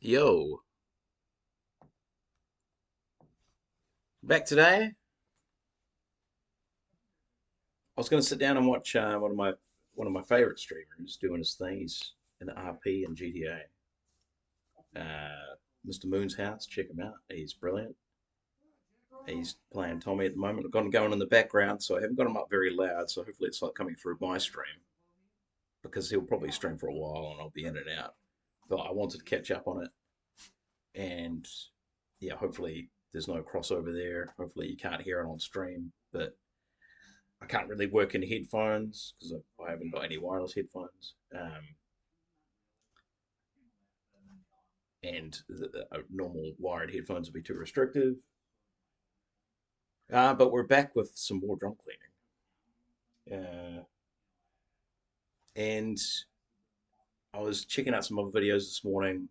Yo, back today. I was going to sit down and watch one of my favorite streamers doing his thing. He's in RP and GTA. Mr. Moon's House. Check him out. He's brilliant. He's playing Tommy at the moment. I've got him going in the background, so I haven't got him up very loud. So hopefully it's not coming through my stream because he'll probably stream for a while and I'll be in and out. But I wanted to catch up on it, and yeah, hopefully there's no crossover there. Hopefully you can't hear it on stream, but I can't really work in headphones because I haven't got any wireless headphones. And normal wired headphones would be too restrictive. But we're back with some more drum cleaning. And I was checking out some other videos this morning.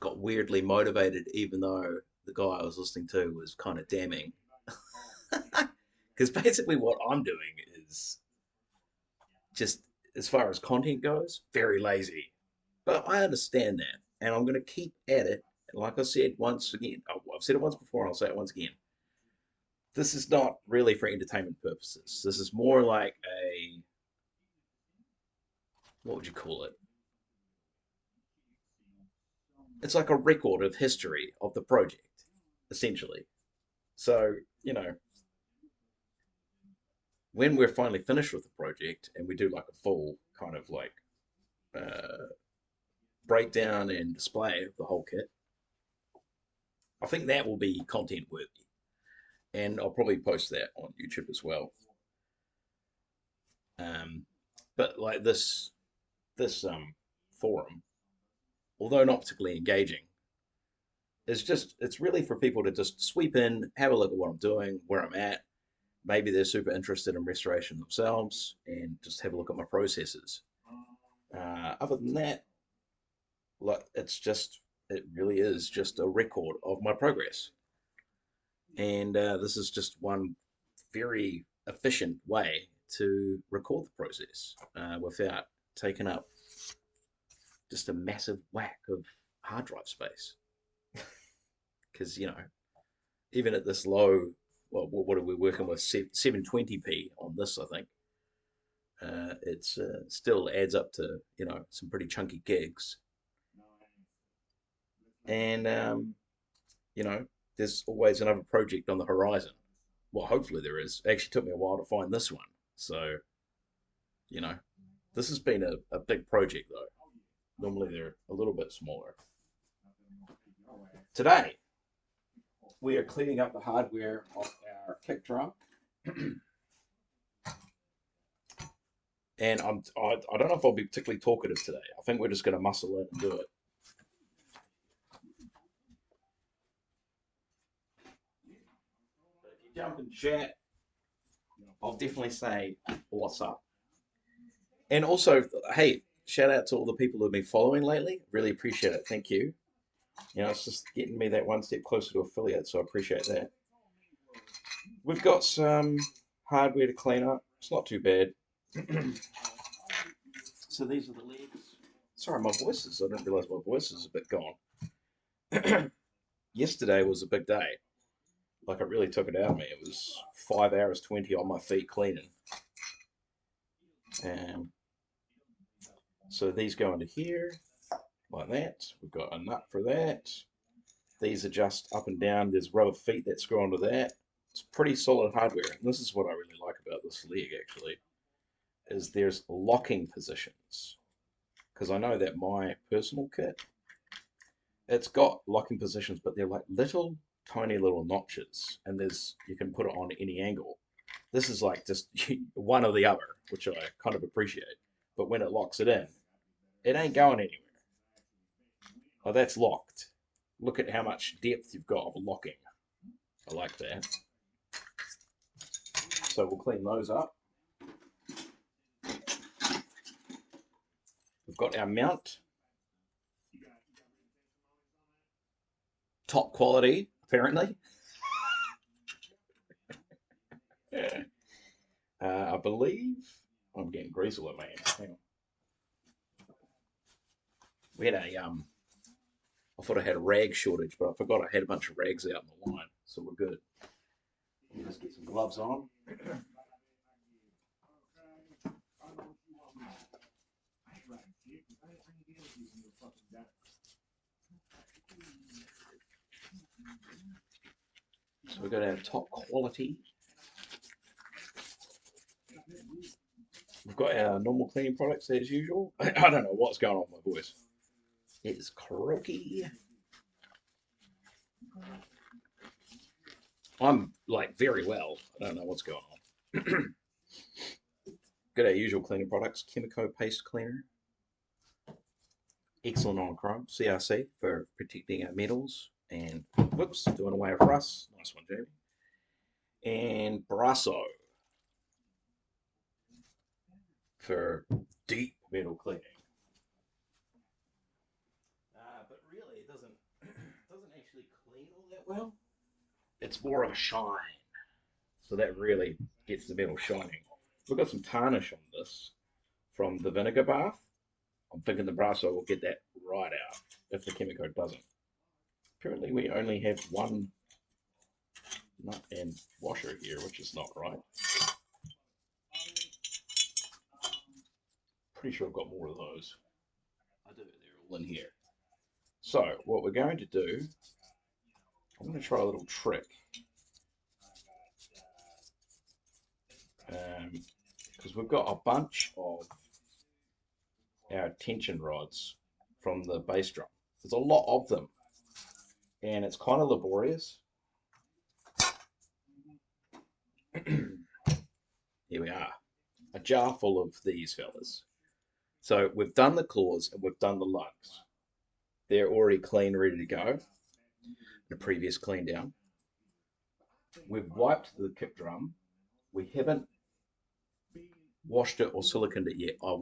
Got weirdly motivated, even though the guy I was listening to was kind of damning. Because basically, what I'm doing is just, as far as content goes, very lazy. But I understand that, and I'm going to keep at it. And like I said once again, I've said it once before, and I'll say it once again. This is not really for entertainment purposes. This is more like a, what would you call it? It's like a record of history of the project, essentially. So, you know, when we're finally finished with the project and we do like a full kind of like uh, breakdown and display of the whole kit, I think that will be content worthy. And I'll probably post that on YouTube as well. Um, but like this forum, although not particularly engaging, it's really for people to just sweep in, have a look at what I'm doing, where I'm at. Maybe they're super interested in restoration themselves, and just have a look at my processes. Other than that, like it really is just a record of my progress, and this is just one very efficient way to record the process without taking up just a massive whack of hard drive space. Because, even at this low, well, what are we working with? 720p on this, I think. It's still adds up to, some pretty chunky gigs. And, you know, there's always another project on the horizon. Well, hopefully there is. It actually took me a while to find this one. So, you know, this has been a big project, though. Normally they're a little bit smaller. Today, we are cleaning up the hardware of our kick drum. And I don't know if I'll be particularly talkative today. I think we're just going to muscle in and do it. But if you jump in chat, I'll definitely say what's up. And also, hey, shout out to all the people who have been following lately. Really appreciate it. Thank you. It's just getting me that one step closer to affiliate, so I appreciate that. We've got some hardware to clean up. It's not too bad. So these are the legs. Sorry, I didn't realize my voice is a bit gone. Yesterday was a big day. Like, it really took it out of me. It was 5 hours 20 on my feet cleaning. Um, so these go into here like that. We've got a nut for that. These adjust up and down. There's rubber feet that screw onto that. It's pretty solid hardware. And this is what I really like about this leg, actually, is there's locking positions. Because I know that my personal kit, it's got locking positions, but they're like little, tiny little notches. And you can put it on any angle. This is like just one or the other, which I kind of appreciate. But when it locks it in, it ain't going anywhere. Oh, that's locked. Look at how much depth you've got of locking. I like that. So we'll clean those up. We've got our mount. Top quality, apparently. I believe. I'm getting grease all over my hands. Hang on. We had a I thought I had a rag shortage, but I forgot I had a bunch of rags out in the line, so we're good. Let me just get some gloves on. So we've got our top quality. We've got our normal cleaning products as usual. I don't know what's going on with my voice. It is croaky. I'm like very well. I don't know what's going on. Got our usual cleaning products. Chemico paste cleaner. Excellent on chrome. CRC for protecting our metals. And whoops, doing away with rust. Nice one, Jamie. And Brasso for deep metal cleaning. But really, it doesn't actually clean all that well. It's more of a shine, so that really gets the metal shining. We've got some tarnish on this from the vinegar bath. I'm thinking the Brasso will get that right out if the Chemico doesn't. Apparently, we only have one nut and washer here, which is not right. Pretty sure I've got more of those. I do. They're all in here. So what we're going to do, I'm going to try a little trick. Because we've got a bunch of our tension rods from the bass drum. There's a lot of them, and it's kind of laborious. Here we are, a jar full of these fellas. So we've done the claws and we've done the lugs. They're already clean, ready to go. The previous clean down. We've wiped the kick drum. We haven't washed it or siliconed it yet. I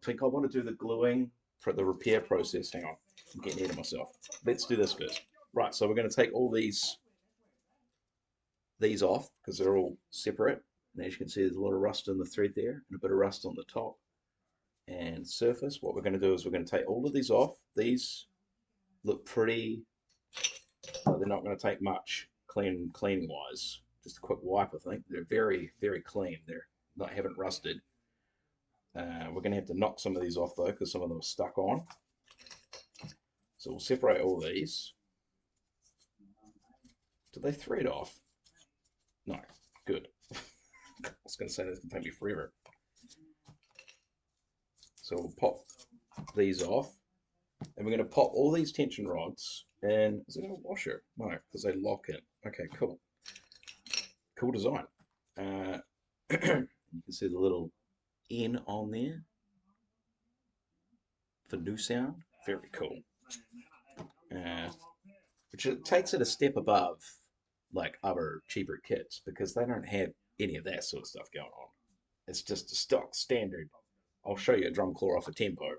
think I want to do the gluing for the repair process. Hang on, I'm getting ahead of myself. Let's do this first. Right, so we're going to take all these off because they're all separate. And as you can see, there's a lot of rust in the thread there and a bit of rust on the top and surface. What we're going to do is we're going to take all of these off. These look pretty, they're not going to take much cleaning wise. Just a quick wipe, I think. They're very, very clean. Haven't rusted. We're going to have to knock some of these off though because some of them are stuck on. So we'll separate all these. Did they thread off? No. Good. I was going to say this can take me forever. So we'll pop these off. And we're going to pop all these tension rods in. Is it a washer? No, because they lock in. Okay, cool. Cool design. You can see the little N on there for new sound. Very cool. Which takes it a step above like other cheaper kits because they don't have any of that sort of stuff going on. It's just a stock standard. I'll show you a drum claw off a tempo,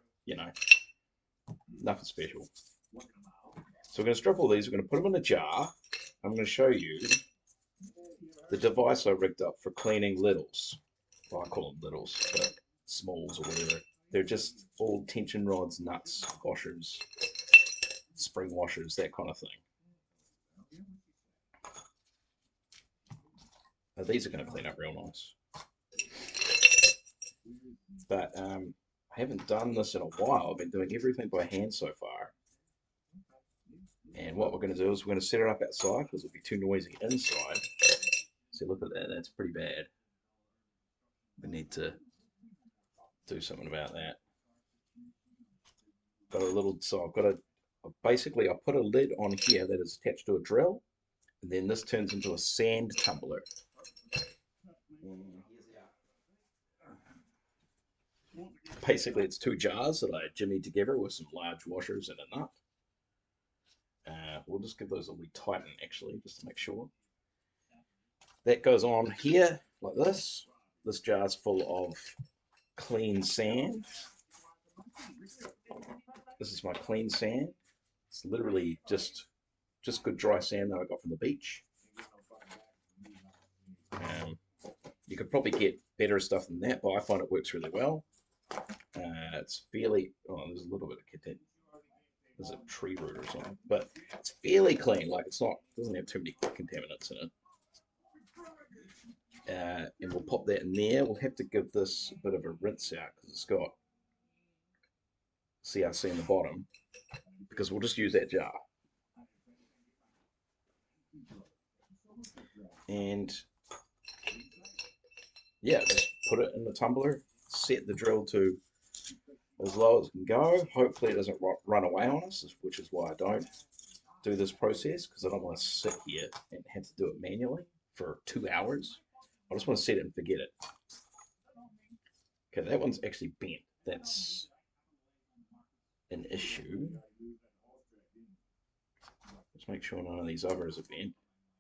nothing special. So we're going to strip all these, we're going to put them in a jar. I'm going to show you the device I rigged up for cleaning littles. Well, I call them littles, but smalls or whatever. They're just all tension rods, nuts, washers, spring washers, that kind of thing. Now, these are going to clean up real nice. But I haven't done this in a while. I've been doing everything by hand so far. And what we're going to do is we're going to set it up outside because it'll be too noisy inside. See, look at that. That's pretty bad. We need to do something about that. Basically I put a lid on here that is attached to a drill, and then this turns into a sand tumbler. Basically it's two jars that I jimmied together with some large washers and a nut. We'll just give those a wee tighten actually, just to make sure. That goes on here like this. This jar's full of clean sand. This is my clean sand. It's literally just good dry sand that I got from the beach. You You could probably get better stuff than that, but I find it works really well. It's fairly, oh, there's a little bit of content. There's a tree root or something, but it's fairly clean. Like it's not, doesn't have too many contaminants in it. And we'll pop that in there. We'll have to give this a bit of a rinse out because it's got CRC in the bottom, because we'll just use that jar. And yeah, just put it in the tumbler, set the drill to as low as it can go. Hopefully it doesn't run away on us, which is why I don't do this process, because I don't want to sit here and have to do it manually for 2 hours. I just want to set it and forget it. Okay, that one's actually bent. That's an issue. Let's make sure none of these others are bent.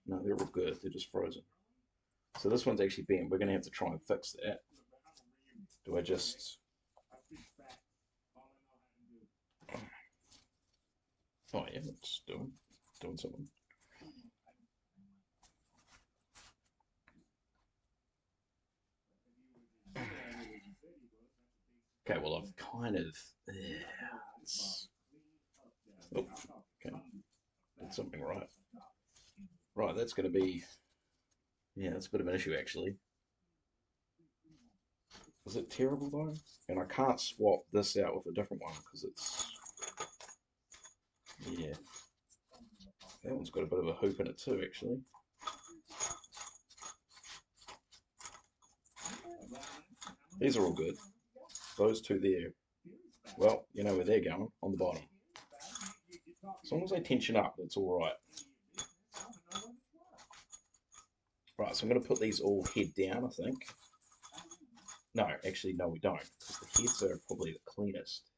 No, they're all good. They're just frozen. So this one's actually bent. We're going to have to try and fix that. Do I just... Oh yeah, it's doing something. Okay, well I've kind of... Oh, okay. Did something right. Right, that's going to be... Yeah, that's a bit of an issue actually. Is it terrible though? And I can't swap this out with a different one because it's... Yeah. That one's got a bit of a hoop in it too, actually. These are all good. Those two there, well, you know where they're going, on the bottom. As long as they tension up, that's all right. Right, so I'm going to put these all head down, I think. No, actually, no, we don't, because the heads are probably the cleanest.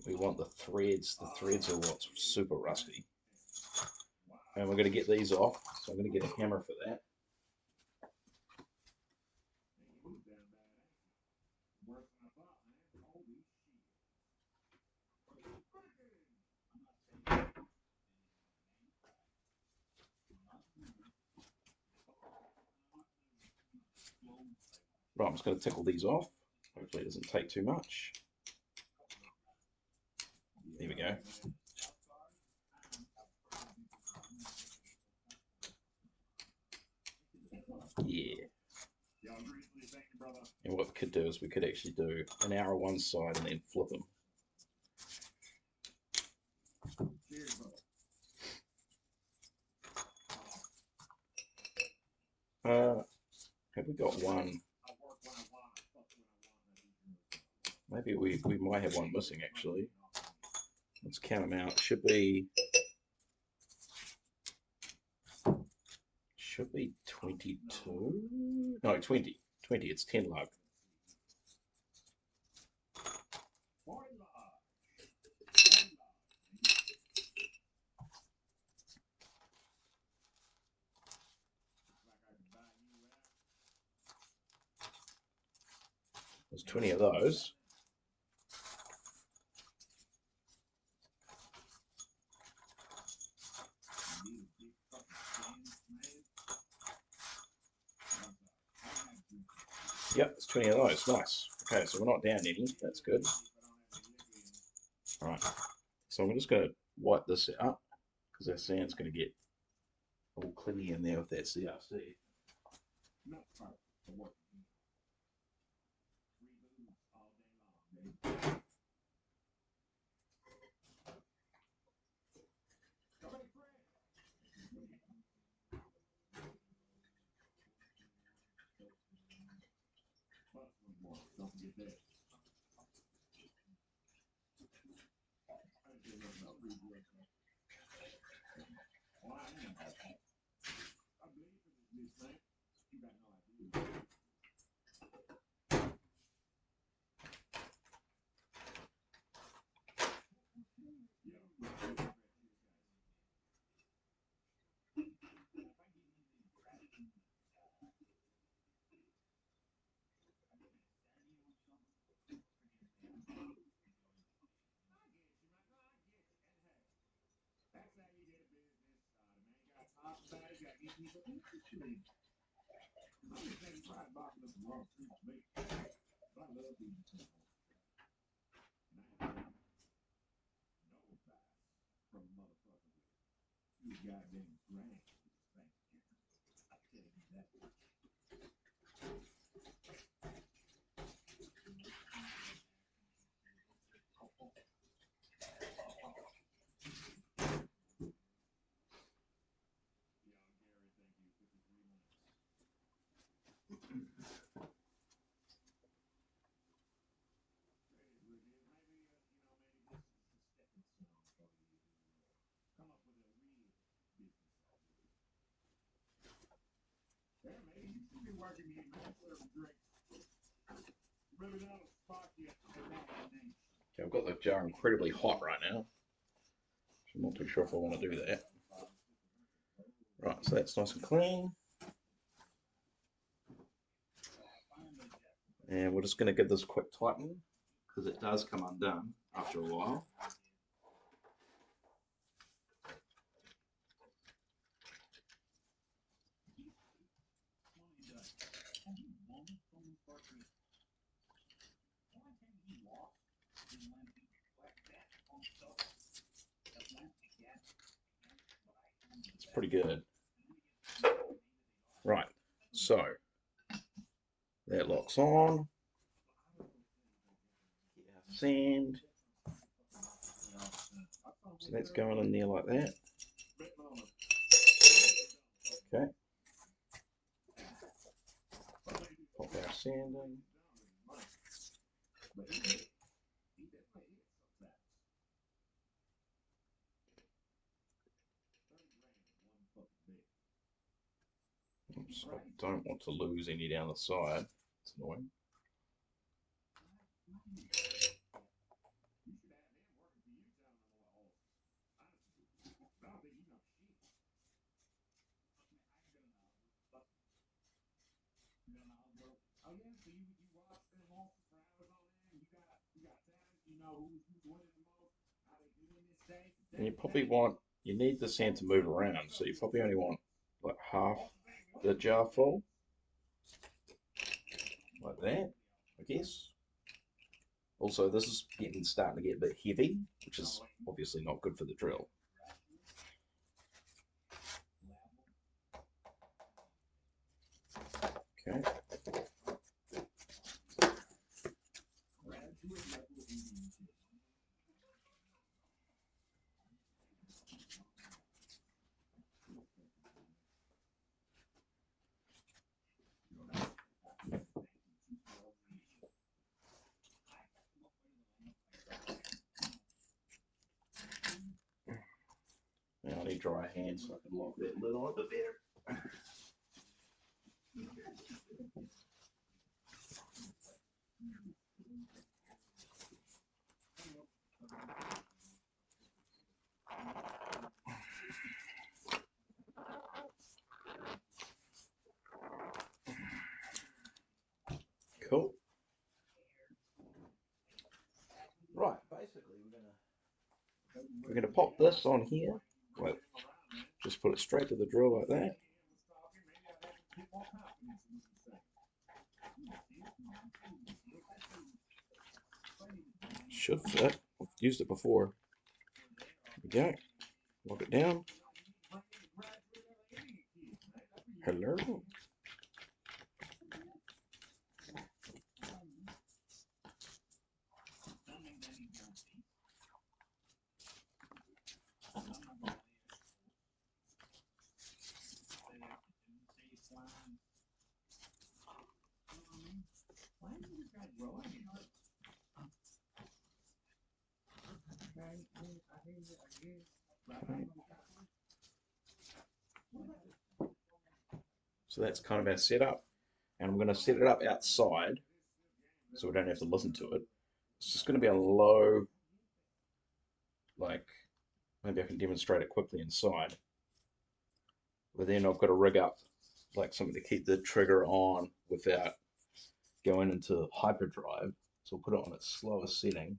We want the threads. The threads are what's super rusty. And we're going to get these off, so I'm going to get a hammer for that. Right, I'm just going to tickle these off. Hopefully it doesn't take too much. There we go. Yeah. And what we could do is we could actually do an arrow one side and then flip them. Have we got one? Maybe we might have one missing actually. Let's count them out. Should be 22. No, 20. 20. It's 10 lug. There's 20 of those. Yep, there's 20 of those. Nice. Okay, so we're not down any. That's good. All right. So I'm just going to wipe this out because our sand's going to get all clingy in there with that CRC. Okay, I've got the jar incredibly hot right now. I'm not too sure if I want to do that. Right, so that's nice and clean. And we're just going to give this a quick tighten because it does come undone after a while. It's pretty good. Right, so that locks on. Sand. So that's going in there like that. Okay. Pop our sand in. Oops, I don't want to lose any down the side. It's annoying. And you need the sand to move around, so you probably only want like half the jar full, like that, I guess. Also, this is starting to get a bit heavy, which is obviously not good for the drill. Okay. Now I need dry hands so I can lock that lid on a bit better. Cool. Right, basically we're gonna pop this on here. Like, just put it straight to the drill like that. Should fit. I've used it before. There we go. Lock it down. Hello. So that's kind of our setup. And I'm going to set it up outside so we don't have to listen to it. It's just going to be a low, like, maybe I can demonstrate it quickly inside. But then I've got to rig up like something to keep the trigger on without going into hyperdrive. So we'll put it on its slowest setting,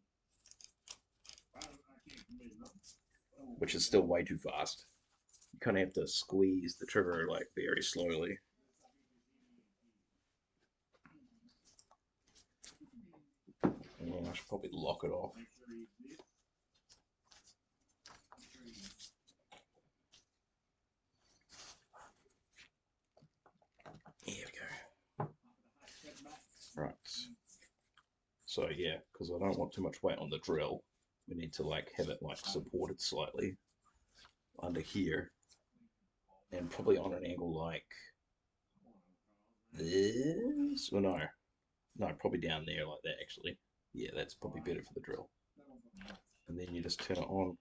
which is still way too fast. You kind of have to squeeze the trigger like very slowly. Probably lock it off. Here we go. Right. So yeah, because I don't want too much weight on the drill, we need to like have it like supported slightly under here, and probably on an angle like this. Or no, no, probably down there like that actually. Yeah, that's probably better for the drill. And then you just turn it on.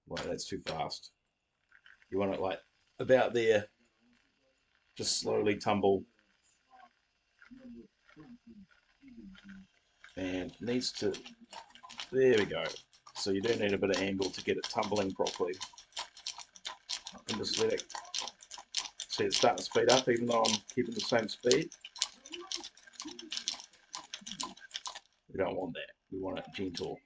Like that's too fast. You want it like about there, just slowly tumble, and needs to. There we go. So you do need a bit of angle to get it tumbling properly. And just let it see it starting to speed up, even though I'm keeping the same speed. We don't want that. We want it gentle.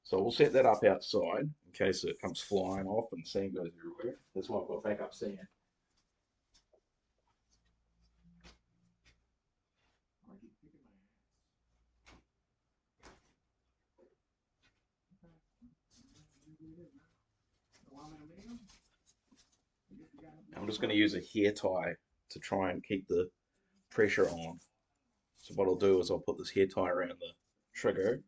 So we'll set that up outside in case it comes flying off and sand goes everywhere. That's why I've got backup sand. I'm just going to use a hair tie to try and keep the pressure on. So what I'll do is I'll put this hair tie around the trigger,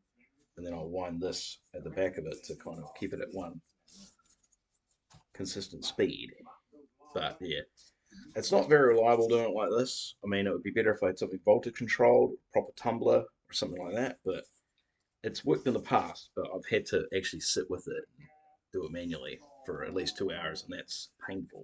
and then I'll wind this at the back of it to kind of keep it at one consistent speed. But yeah, it's not very reliable doing it like this. I mean, it would be better if I had something voltage controlled, proper tumbler, or something like that. But it's worked in the past, but I've had to actually sit with it and do it manually for at least 2 hours, and that's painful.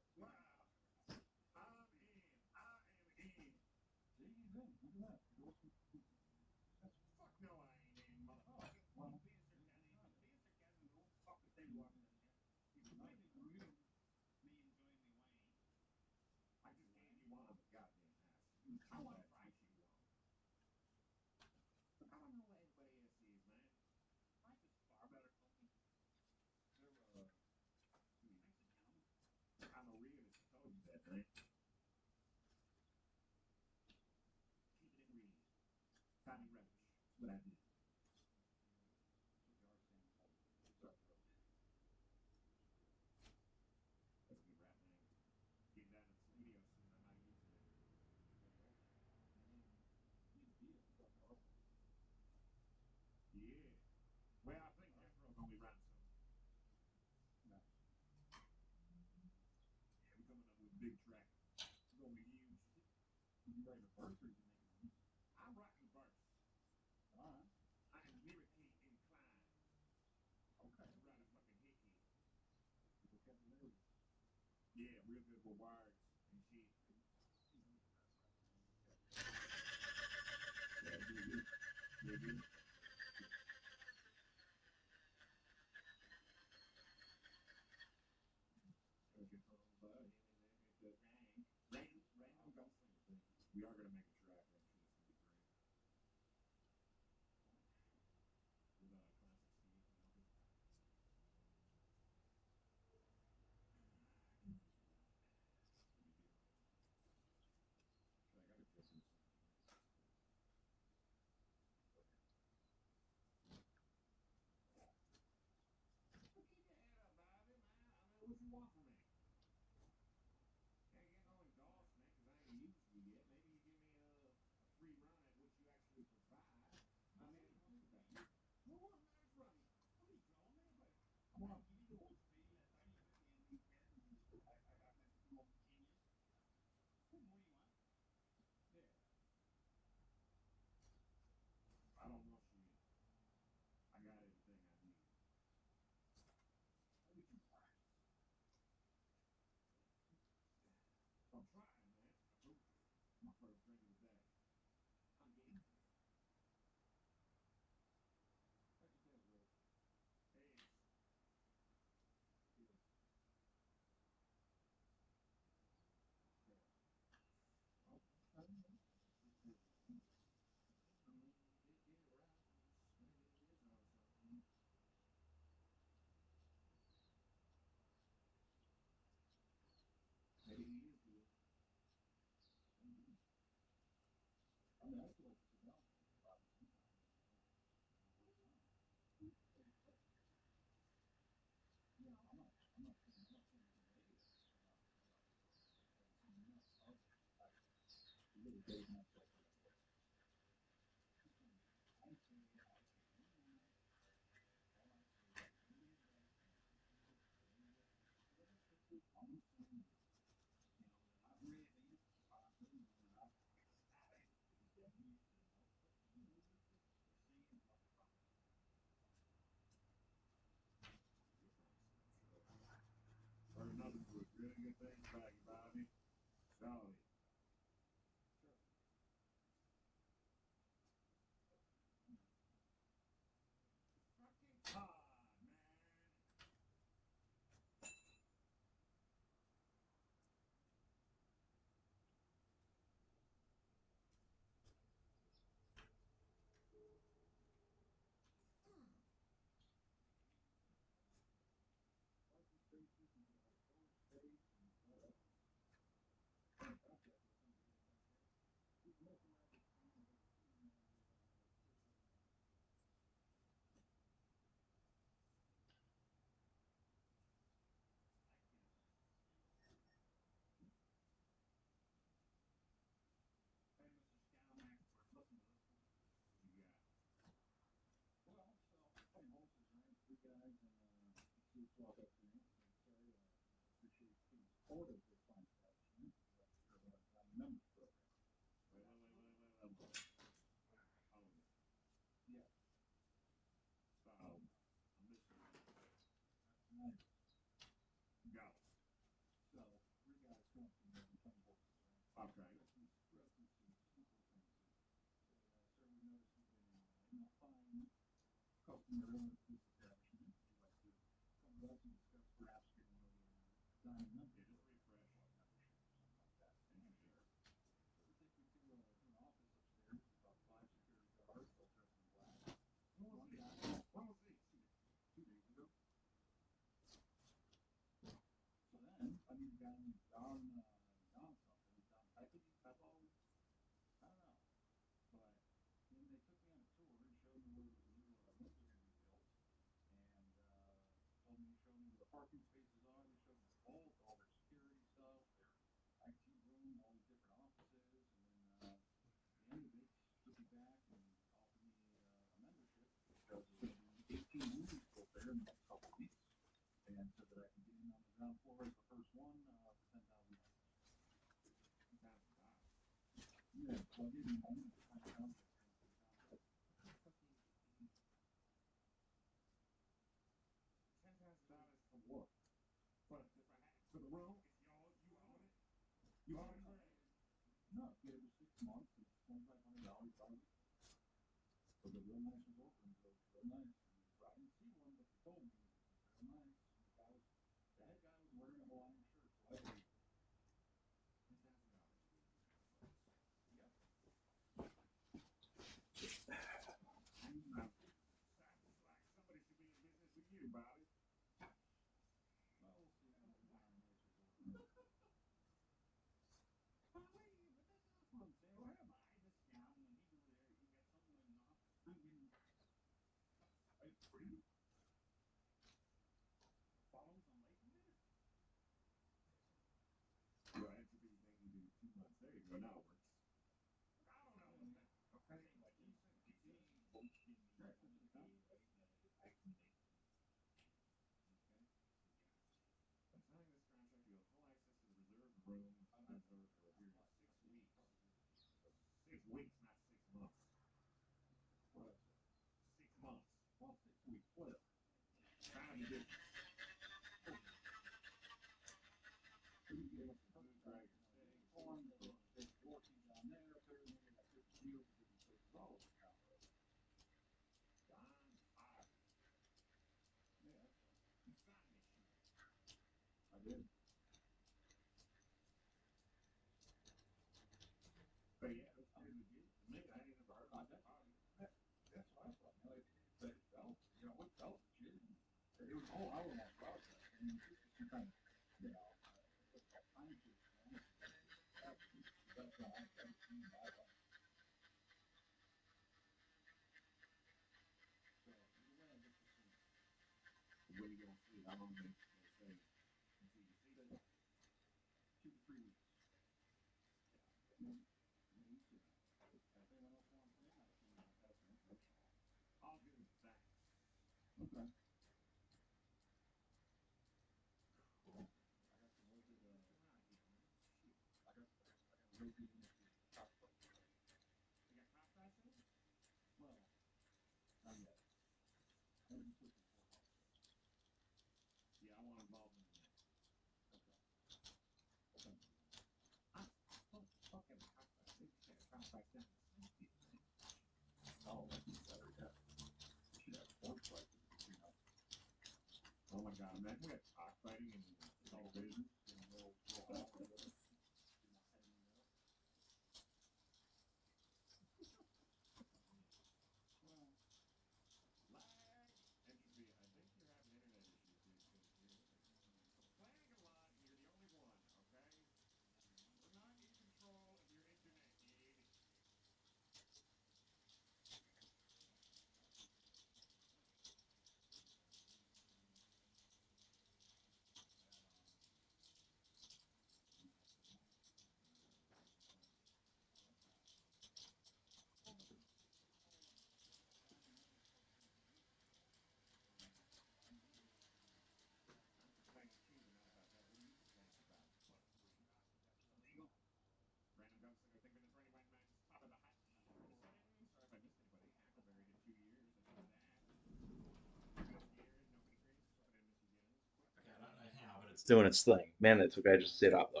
It's doing its thing. Man, that took ages to set up though.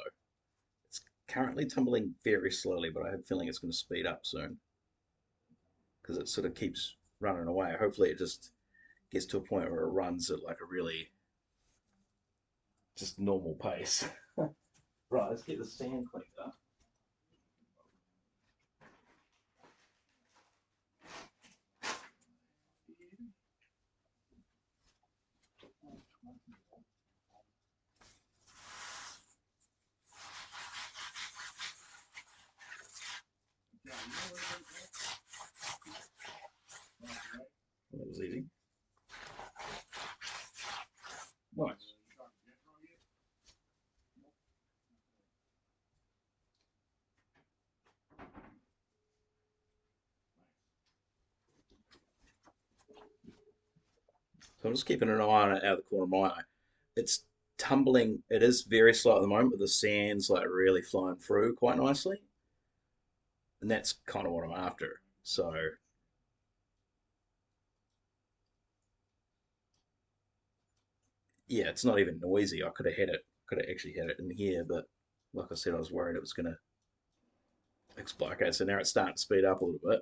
It's currently tumbling very slowly, but I have a feeling it's going to speed up soon because it sort of keeps running away. Hopefully, it just gets to a point where it runs at like a really just normal pace. Right, let's get the sand cleaned up. That was easy. Nice. So I'm just keeping an eye on it out of the corner of my eye. It's tumbling. It is very slow at the moment, but the sand's like really flying through quite nicely, and that's kind of what I'm after. So yeah, it's not even noisy. I could have had it. Could have actually had it in here, but like I said, I was worried it was going to explode. Okay, so now it's starting to speed up a little bit.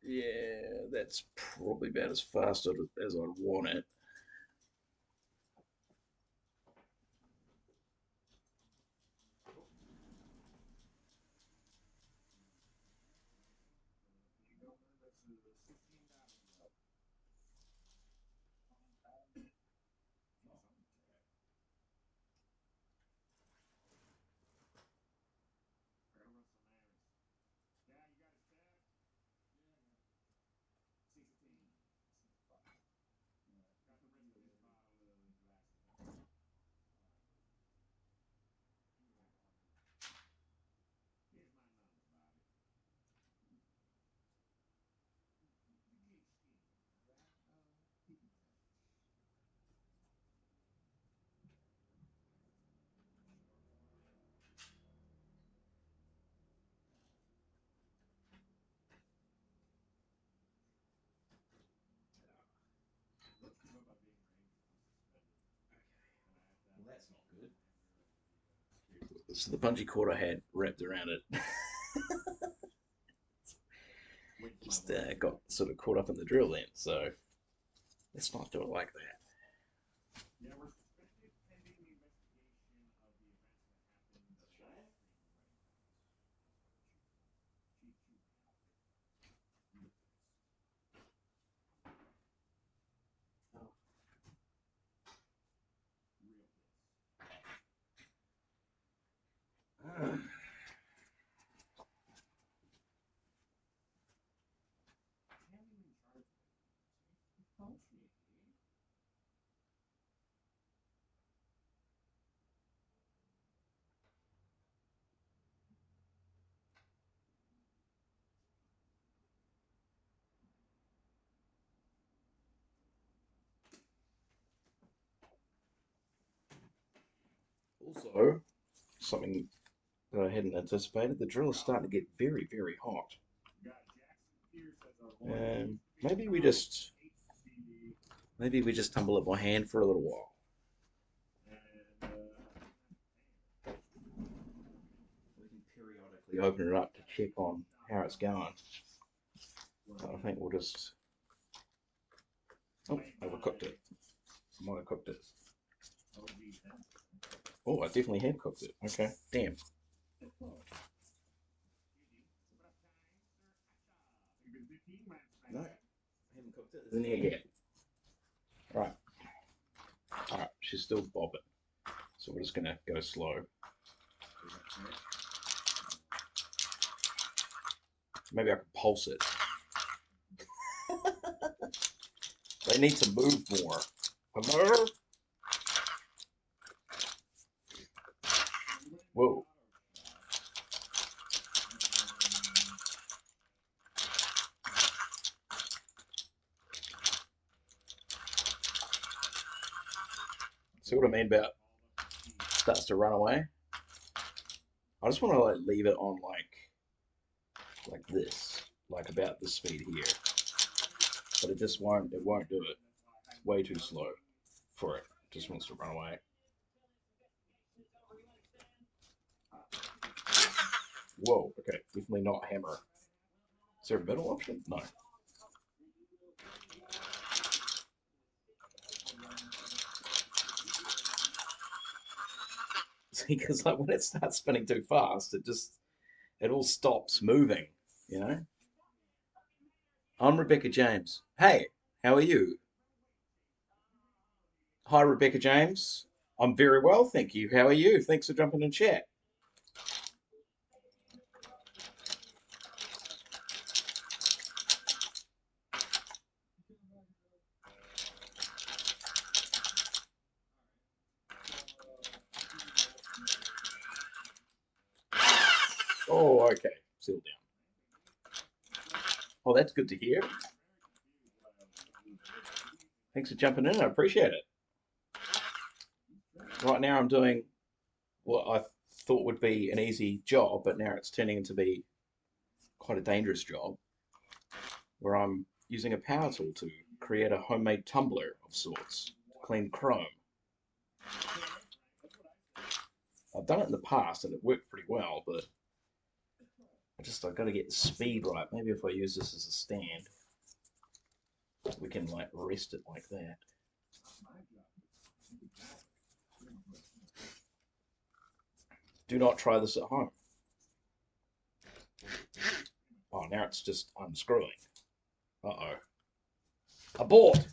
Yeah, that's probably about as fast as I want it. Well, that's not good. So the bungee cord I had wrapped around it just got sort of caught up in the drill then. So let's not do it like that. Also, something that I hadn't anticipated, the drill is starting to get very, very hot. And maybe we just tumble it by hand for a little while. We can periodically open it up to check on how it's going. But I think we'll just. Oh, overcooked it. I might have cooked it. Oh, I definitely have cooked it. Okay, damn. No, I haven't cooked it. It's in here yet. Right, alright, she's still bobbing. So we're just gonna go slow. Maybe I can pulse it. They need to move more. Hello? Whoa. See what I mean about starts to run away? I just want to like leave it on like this, like about this speed here. But it won't do it. It's way too slow for it. It just wants to run away. Whoa, okay, definitely not hammer. Is there a middle option? No. See, because like when it starts spinning too fast, it all stops moving, you know? I'm Rebecca James. Hey, how are you? Hi, Rebecca James. I'm very well, thank you. How are you? Thanks for jumping in chat. Oh, okay. Settle down. Oh, that's good to hear. Thanks for jumping in. I appreciate it. Right now, I'm doing what I thought would be an easy job, but now it's turning into be quite a dangerous job where I'm using a power tool to create a homemade tumbler of sorts to clean chrome. I've done it in the past and it worked pretty well, but I've got to get the speed right. Maybe if I use this as a stand, we can like rest it like that. Do not try this at home. Oh, now it's just unscrewing. Uh-oh. Abort!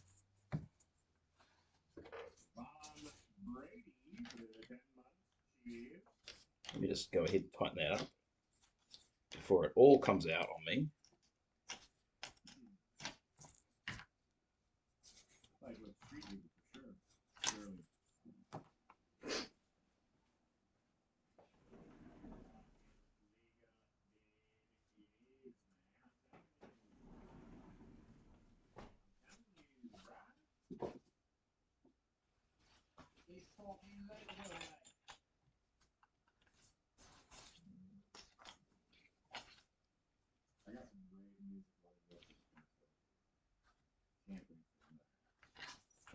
Let me just go ahead and tighten that up before it all comes out on me.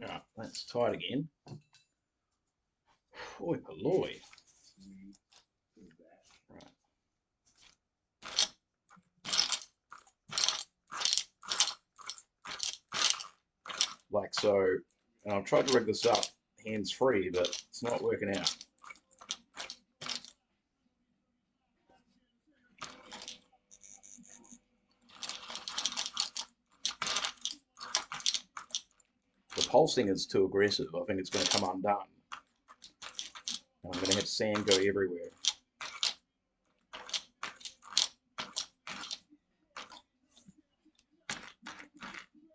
Alright, that's tight again. Oi polloi. Right. Like so. And I've tried to rig this up hands free, but it's not working out. The pulsing is too aggressive. I think it's going to come undone. And I'm going to have sand go everywhere.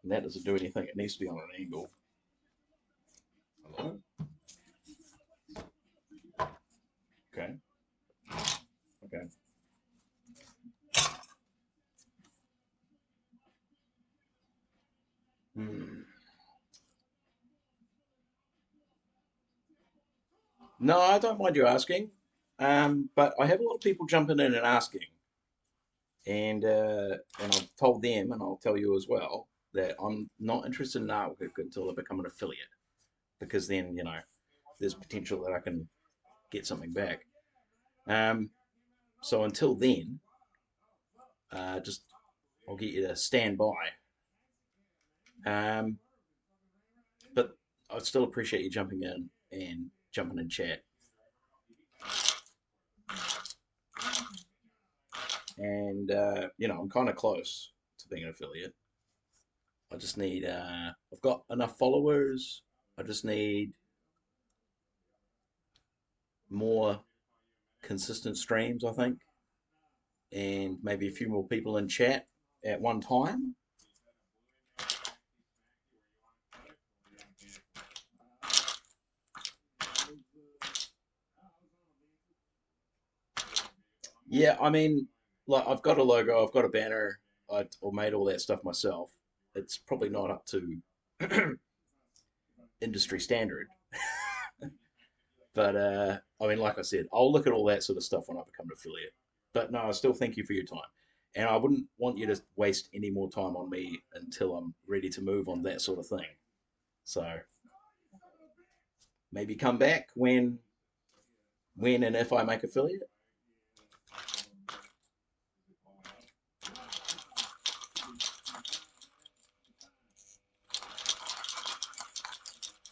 And that doesn't do anything. It needs to be on an angle. Hello? Okay. Okay. Hmm. No, I don't mind you asking. But I have a lot of people jumping in and asking, and I've told them, and I'll tell you as well, that I'm not interested in artwork until I become an affiliate, because then there's potential that I can get something back. Um, so until then, just I'll get you to stand by. Um, but I still appreciate you jumping in and jumping in chat. And I'm kind of close to being an affiliate. I just need. I've got enough followers. I just need more consistent streams, I think, and maybe a few more people in chat at one time. Yeah, I mean, like I've got a logo, I've got a banner, I made all that stuff myself. It's probably not up to industry standard, but I mean, like I said, I'll look at all that sort of stuff when I become an affiliate. But no, I still thank you for your time, and I wouldn't want you to waste any more time on me until I'm ready to move on that sort of thing. So maybe come back when and if I make affiliate.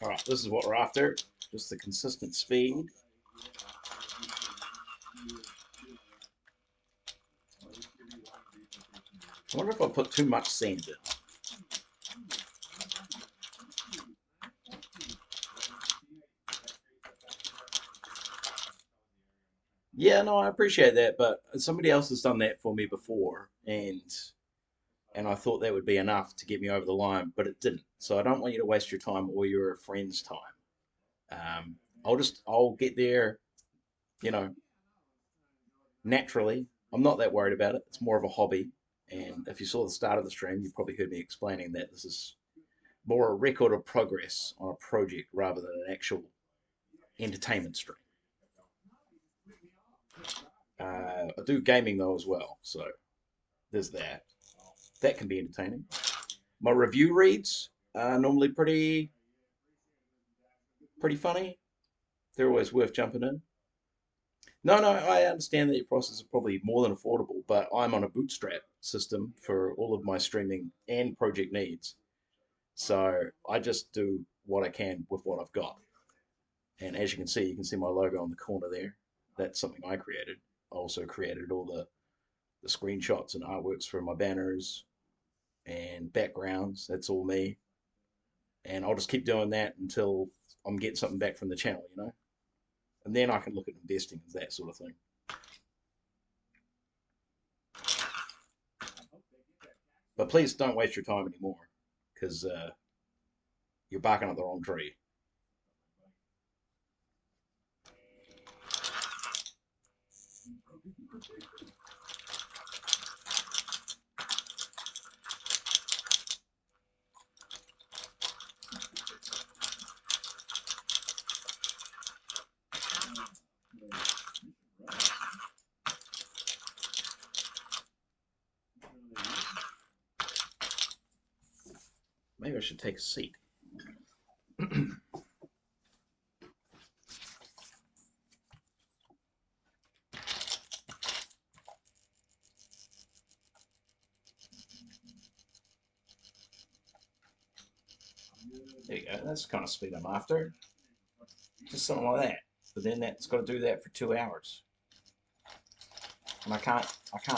All right, this is what we're after. Just the consistent speed. I wonder if I put too much sand in. Yeah, no, I appreciate that, but somebody else has done that for me before, and I thought that would be enough to get me over the line, but it didn't. So I don't want you to waste your time or your friend's time. Um, I'll get there, you know, naturally. I'm not that worried about it. It's more of a hobby. And if you saw the start of the stream, you probably heard me explaining that this is more a record of progress on a project rather than an actual entertainment stream. I do gaming though as well, so there's that. That can be entertaining. My review reads are normally pretty funny. They're always worth jumping in. No, no, I understand that your prices are probably more than affordable, but I'm on a bootstrap system for all of my streaming and project needs. So I just do what I can with what I've got. And as you can see my logo on the corner there. That's something I created. I also created all the screenshots and artworks for my banners and backgrounds. That's all me. And I'll just keep doing that until I'm getting something back from the channel. And then I can look at investing and that sort of thing. But please don't waste your time anymore because you're barking up the wrong tree. Maybe I should take a seat. There you go. That's the kind of speed I'm after. Just something like that. But then that's got to do that for 2 hours, and I can't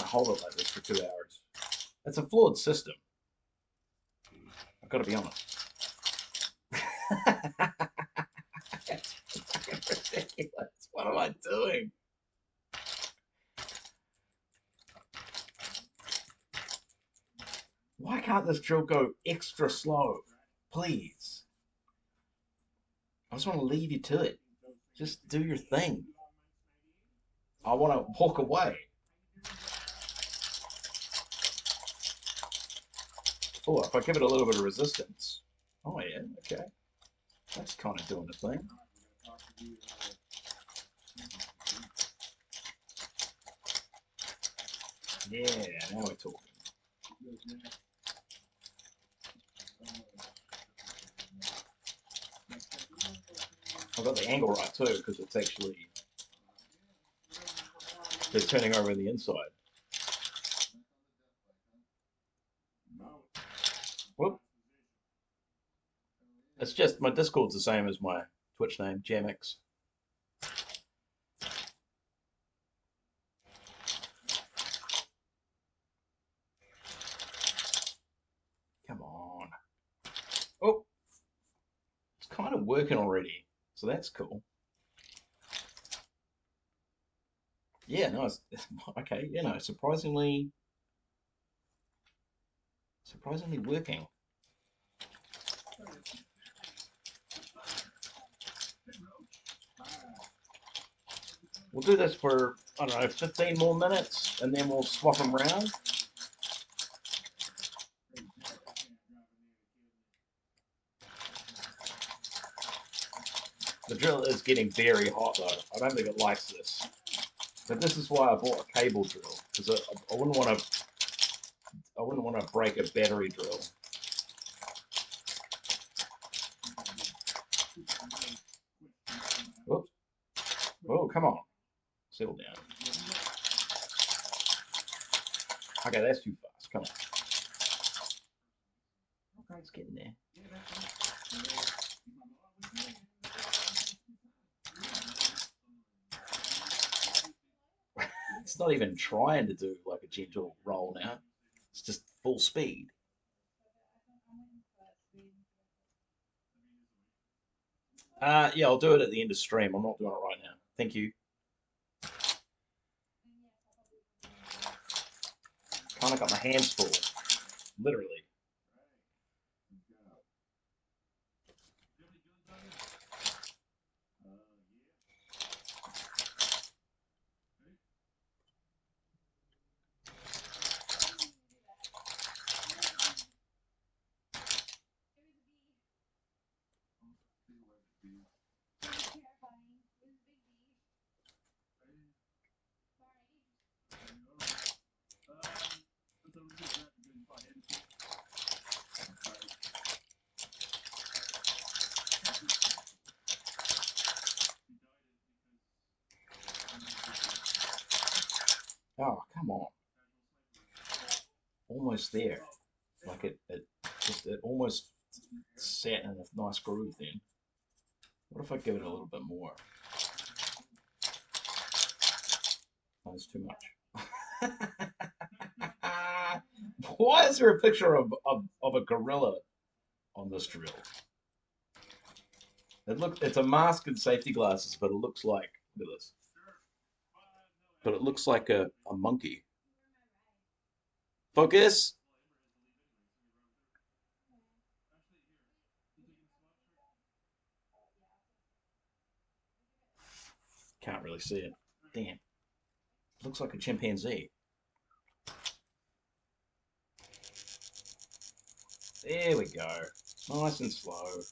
hold it like this for 2 hours. It's a flawed system. I've got to be honest. It's ridiculous. What am I doing? Why can't this drill go extra slow? Please. I just want to leave you to it. Just do your thing. I want to walk away. Oh, if I give it a little bit of resistance. Oh, yeah, okay. That's kind of doing the thing. Yeah, now we're talking. I've got the angle right too, because it's actually, they're turning over on the inside. Whoop. It's just, my Discord's the same as my Twitch name, Jamix. Come on. Oh, it's kind of working already, so that's cool. Yeah, no, it's okay. You know, surprisingly working. We'll do this for, I don't know, 15 more minutes, and then we'll swap them around. The drill is getting very hot though. I don't think it likes this. But this is why I bought a cable drill, because I wouldn't want to break a battery drill. Whoops. Oh, come on. Settle down. Okay, that's too fast. Come on. Okay, it's getting there. It's not even trying to do like a gentle roll now. It's just full speed. Yeah, I'll do it at the end of stream. I'm not doing it right now. Thank you. Kind of got my hands full, literally. Oh, come on. Almost there. Like it almost sat in a nice groove then. What if I give it a little bit more? That's too much. Why is there a picture of a gorilla on this drill? It's a mask and safety glasses, but it looks like, look at this. But it looks like a monkey. Focus. Can't really see it. Damn. Looks like a chimpanzee. There we go. Nice and slow.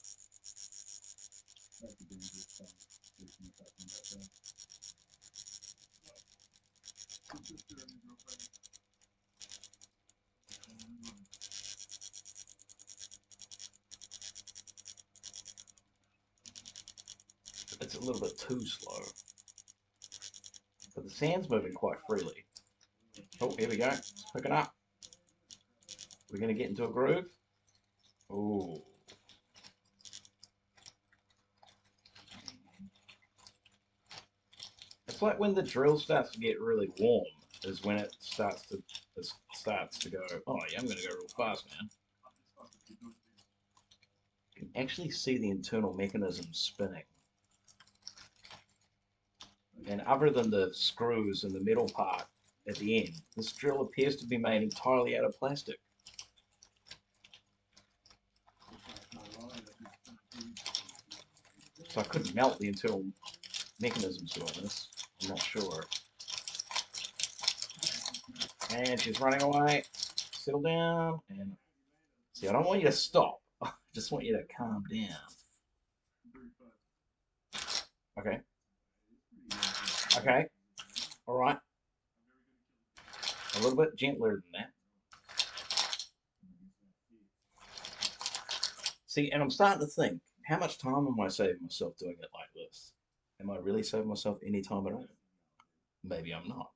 It's a little bit too slow. But the sand's moving quite freely. Oh, here we go. It's picking up. We're going to get into a groove. Oh. It's like when the drill starts to get really warm, is when it starts to go. Oh yeah, I'm going to go real fast now. You can actually see the internal mechanism spinning. And other than the screws and the metal part at the end, this drill appears to be made entirely out of plastic. So I couldn't melt the internal mechanisms doing this. I'm not sure. And she's running away. Settle down. And see, I don't want you to stop. I just want you to calm down. Okay. Okay. All right. A little bit gentler than that. See, and I'm starting to think, how much time am I saving myself doing it like this? Am I really saving myself any time at all? Maybe I'm not.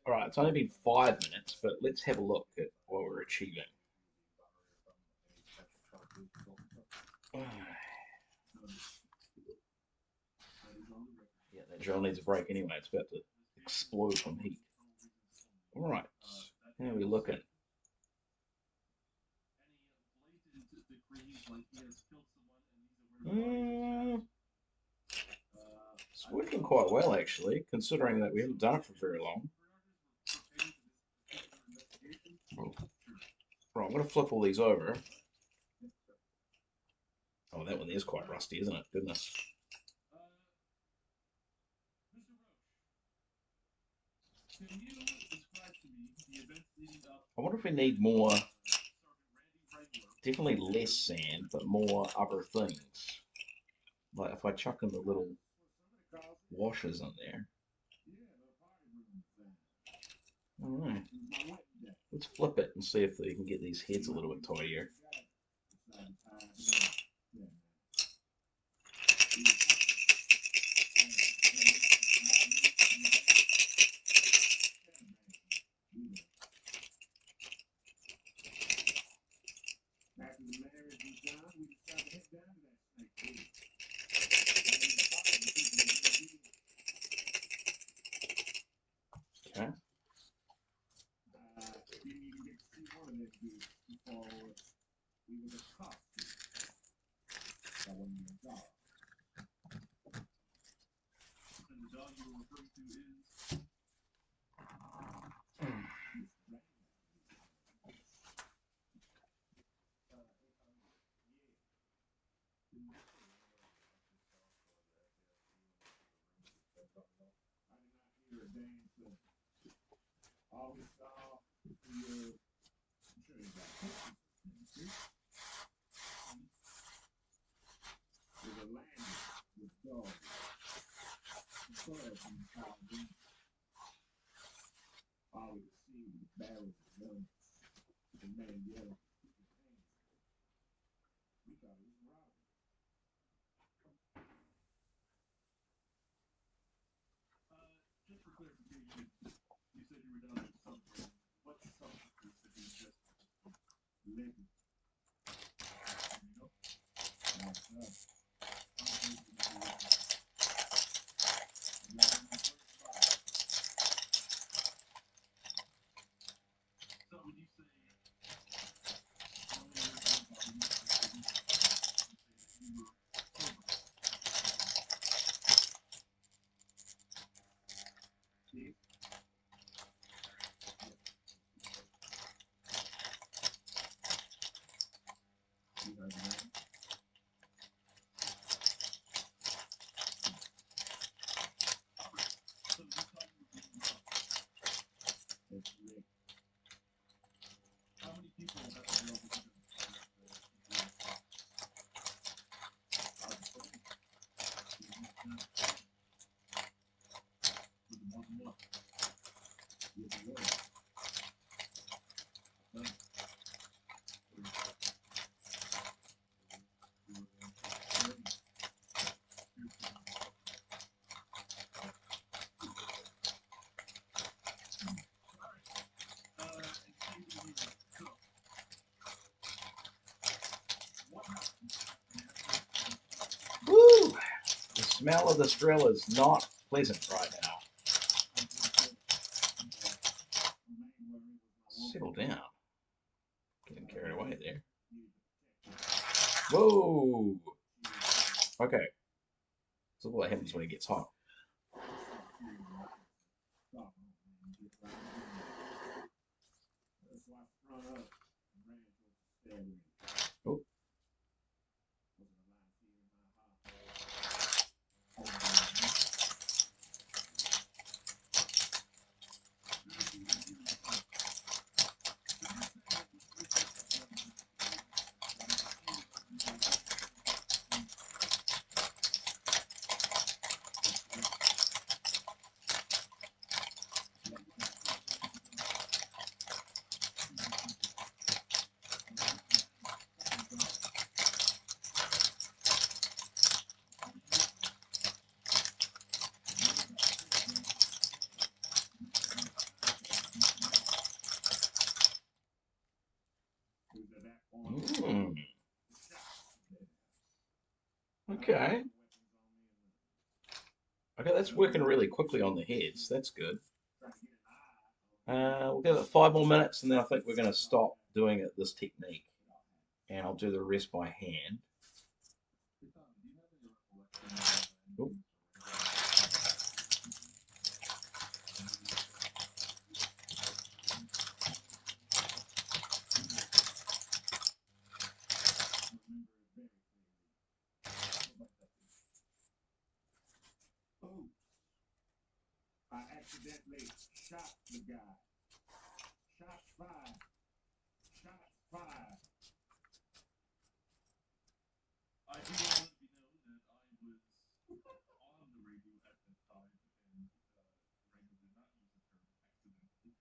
All right, it's only been 5 minutes, but let's have a look at what we're achieving. Yeah, that drill needs a break anyway. It's about to explode from heat. All right, how are we looking? Mm, it's working quite well, actually, considering that we haven't done it for very long. Right, I'm going to flip all these over. Oh, that one is quite rusty, isn't it? Goodness. I wonder if we need more, definitely less sand, but more other things. Like if I chuck in the little washers in there. All right. Let's flip it and see if we can get these heads a little bit tidier. Okay. smell of this drill is not pleasant right now. Settle down. Getting carried away there. Whoa! Okay. So what happens when it gets hot? Oh. Mm. Okay. Okay, that's working really quickly on the heads. That's good. We'll give it 5 more minutes, and then I think we're going to stop doing it this technique, and I'll do the rest by hand. Oop. I accidentally shot the guy. Shots fired. Shots fired. I do want to be known that I was on the radio at the time, and radio did not use the term accidentally.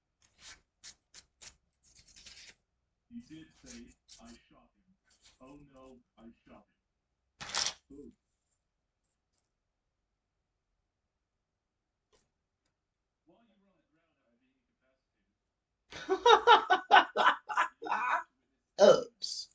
He did say, I shot him. Oh no, I shot him. Ooh. While you were on the ground after being incapacitated, Oops.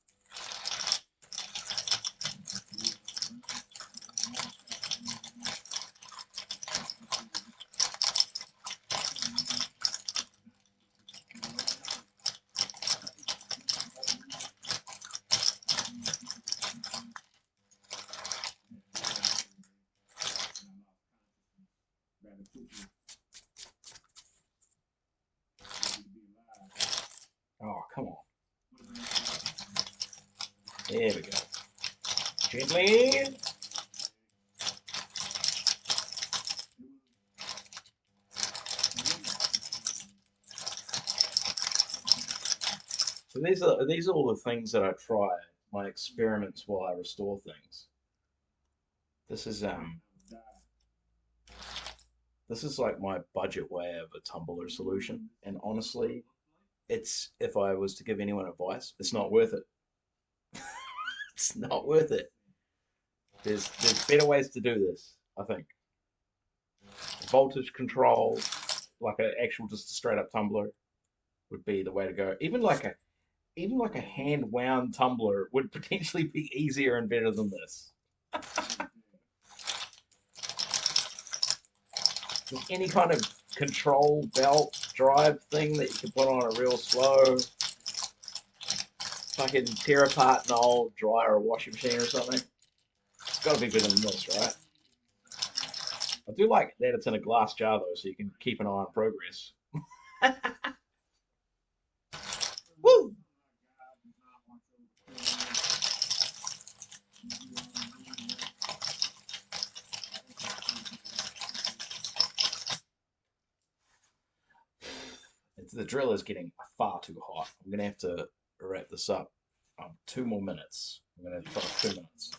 Oh, come on. There we go. Gently. So these are all the things that I try, my experiments while I restore things. This is this is like my budget way of a tumbler solution, and honestly, it's if I was to give anyone advice, it's not worth it. It's not worth it. There's better ways to do this, I think. Voltage control, like an actual just a straight up tumbler, would be the way to go. Even like a hand wound tumbler would potentially be easier and better than this. With any kind of control belt drive thing that you can put on a real slow, fucking tear apart an old dryer or washing machine or something. It's got to be better than this, right? I do like that it's in a glass jar though, so you can keep an eye on progress. Woo! The drill is getting far too hot. I'm gonna have to wrap this up. 2 more minutes. I'm gonna have to put 2 minutes.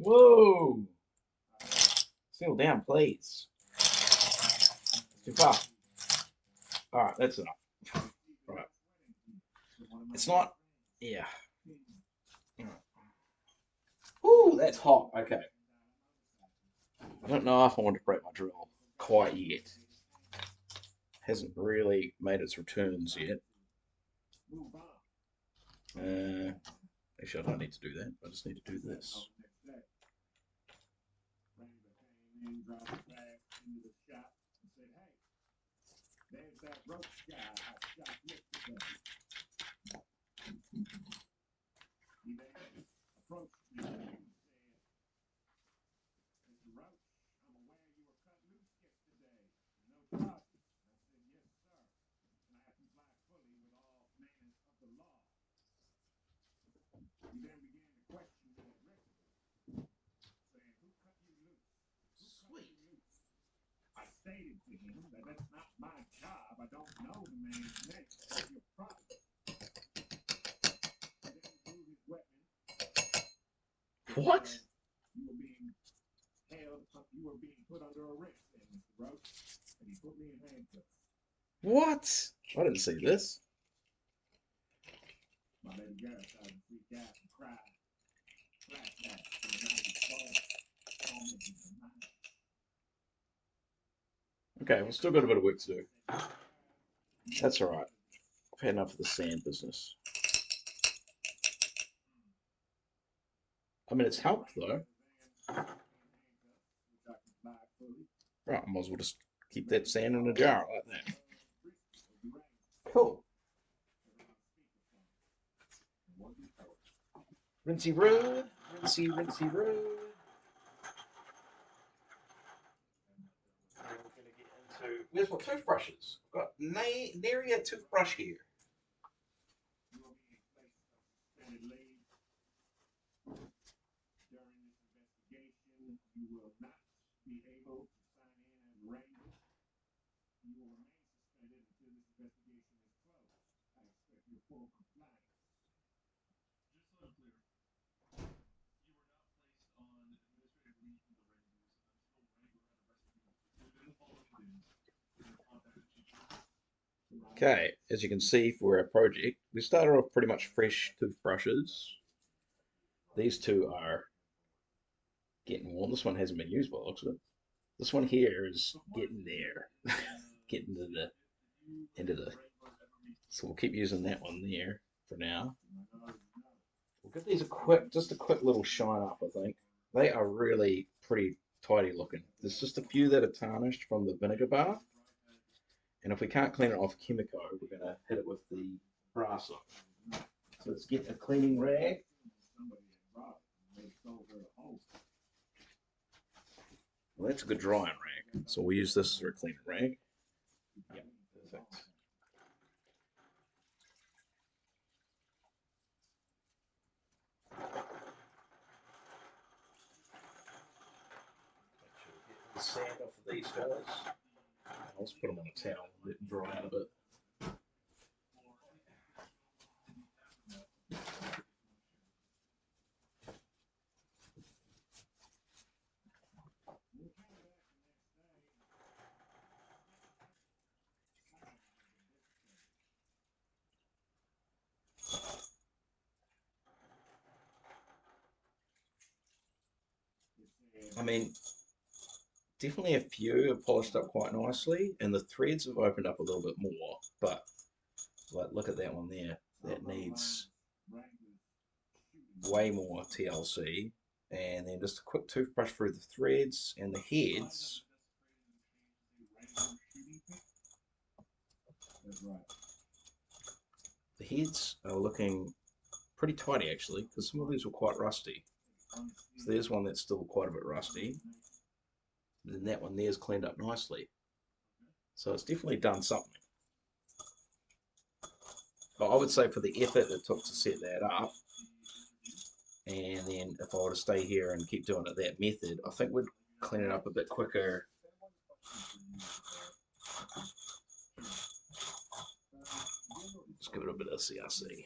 Whoa! Settle down, please. Too far. All right, that's enough. Right. It's not. Yeah. Ooh, that's hot. Okay. I don't know if I want to break my drill quite yet. Hasn't really made its returns yet. Actually, I don't need to do that. I just need to do this. Sweet. I stated to him that that's not my job. I don't know the man's name. That's your problem. He then drew his weapon. What? You were being held. You were being put under arrest, then, Mr. Roach, and he put me in handcuffs. What? I didn't see this. My baby girl started to freak out and cry. Flashback to the night before. Tormenting her mind. Okay, we've still got a bit of work to do. That's all right. I've had enough of the sand business. I mean, it's helped though. Right, I might as well just keep that sand in a jar like that. Cool. Rinsey road, rinsey road. And we're going to get into. Where's my toothbrushes? I've got nary a toothbrush here. You will not be able to sign in as Ranger. You will remain suspended until this investigation is closed. I expect your full compliance. Just so I'm clear, you were not placed on administrative leave from the Rangers until Wrangler had arrested you within the following days and contacted you. Okay, as you can see for our project, we started off pretty much fresh toothbrushes. These two are getting worn. This one hasn't been used by the looks of it. This one here is getting there, getting to the end of the. So we'll keep using that one there for now. We'll give these just a quick little shine up. I think they are really pretty tidy looking. There's just a few that are tarnished from the vinegar bath, and if we can't clean it off Chemico, we're gonna hit it with the brass on. So let's get a cleaning rag. Well, that's a good drying rag. So we'll use this as our cleaning rag. Yep, perfect. Get the sand off of these fellas. I'll just put them on a towel and let them dry out a bit. I mean, definitely a few have polished up quite nicely, and the threads have opened up a little bit more. But like, look at that one there. That needs way more TLC. And then just a quick toothbrush through the threads and the heads. The heads are looking pretty tidy actually, because some of these were quite rusty. So there's one that's still quite a bit rusty. And then that one there's cleaned up nicely. So it's definitely done something. But I would say for the effort it took to set that up, and then if I were to stay here and keep doing it that method, I think we'd clean it up a bit quicker. Let's give it a bit of CRC.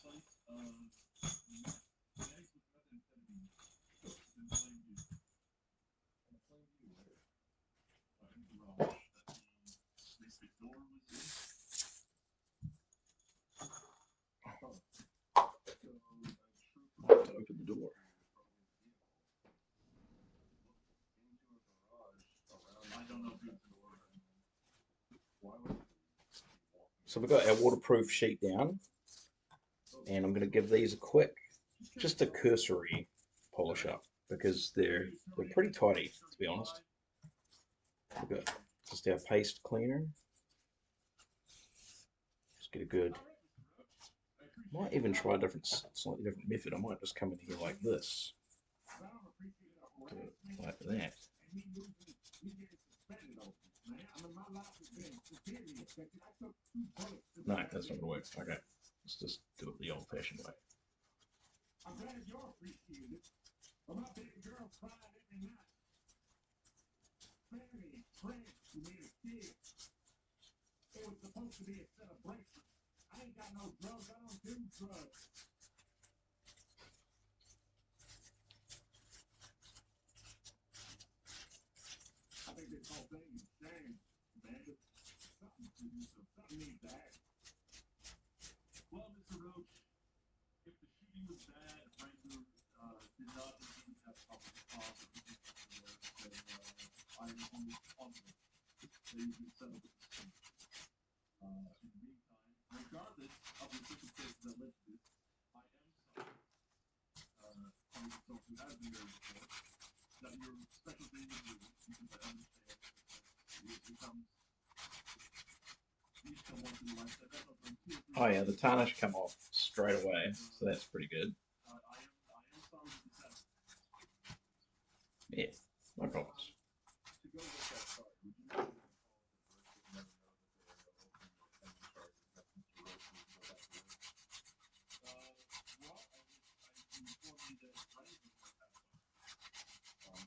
I have to open the door. So we've got our waterproof sheet down, and I'm going to give these a quick, just a cursory polish up because they're pretty tidy, to be honest. We've got just our paste cleaner. Just get a good. Might even try a slightly different method. I might just come in here like this, do it like that. No, that's not gonna work. Okay, let's just do it the old-fashioned way. I'm glad you're appreciated. But my baby girl cried every night. Family and friends who made a kid. It was supposed to be a celebration. I ain't got no drugs. I don't do drugs. I think this whole thing is shame, Amanda. Something needs to happen. Well, Mr. Roach, if the shooting was bad, Ranger did not indeed have public cause of the then I am only confident that you can settle the dispute. In the meantime, regardless of the circumstances that led to this, I am sorry, telling the folks who have been there before, that your special day was ruined because I understand it becomes you still want to do life that doesn't bring two or three Oh yeah, the tarnish come off straight away, so that's pretty good. I am sorry that this happened. Yeah, no problems. To go with that sorry, would you mind well, I inform you that Ranger will have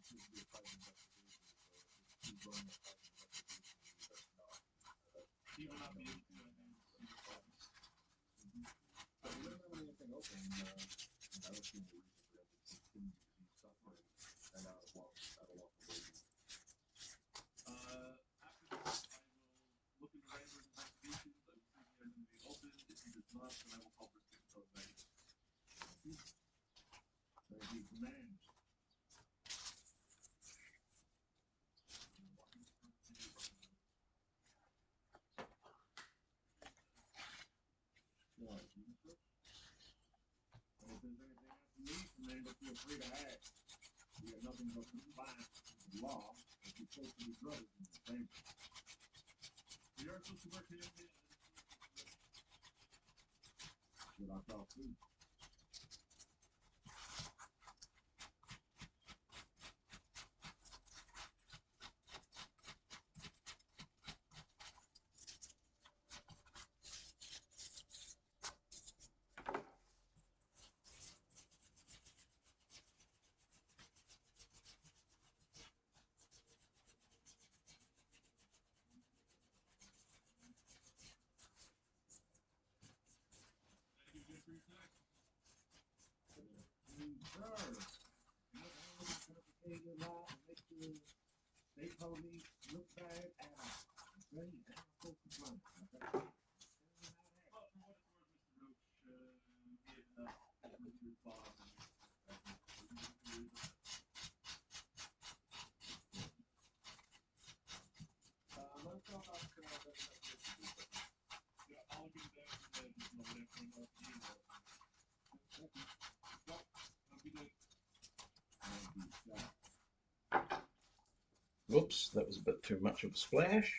should be a private investigation, so if he's running a private investigation, that's not. He will not be able to see the problems. But we don't have anything open, I don't see any reason for him to continue to be suffering and out of luck, waiting. After this, I will look into Ranger's investigations. I will see if he has anything open. If he does not, then I will call for Cisco's negative. Thank you, command. No, and if there's anything else you need, Commander, feel free to ask. We have nothing but compliance with the law, as you're supposed to be brothers in the same. We are supposed to work here. What I thought too. Sir, your life and make sure they police look bad at us. Very powerful complaint. Well, for what it's worth, Mr. Roach, we have enough review files and Let's talk about yeah, I'll give that to the additional left from you. Have a good day. Whoops, that was a bit too much of a splash.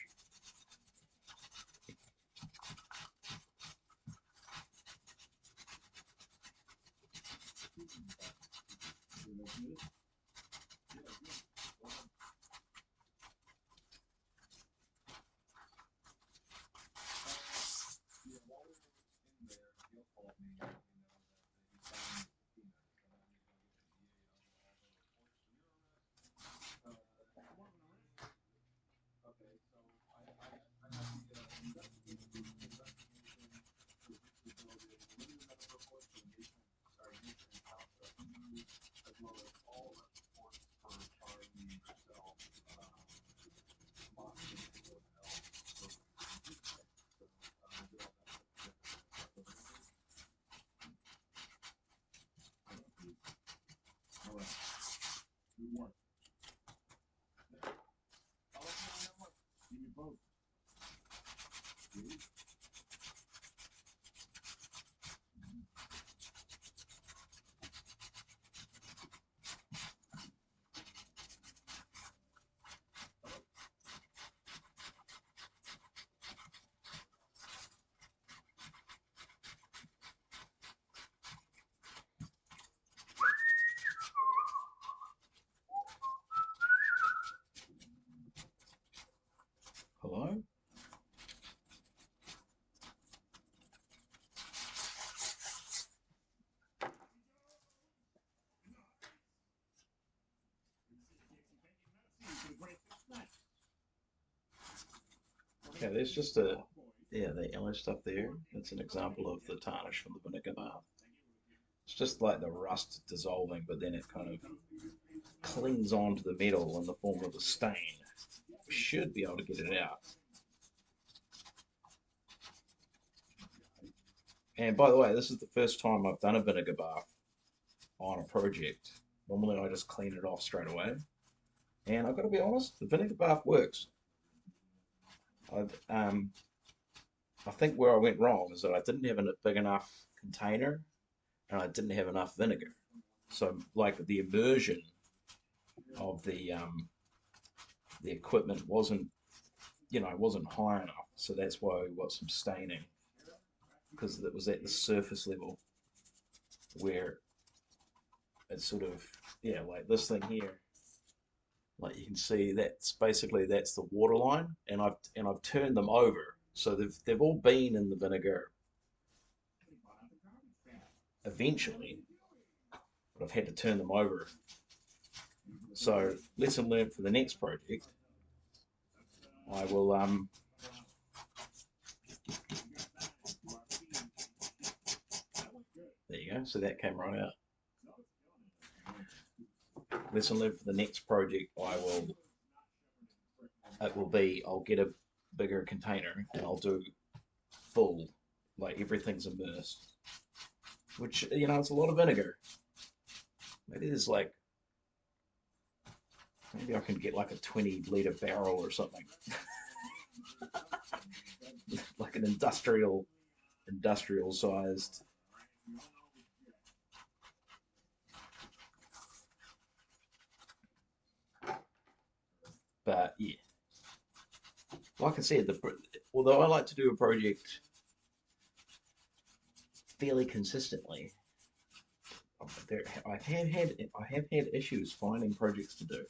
Okay, there's just a yeah, the yellow stuff there. That's an example of the tarnish from the vinegar bath. It's just like the rust dissolving, but then it kind of clings onto the metal in the form of a stain. Should be able to get it out. And by the way, this is the first time I've done a vinegar bath on a project. Normally I just clean it off straight away. And I've got to be honest, the vinegar bath works. I I think where I went wrong is that I didn't have a big enough container and I didn't have enough vinegar. So like the immersion of the equipment wasn't wasn't high enough. So that's why we got some staining because it was at the surface level where it's sort of yeah like this thing here. Like you can see, that's the water line, and I've turned them over, so they've all been in the vinegar eventually, but I've had to turn them over. So lesson learned for the next project. I will there you go. So that came right out. Lesson learned for the next project. It will be I'll get a bigger container and I'll do full, like everything's immersed, which it's a lot of vinegar. Maybe there's like maybe I can get like a 20-liter barrel or something, like an industrial sized. But yeah, like I said, although I like to do a project fairly consistently, I have had issues finding projects to do.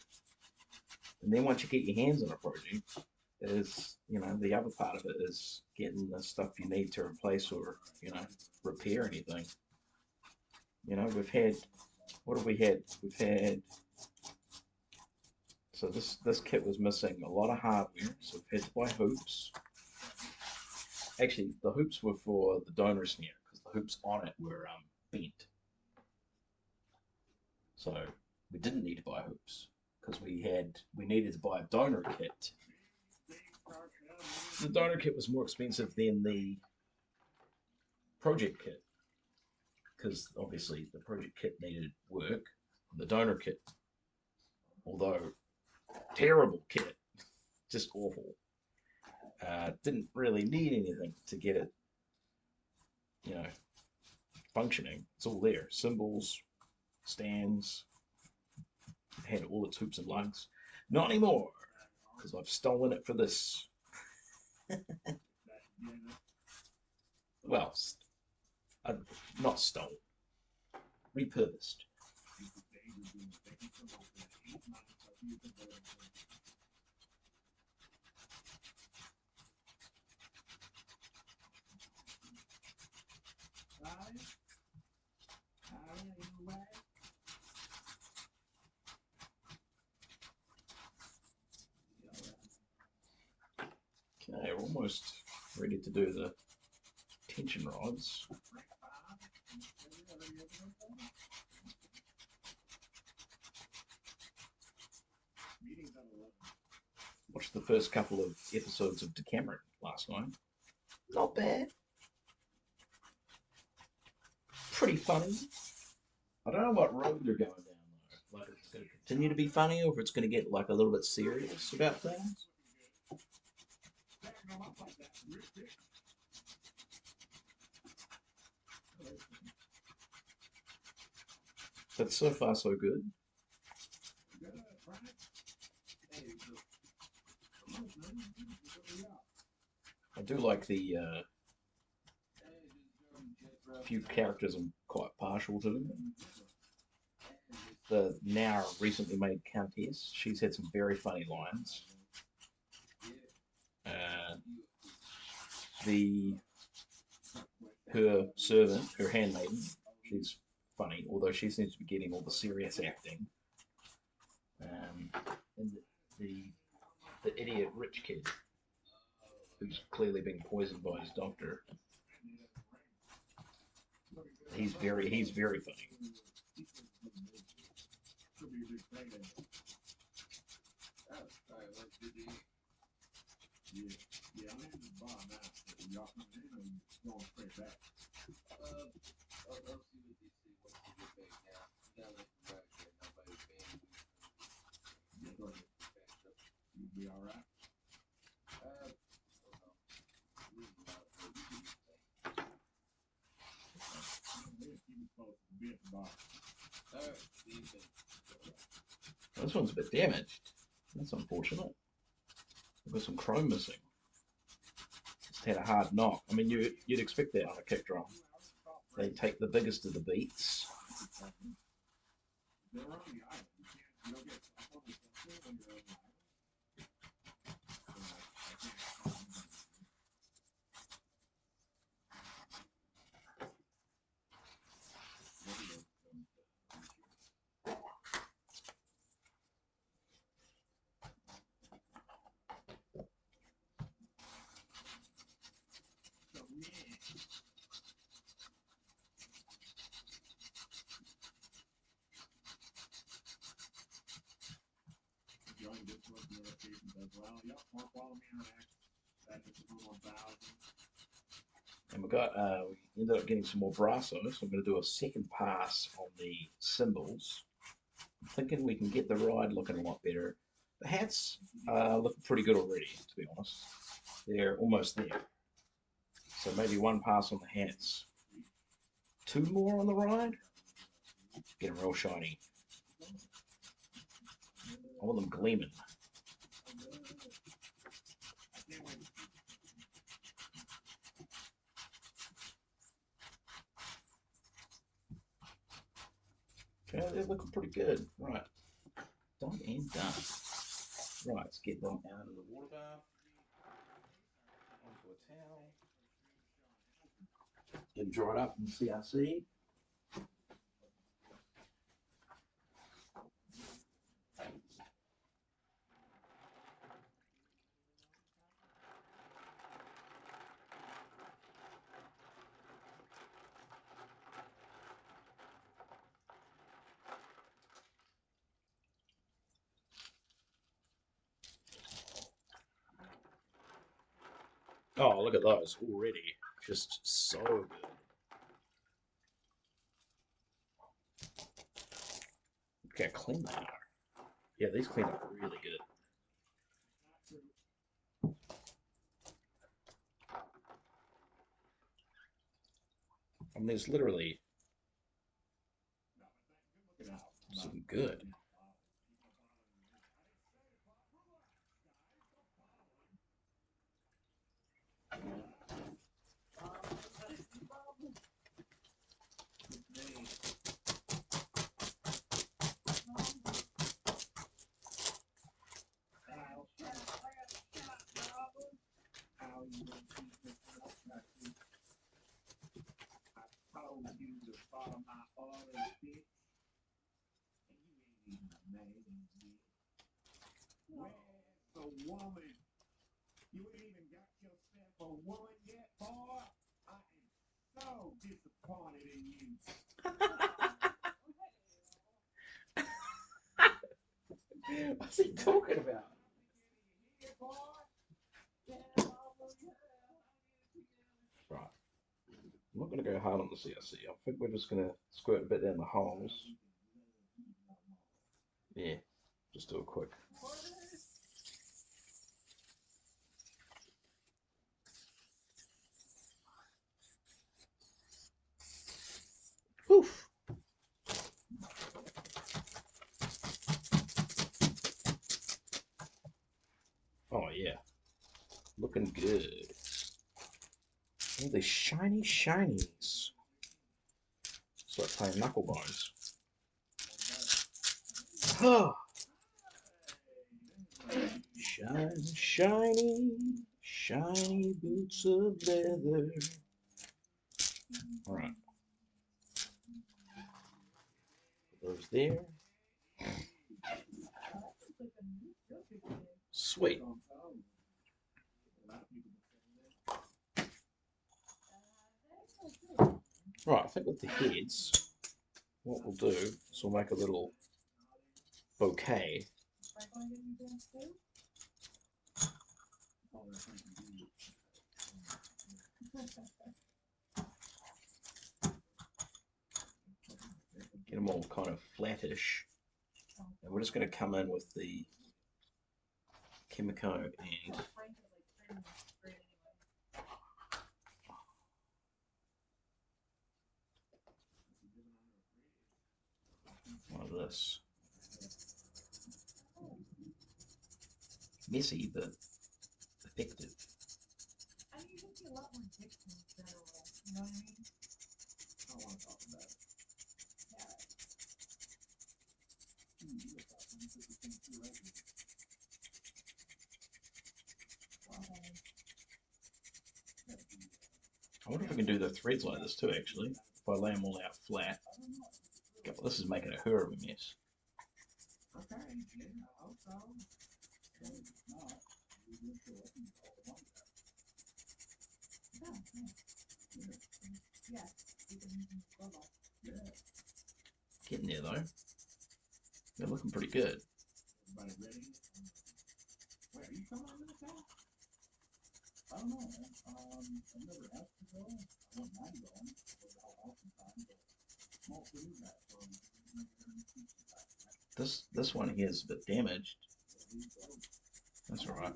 And then once you get your hands on a project, is the other part of it is getting the stuff you need to replace or repair anything. We've had what have we had? We've had so this kit was missing a lot of hardware, so we've had to buy hoops. Actually, the hoops were for the donor snare because the hoops on it were bent. So we didn't need to buy hoops because we needed to buy a donor kit. The donor kit was more expensive than the project kit because obviously the project kit needed work. The donor kit, although terrible kit, just awful, didn't really need anything to get it, you know, functioning. It's all there: cymbals, stands, had all its hoops and lugs. Not anymore, because I've stolen it for this. Well, not stolen, repurposed. Okay, we're almost ready to do the tension rods. Watched the first couple of episodes of Decameron last night. Not bad. Pretty funny. I don't know what road they're going down though. Like, it's going to continue to be funny, or if it's going to get like a little bit serious about things. But so far so good. I do like the few characters I'm quite partial to. The now recently made Countess, she's had some very funny lines. Uh, the her servant, her handmaiden, she's funny, although she seems to be getting all the serious acting. And the idiot rich kid, who's clearly being poisoned by his doctor. He's very funny. Could be a big payday. Alright, let's do the. Yeah, I'm in the bar now. Y'all coming in or you going straight back? I'll see what they say once we get back now. Down at the rack right now by the band. Yeah, go ahead. You be all right? I don't know. This is not a good thing. Let's keep it close. Be at the bar. Alright, see you soon. This one's a bit damaged. That's unfortunate. We've got some chrome missing. Just had a hard knock. I mean, you'd expect that on a kick drum. They take the biggest of the beats. They're on the island. You don't get up on the center when you're on the island. Join Discord notifications as well. Yep, more follow me on X. That is 1000. And we ended up getting some more brasso, so I'm going to do a second pass on the cymbals. I'm thinking we can get the ride looking a lot better. The hats look pretty good already, to be honest. They're almost there. So maybe one pass on the hats. Two more on the ride. Get them real shiny. I want them gleaming. Okay, they're looking pretty good. Right. Done and done. Right, let's get them out of the water bath. Onto a towel. Get them dried up in CRC. Oh, look at those already. Just so good. Look how clean they are. Yeah, these clean up really good. I mean, there's literally some good. Told you to follow my orders, bitch. And you ain't even amazing, bitch. Where's the woman? You ain't even got yourself a woman yet, boy. I am so disappointed in you. What's he talking about? Right. I'm not going to go hard on the CRC. I think we're just going to squirt a bit down the holes. Yeah, just do a quick. Oof. Oh yeah, looking good. Oh, these shiny shinies. Start playing knuckle bones. Oh. Shiny, shiny, shiny boots of leather. All right. Put those there. Sweet. Right, I think with the heads, what we'll do is we'll make a little bouquet. Get them all kind of flattish. And we're just going to come in with the Kimiko and one of this. Messy, but effective. I mean, you can see a lot more dicks in general. You know what I mean? I don't want to talk about it. Yeah. You were talking, you put the thing too right here. Okay. That'd be, I wonder if we can do the threads like this too, actually. If I lay them all out flat. God, this is making a her of a mess. okay, yeah, I hope so. And if not, we're going to show up and all the money back. Yeah, yeah. Yeah. You can go back. Yeah. Getting there though. They're looking pretty good. Everybody ready? Wait, are you coming over this house? I don't know, man. I've never asked to go. I wouldn't mind going. It was out oftentimes, but small food back from This one here is a bit damaged. That's all right.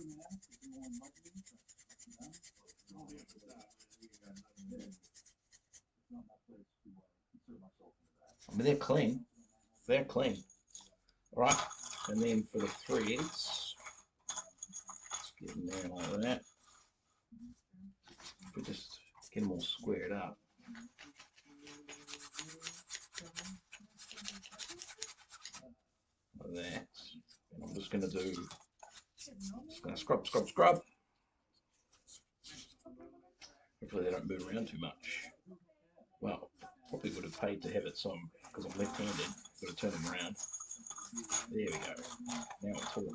I mean, they're clean. They're clean. All right. And then for the threads, let's get them there like that. We just get them all squared up. Like that. And I'm just going to do, just going to scrub, scrub, scrub. Hopefully they don't move around too much. Well, probably would have paid to have it some, because I'm left-handed, got to turn them around. There we go. Now we're talking.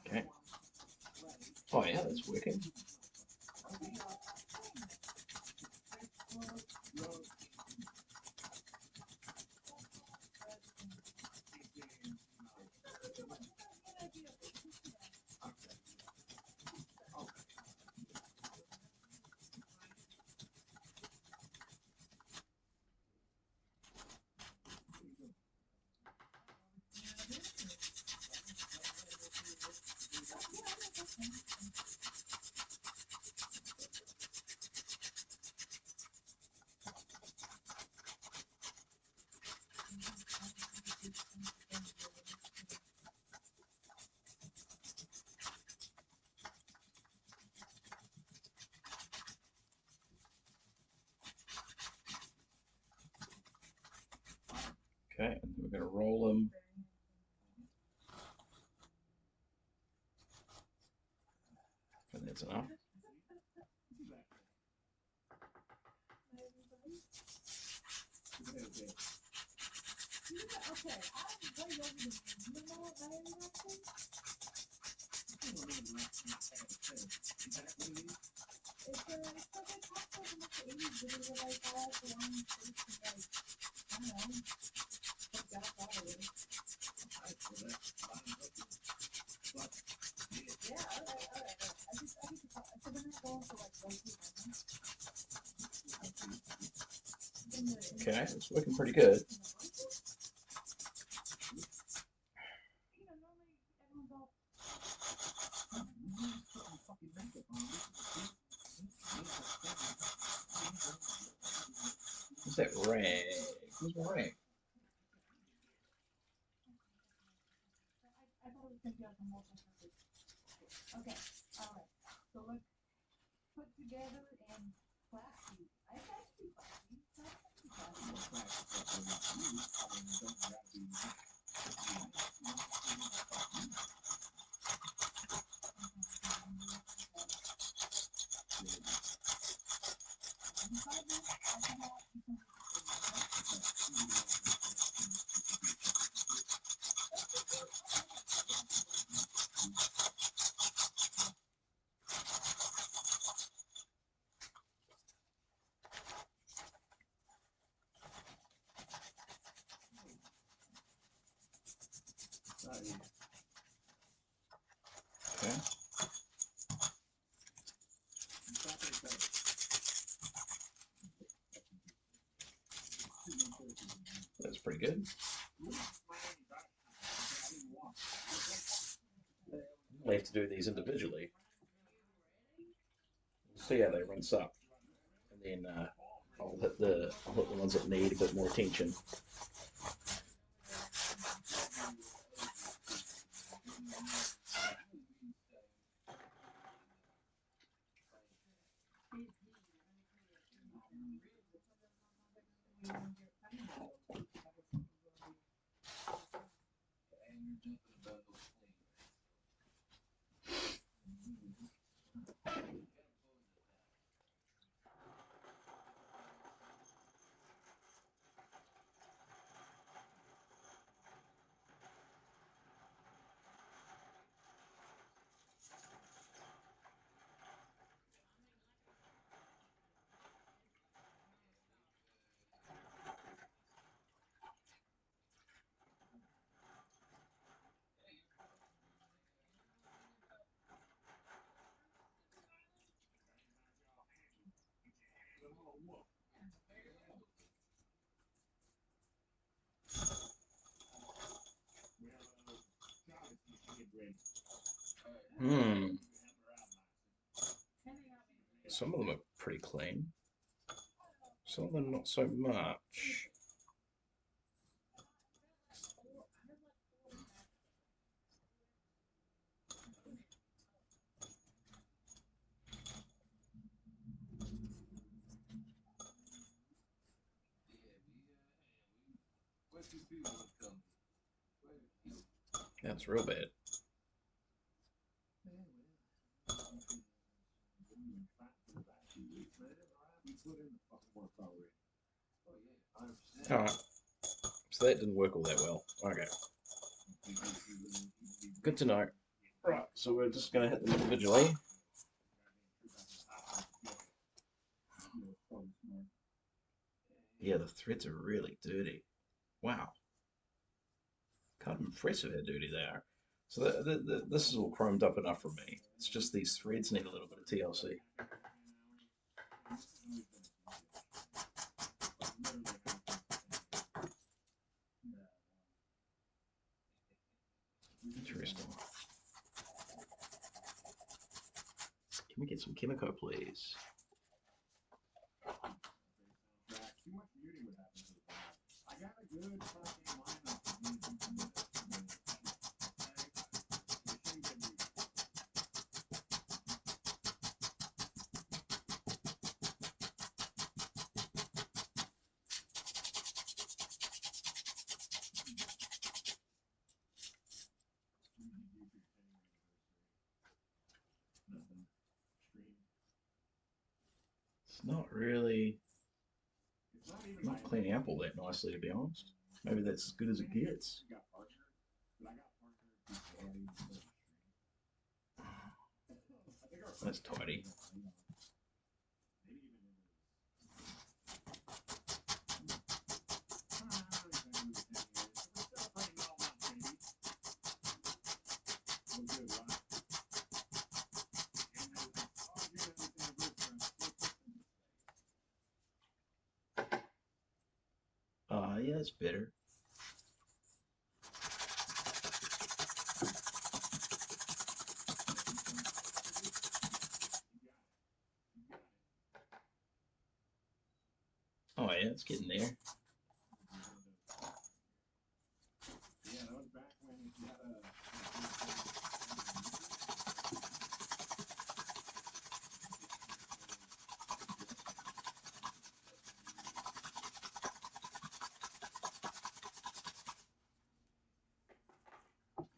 Okay. Oh yeah, that's working. Okay, and we're going to roll them. And that's enough. Okay, I'm way over the you know what I am actually? It's like a cocktail from like the 80s video like that, the one face and like, I don't know, like that probably. Yeah, alright. I need to talk, so we're not going for like low-key moments. Okay, it's working pretty good. You know, normally everyone's all What's that rag? Where's my rag? I thought it was gonna be like a multi-purpose. Okay, alright. So let's put together and classy. I said to be classy. Classy. have to do these individually. We'll see how they rinse up, and then I'll hit the ones that need a bit more attention. Hmm. Some of them are pretty clean. Some of them not so much. That's real bad. Alright. So that didn't work all that well. Okay. Good to know. Right, so we're just going to hit them individually. Yeah, the threads are really dirty. Wow. Kind of impressive how dirty they are. So this is all chromed up enough for me. It's just these threads need a little bit of TLC. Interesting. Can we get some Kimiko, please? It's not really not cleaning up all that nicely, to be honest. Maybe that's as good as it gets. That's tidy. Yeah, that's better. Oh yeah, it's getting there.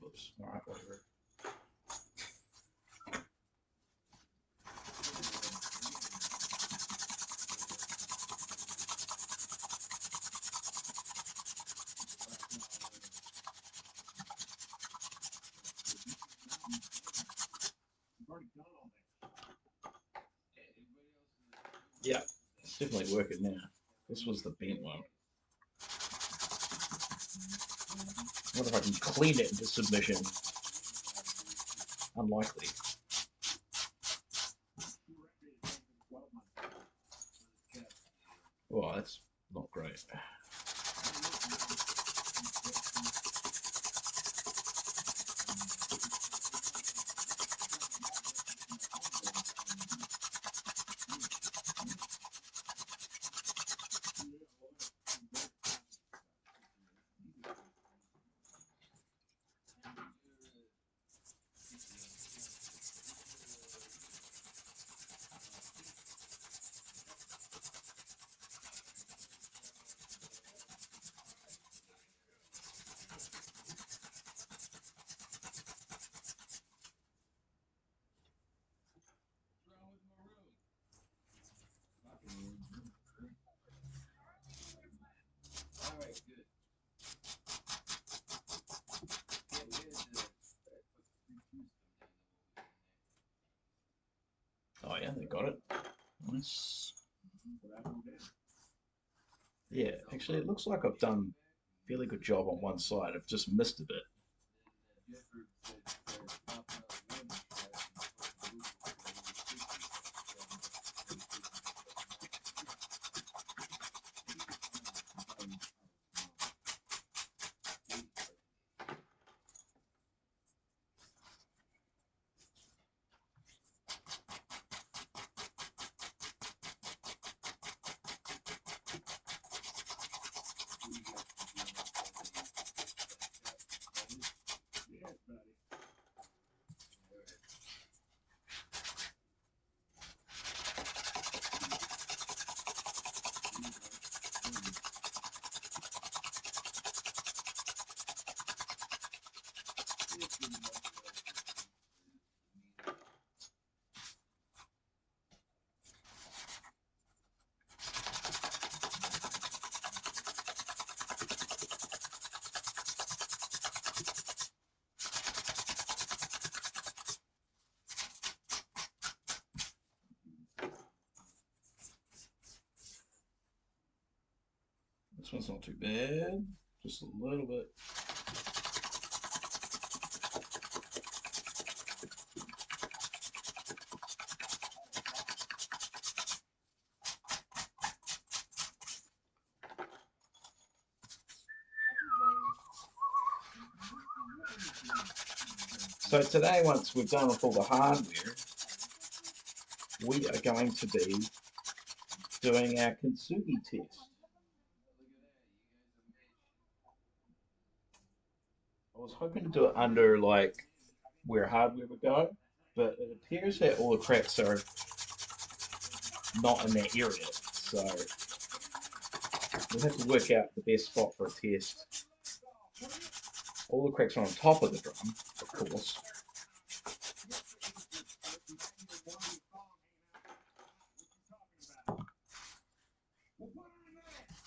Whoops. All right, whatever. Yeah, it's definitely working now. This was the bent one. I wonder if I can clean it into submission. Unlikely. Oh, that's not great. yeah, they got it. Nice. But I know that. Yeah, actually, it looks like I've done a fairly good job on one side. I've just missed a bit. Yes, buddy. This one's not too bad. Just a little bit. So today, once we've done with all the hardware, we are going to be doing our Kintsugi test. I was hoping to do it under like where hardware would go, but it appears that all the cracks are not in that area. So we'll have to work out the best spot for a test. All the cracks are on top of the drum, of course.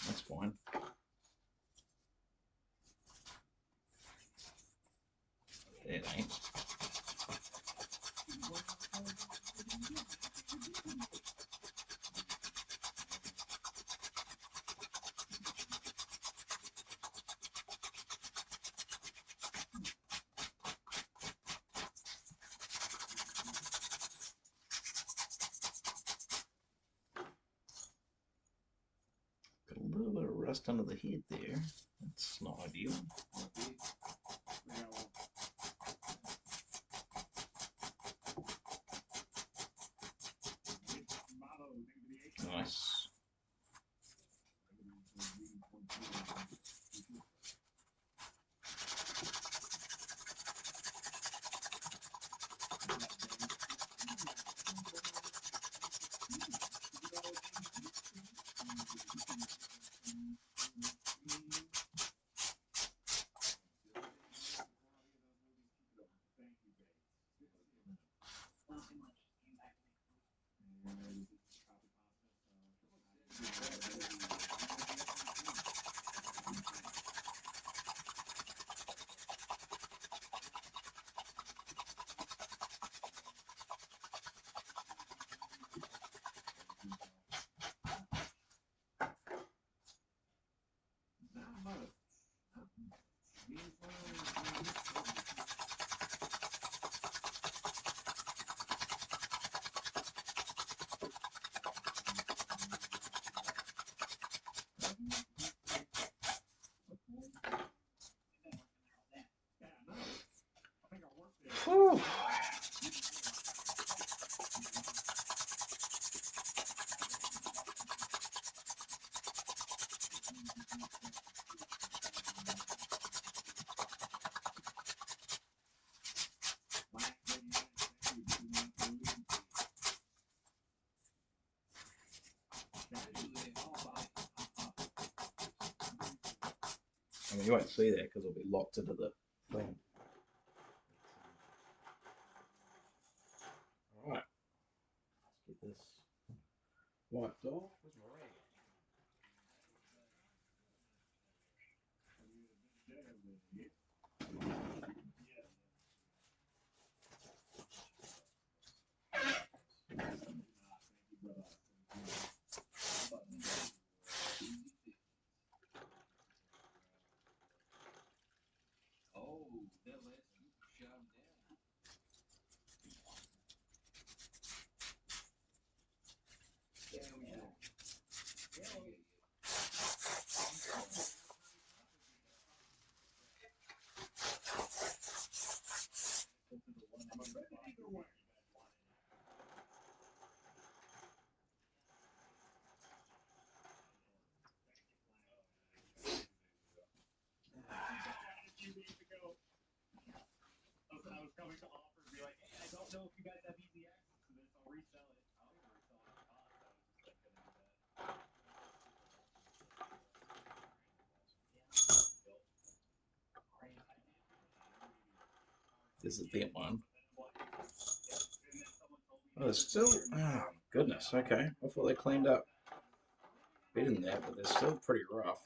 That's fine. It ain't. Got a little bit of rust under the head there. That's not ideal. Nice. Whew. I mean, you won't see that because it'll be locked into the thing. All right, let's get this wiped off. Where's my rag? This is the bent one. Oh, there's still. Oh, goodness. Okay. I thought they cleaned up better than that, but they're still pretty rough.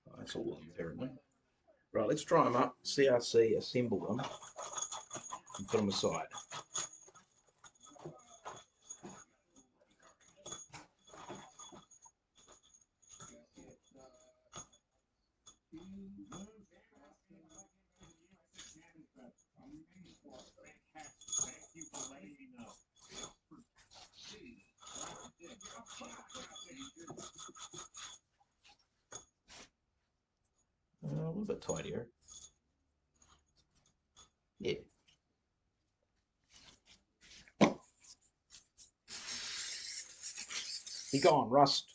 Oh, that's all of them, apparently. Right, let's dry them up. CRC, assemble them, and put them aside. A little bit tidier. Yeah. Be gone, Rust.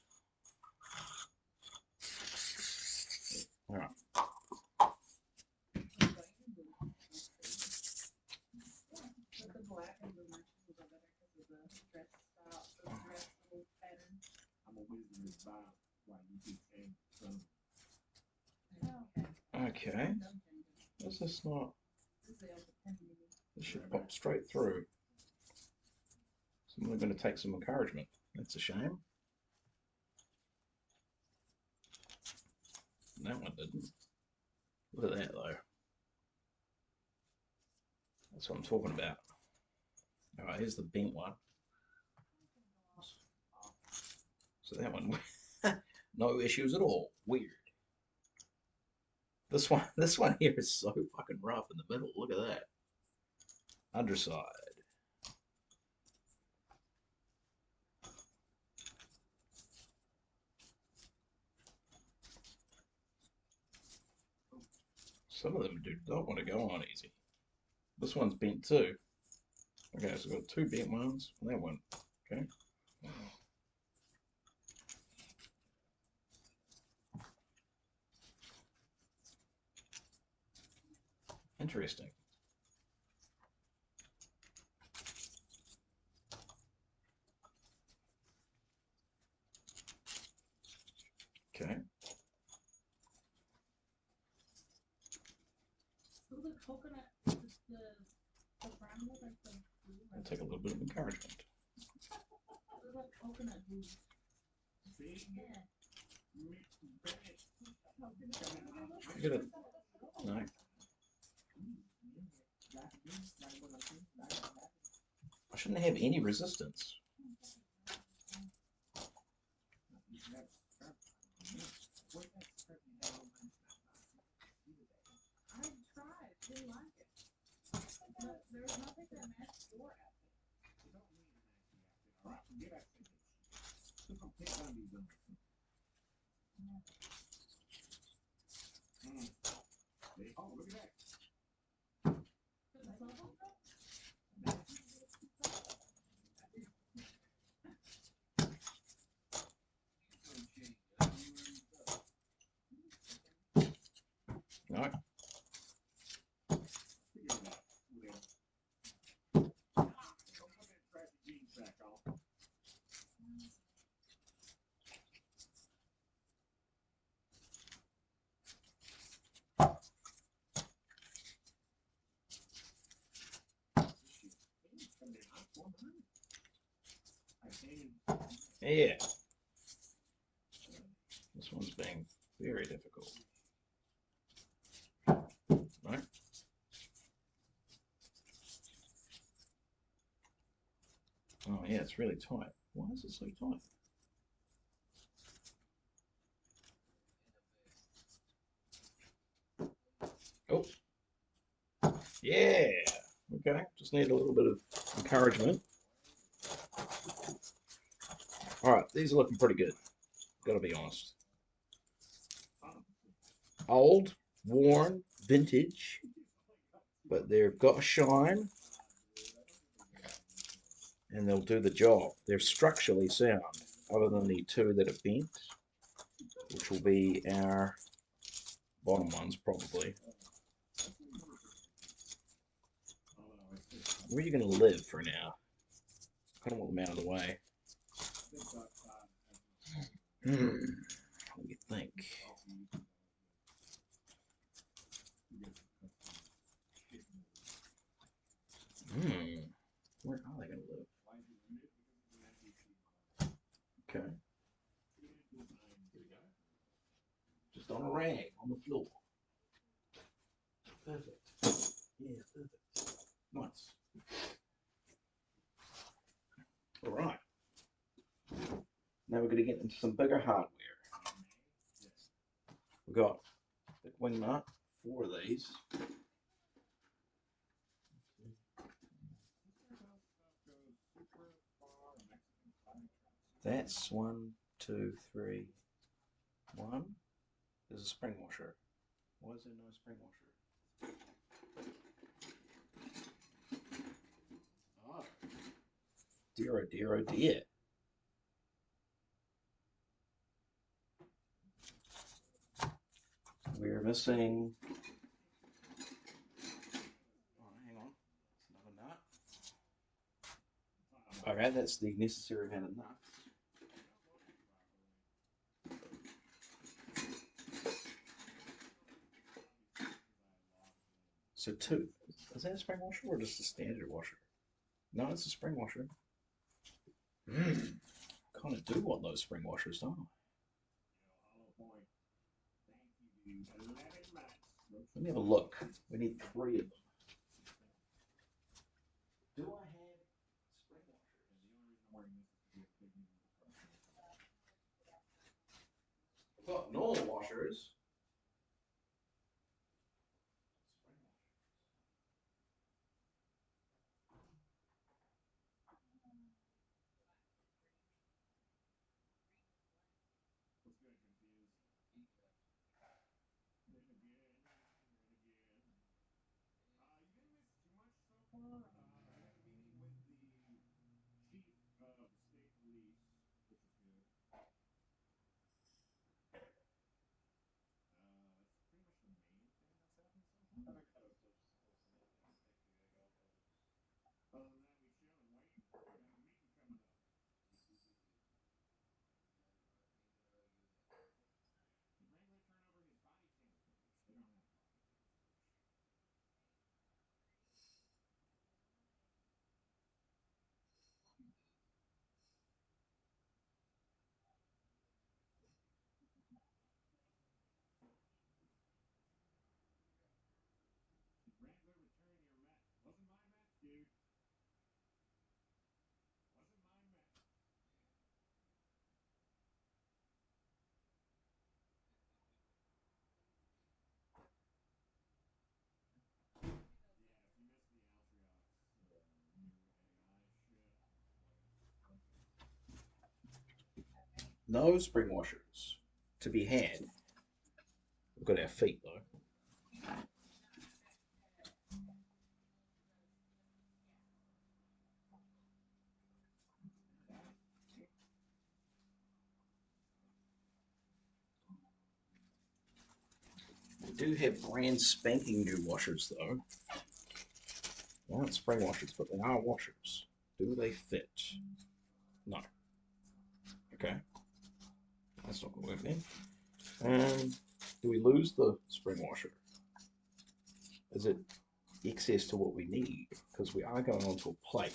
All right. The black and the merchant was over there because of the dress style, the dress little pattern. I'm a wizard of Bob. Why you keep saying son? Okay. Is this not? This is the other penny. This should pop straight through. So I'm going to take some encouragement. That's a shame. That one didn't. Look at that though. That's what I'm talking about. All right, here's the bent one. So that one, no issues at all. Weird. This one here is so fucking rough in the middle. Look at that. Underside. Some of them do not want to go on easy. This one's bent too. Okay, so we've got two bent ones and that one. Okay. Interesting. Okay. So the coconut, the brown one, like the blue, I'll take a little bit of encouragement. They're like coconut blue. See? Yeah. Look at it. No. I shouldn't have any resistance. I tried, didn't like it. But there's nothing that matched your outfit. You don't need an actual outfit. All right, forget I said this shit. Look how big on these numbers. Oh, look at that. The bubble cup? No. Figure it out. Whatever. Don't put that trashy jeans back on. Yeah. This one's being very difficult. Right? Oh yeah, it's really tight. Why is it so tight? Oh. Yeah. Okay. Just need a little bit of encouragement. All right, these are looking pretty good. Gotta be honest. Old, worn, vintage, but they've got a shine and they'll do the job. They're structurally sound, other than the two that are bent, which will be our bottom ones probably. Where are you going to live for now? I don't want them out of the way. Let me think. Where are they going to live? Okay. Just on a rag on the floor. Perfect. Yeah, perfect. Nice. All right. Now we're going to get into some bigger hardware. We've got big wing nut, 4 of these. That's 1, 2, 3. 1. There's a spring washer. Why is there no spring washer? Oh. Dear, oh dear, oh dear. We're missing. Oh, hang on. It's another nut. Okay, that's the necessary amount of nuts. So 2. Is that a spring washer or just a standard washer? No, it's a spring washer. Kind of do want those spring washers, don't I? Let me have a look. We need 3 of them. Do I have spring washers? I've got normal washers. No spring washers to be had. We've got our feet though. We do have brand spanking new washers though. They aren't spring washers, but they are washers. Do they fit? No. Okay. That's not going to work then. Do we lose the spring washer? Is it excess to what we need? Because we are going onto a plate.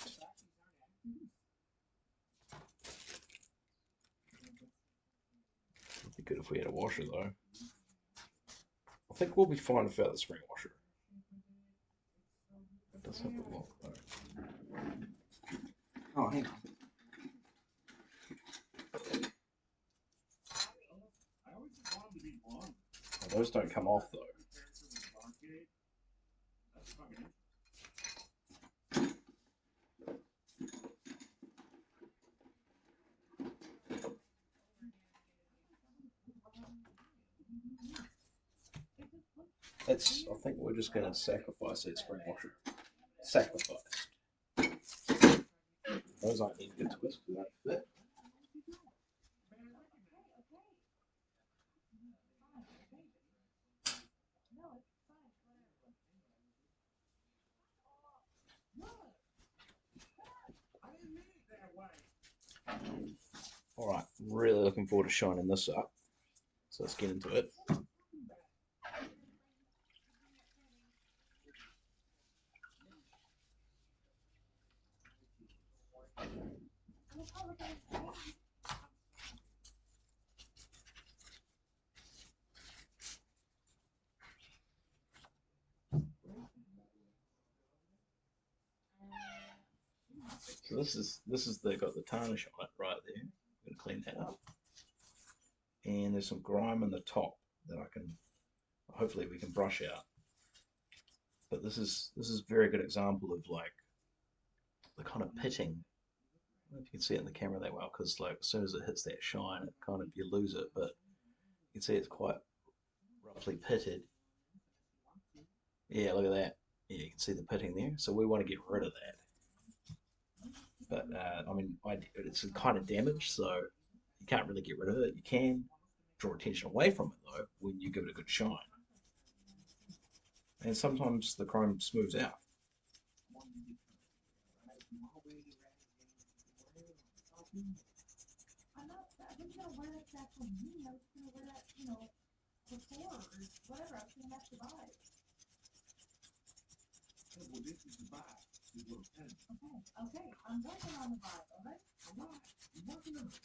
It'd be good if we had a washer though. I think we'll be fine without the spring washer. It does have a lock though. Oh, hang on. Oh, those don't come off though. I think we're just going to sacrifice that spring washer. Sacrifice. Those aren't any good to us because they don't fit. Really looking forward to shining this up. So let's get into it. So this is got the tarnish on it right there. I'm gonna clean that up. And there's some grime on the top that I can hopefully we can brush out. But this is a very good example of like the kind of pitting. I don't know if you can see it in the camera that well, because like as soon as it hits that shine, it kind of you lose it. But you can see it's quite roughly pitted. Yeah, look at that. Yeah, you can see the pitting there. So we want to get rid of that. But I mean, it's kind of damaged, so you can't really get rid of it. You can draw attention away from it though when you give it a good shine. And sometimes the chrome smooths out. I'm not, I was gonna wear that actual meaning, I was gonna wear that, before, or whatever, I was gonna have to buy it. Well, this is the vibe. This is what I'm telling you. Okay, I'm working on the vibe, alright? I'm not. I'm working on it.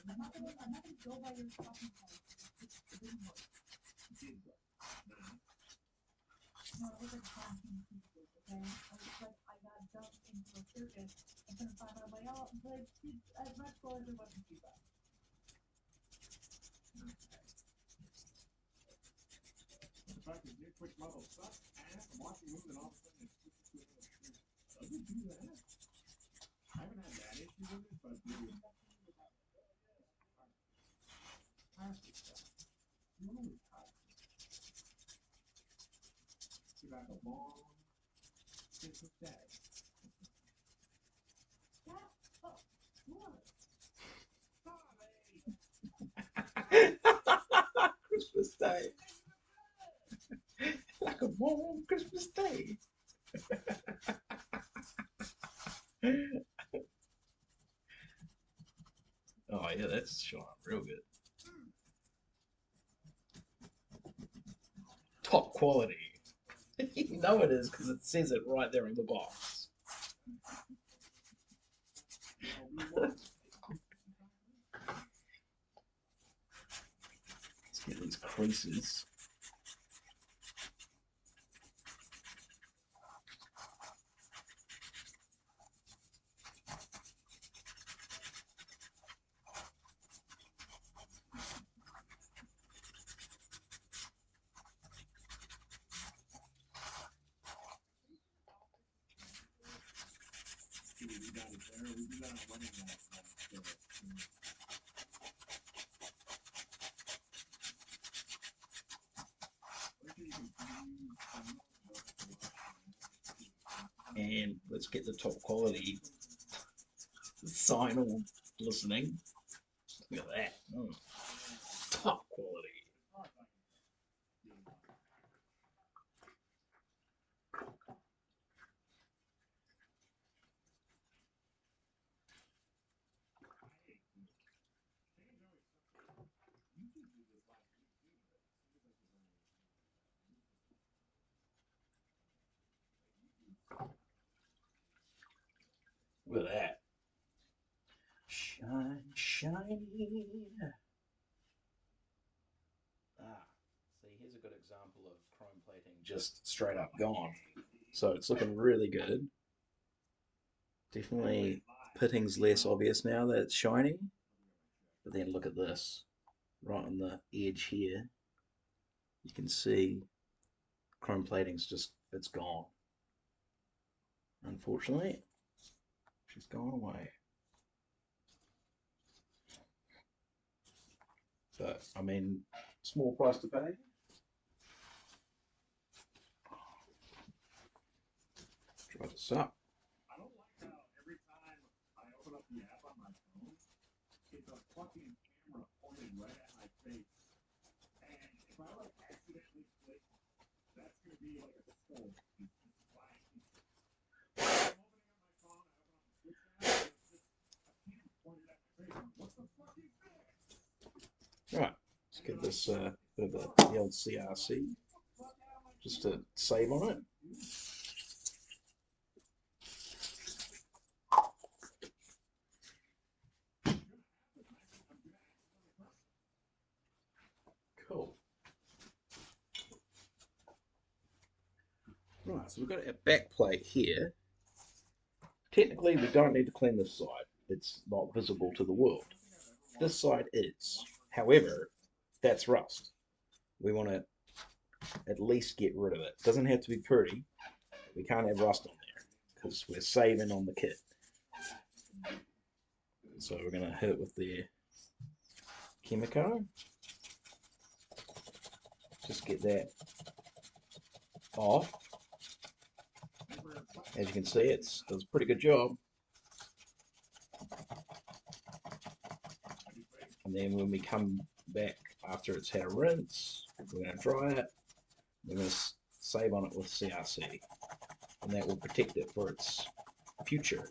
I'm not gonna go by your fucking head. It didn't work. It did work. Nah. No, it was like something pieces, okay? I was like, I got dumped into a circus, and couldn't find my way out, but it's as much goal as it wasn't too bad. The fact is, Nick Quick model sucks ass. I'm watching moves and all of a sudden it switches to another shrimp. Doesn't do that. I haven't had that issue with it, but maybe plastic stuff. You always plastic. You got a long sense of static. Christmas Day. Like a warm Christmas day. Oh yeah, that's showing up real good. Top quality. You know it is because it says it right there in the box. Let's get these creases. We got it there. We do that on wedding night. And let's get the top quality sign all glistening. Look at that. Top quality. Look at that. Shine, shiny. See, here's a good example of chrome plating just straight up gone. So it's looking really good. Definitely pitting's less obvious now that it's shiny. But then look at this. Right on the edge here. You can see chrome plating's just, it's gone. Unfortunately, she's gone away. But, I mean, small price to pay. Try this up. I don't like how every time I open up the app on my phone, it's a fucking camera pointed right at my face. And if I like accidentally click, that's gonna be like a skull. It's just flashing. I'm opening up my phone, I open up the Switch app, and it's just a camera pointed at my face. What the fuck Right, let's get this bit of the old CRC just to save on it. Cool. Right, so we've got our back plate here. Technically, we don't need to clean this side. It's not visible to the world. This side is. However, that's rust. We want to at least get rid of it. It doesn't have to be pretty. We can't have rust on there because we're saving on the kit. So we're going to hit it with the Chemico. Just get that off. As you can see, it does a pretty good job. And then when we come back after it's had a rinse, we're going to dry it. We're going to save on it with CRC. And that will protect it for its future.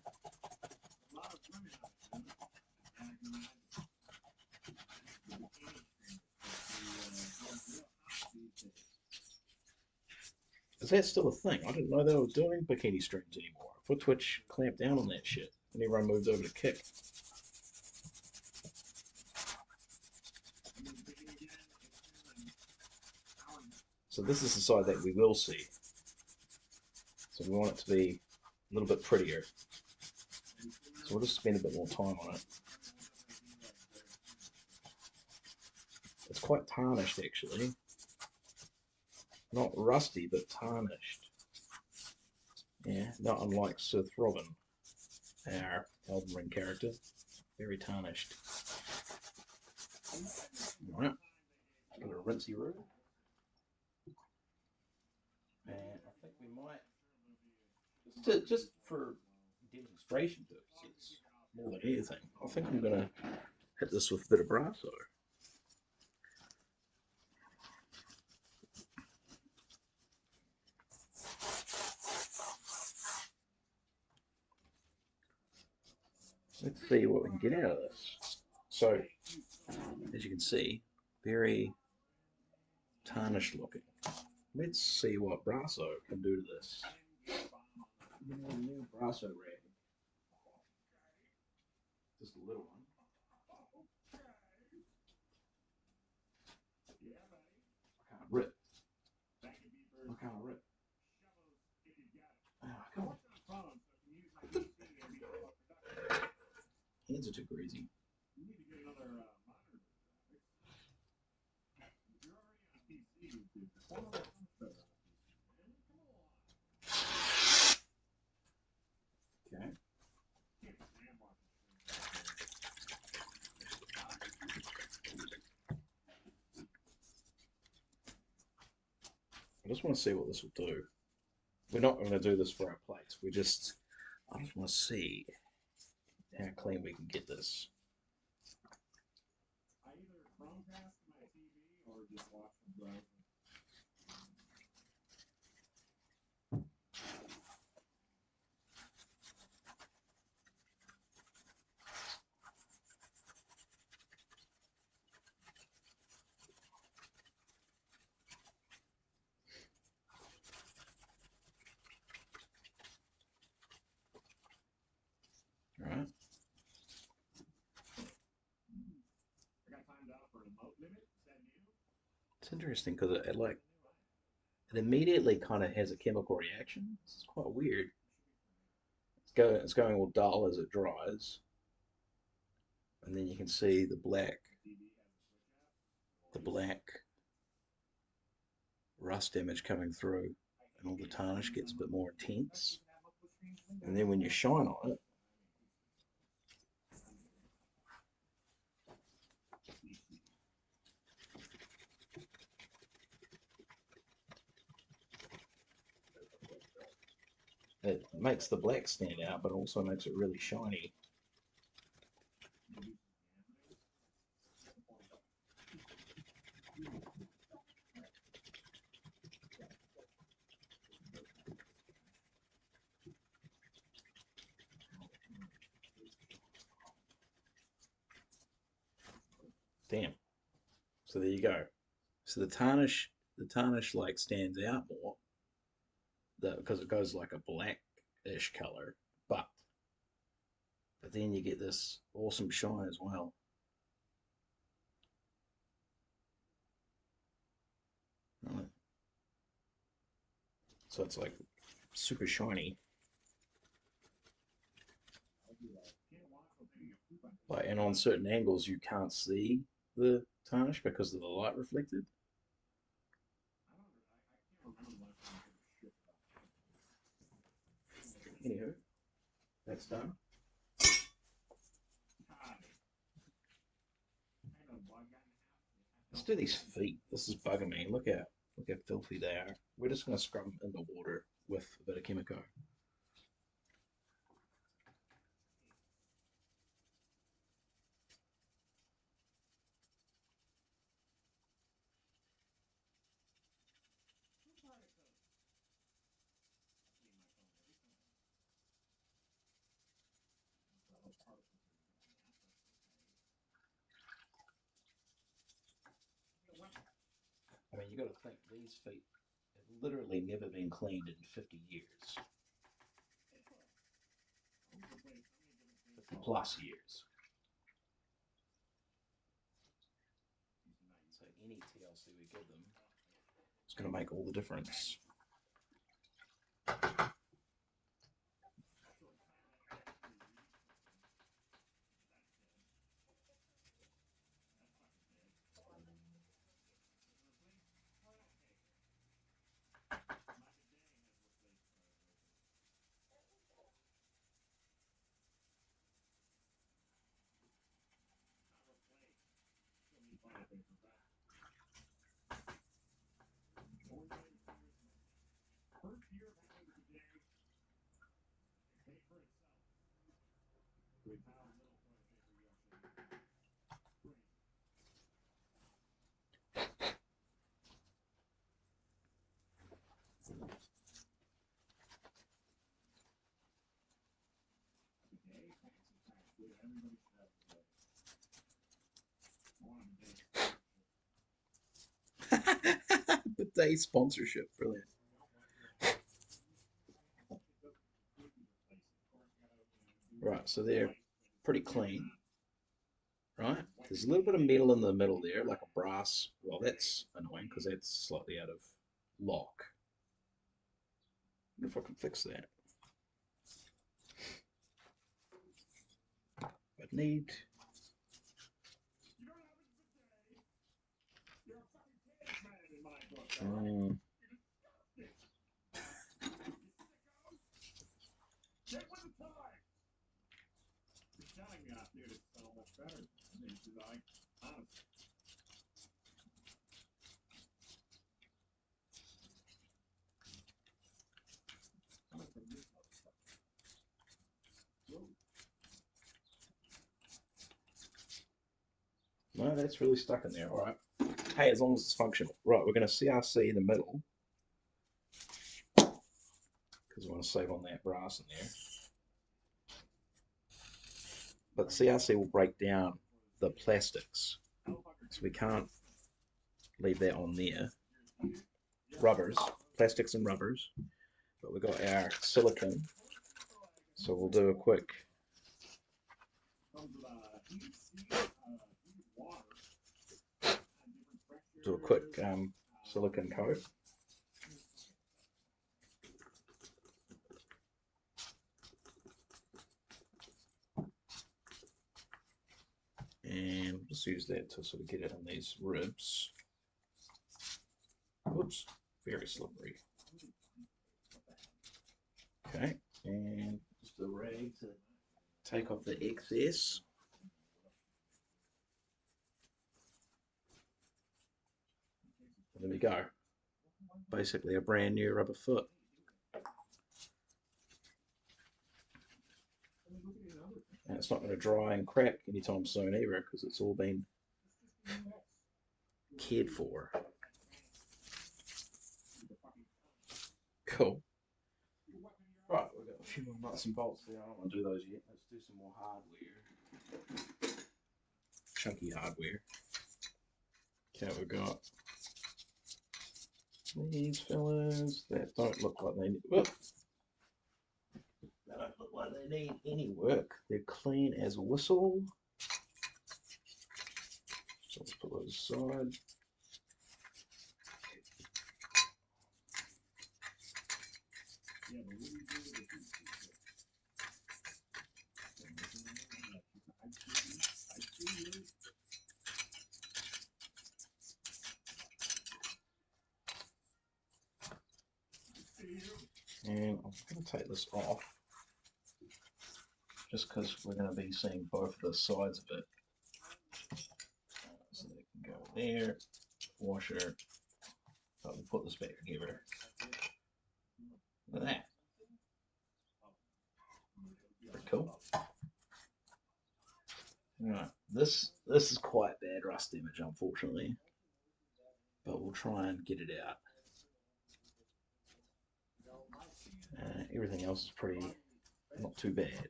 Is that still a thing? I didn't know they were doing bikini streams anymore. I thought Twitch clamped down on that shit and everyone moved over to Kick. So this is the side that we will see. So we want it to be a little bit prettier. So we'll just spend a bit more time on it. It's quite tarnished actually. Not rusty, but tarnished. Yeah, not unlike Sir Throbbin, our Elden Ring character. Very tarnished. Alright, give it a rinsey roo. And I think we might, just for demonstration purposes, more than anything, I think I'm going to hit this with a bit of Brasso. Let's see what we can get out of this. So, as you can see, very tarnished looking. Let's see what Brasso can do to this. A new Brasso rag. Just a little one. I can't rip. I can't rip. Oh, come on. Hands are too greasy. Okay. I just want to see what this will do. We're not going to do this for our plates. I just want to see how clean we can get this. I either Chromecast my TV or just watch the browser. All right. I got timed out for a remote limit. Is that new? It's interesting because it immediately kind of has a chemical reaction. It's quite weird. It's going all dull as it dries, and then you can see the black rust image coming through, and all the tarnish gets a bit more intense. And then when you shine on it, it makes the black stand out, but also makes it really shiny. Damn. So there you go. So the tarnish like stands out more because it goes like a blackish color, but then you get this awesome shine as well. Right. So it's like super shiny. Like, and on certain angles you can't see the tarnish because of the light reflected. Anywho, that's done. Let's do these feet. This is bugging me. Look how filthy they are. We're just gonna scrub them in the water with a bit of chemical. I mean, you got to think these feet have literally never been cleaned in 50 years, 50 plus years. So any TLC we give them is going to make all the difference. The day sponsorship, brilliant. Right, so they're pretty clean, right? There's a little bit of metal in the middle there, like a brass. Well, that's annoying because that's slightly out of lock. I wonder if I can fix that. I'd need. Um, Get with the time. You're telling me out there it's so much better. I mean, like, honestly. Coming from this motherfucker. no, that's really stuck in there. All right. Hey, as long as it's functional. Right, we're going to CRC in the middle because we want to save on that brass in there. But CRC will break down the plastics, so we can't leave that on there. Rubbers, plastics and rubbers. But we've got our silicone, so we'll do a quick silicone coat. And we'll just use that to sort of get it on these ribs. Oops, very slippery. Okay, and just a rag to take off the excess. There we go. Basically a brand new rubber foot. And it's not going to dry and crack anytime soon either because it's all been cared for. Cool. Right, we've got a few more nuts and bolts there. I don't want to do those yet. Let's do some more hardware. Chunky hardware. Okay, we've got these fellas that don't look like they need. Whoop. They don't look like they need any work. They're clean as a whistle. So let's put those aside. Yeah, but what do you do with the pieces? I see you. And I'm going to take this off just because we're going to be seeing both of the sides of it. So they can go there, washer, but we'll put this back together. Look at that. Pretty cool. Right, this is quite bad rust damage, unfortunately, but we'll try and get it out. Everything else is pretty not too bad.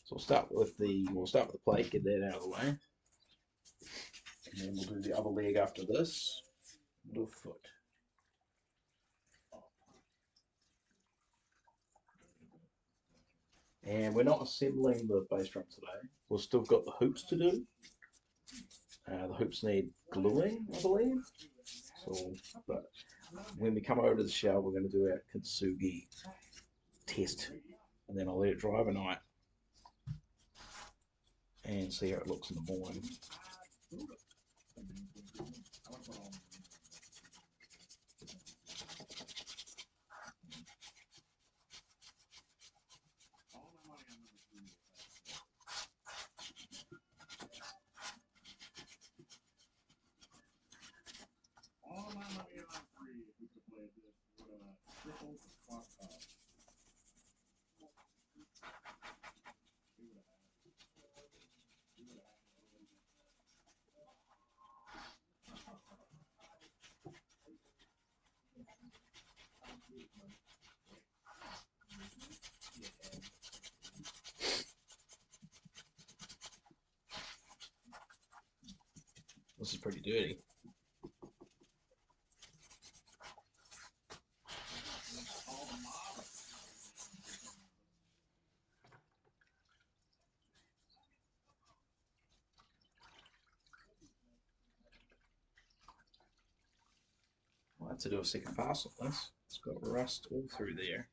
So we'll start with the plate, get that out of the way, and then we'll do the other leg after this. We'll do a foot. And we're not assembling the bass drum today. We've still got the hoops to do. The hoops need gluing, I believe. So, but when we come over to the show, we're going to do our kintsugi test, and then I'll let it dry overnight and see how it looks in the morning. All my money on three if we could have played this. Would have tripled the fuck up. We would have had it. We would have had it. This is pretty dirty. I'll have to do a second pass on this. It's got rust all through there.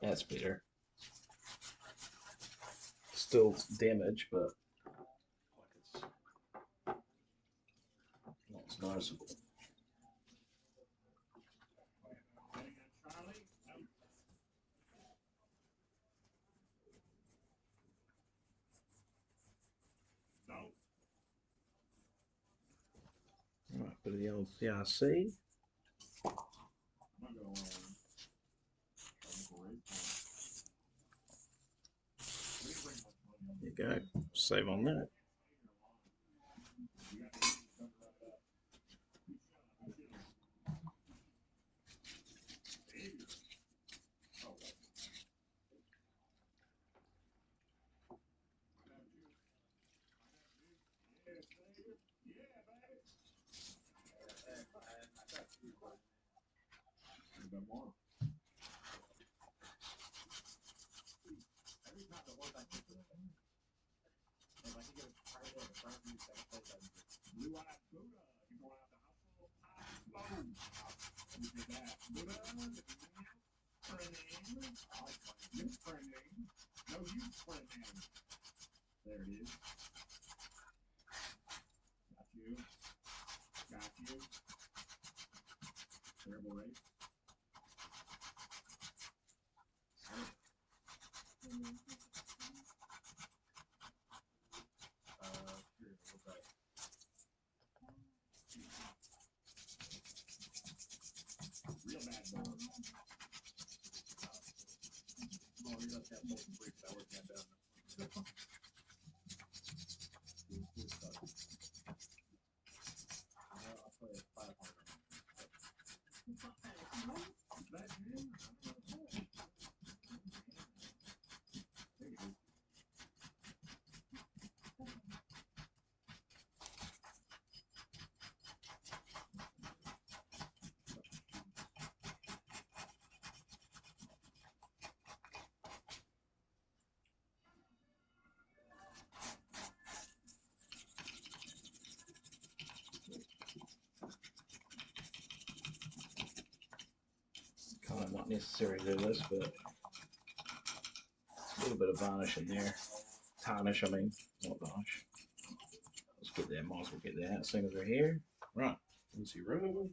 That's better. Still damage, but not as noticeable. Right, bit of the old CRC. There you go. Save on that. Blue-eyed Buddha, you going out the hospital? Slow. You did that. Buddha, you printing. No, you printing. There it is. Got you. Got you. Terrible race. Real bad boy. Oh, he does have multiple breaks that work that down. I'll play it 500. not necessary to do this, but a little bit of varnish in there. Tarnish, I mean, not varnish. Let's get that. Might as well get that as soon as we're here. Right. Easy roll.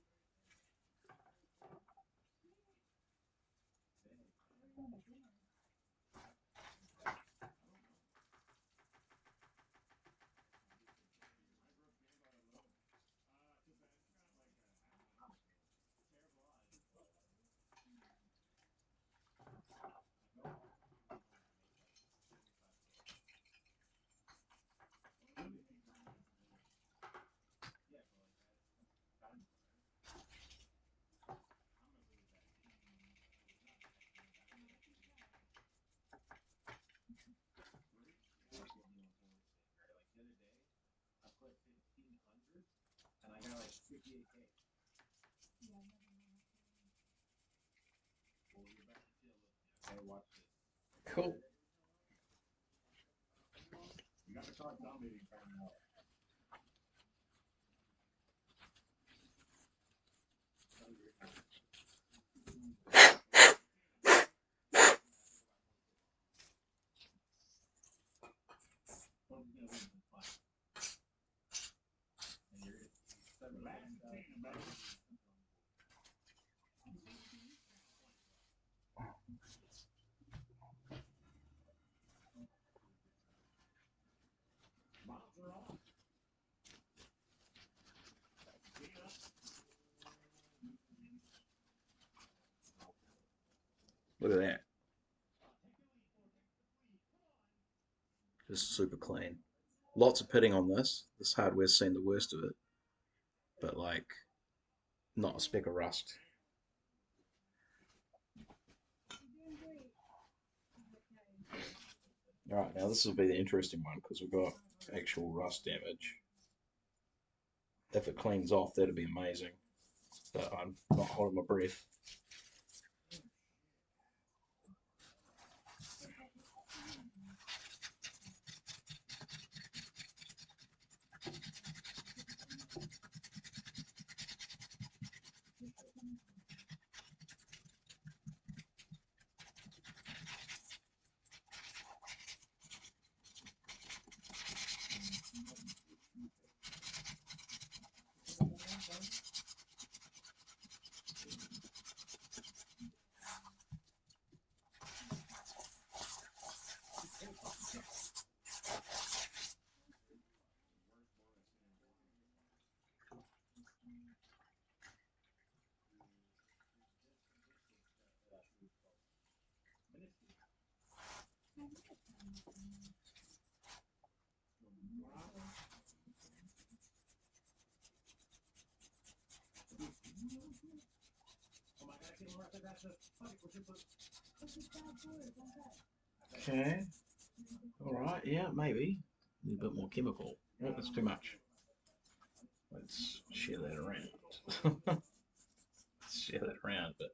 And I got like 58K. Okay, watch this. Cool. You got the card dominating time now. Look at that. Just super clean. Lots of pitting on this. This hardware's seen the worst of it. But like, not a speck of rust. Alright, now this will be the interesting one because we've got actual rust damage. If it cleans off, that'd be amazing. But I'm not holding my breath. Okay. Alright, yeah, maybe. Need a bit more chemical. Oh, that's too much. Let's share that around. Let's share that around, but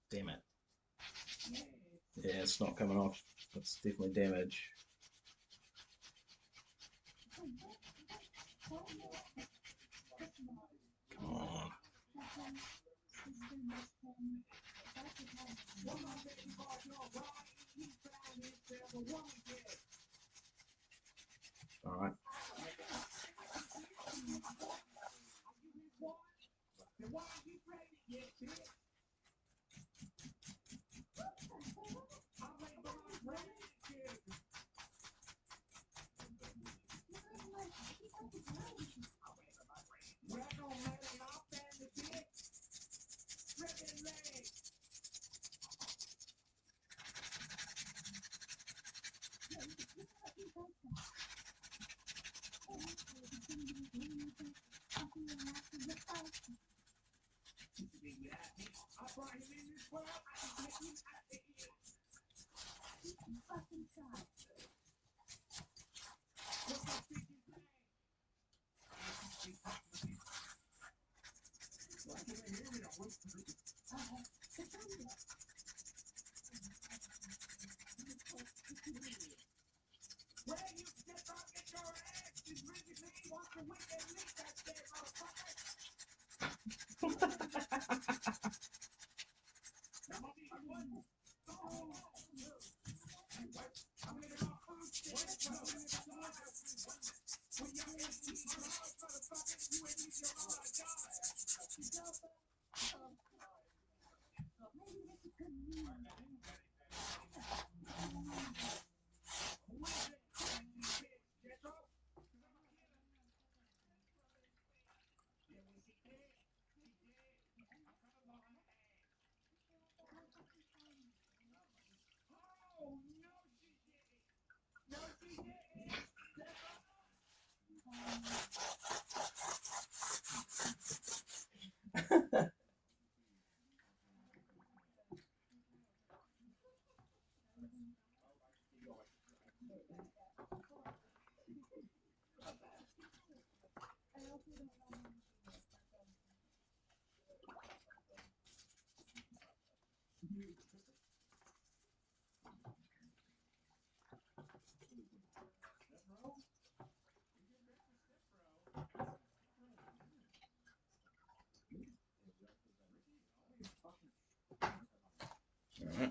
damn it. Yeah, it's not coming off. It's definitely damage. Come on. Alright. Where you step up, get your ass is rigidly walk away and leave that dead motherfucker. Now, mommy, I won. I'm gonna go. When you ain't need your heart, motherfucker, you ain't need your heart, God. Oh, no, she didn't. No, she didn't. Alright.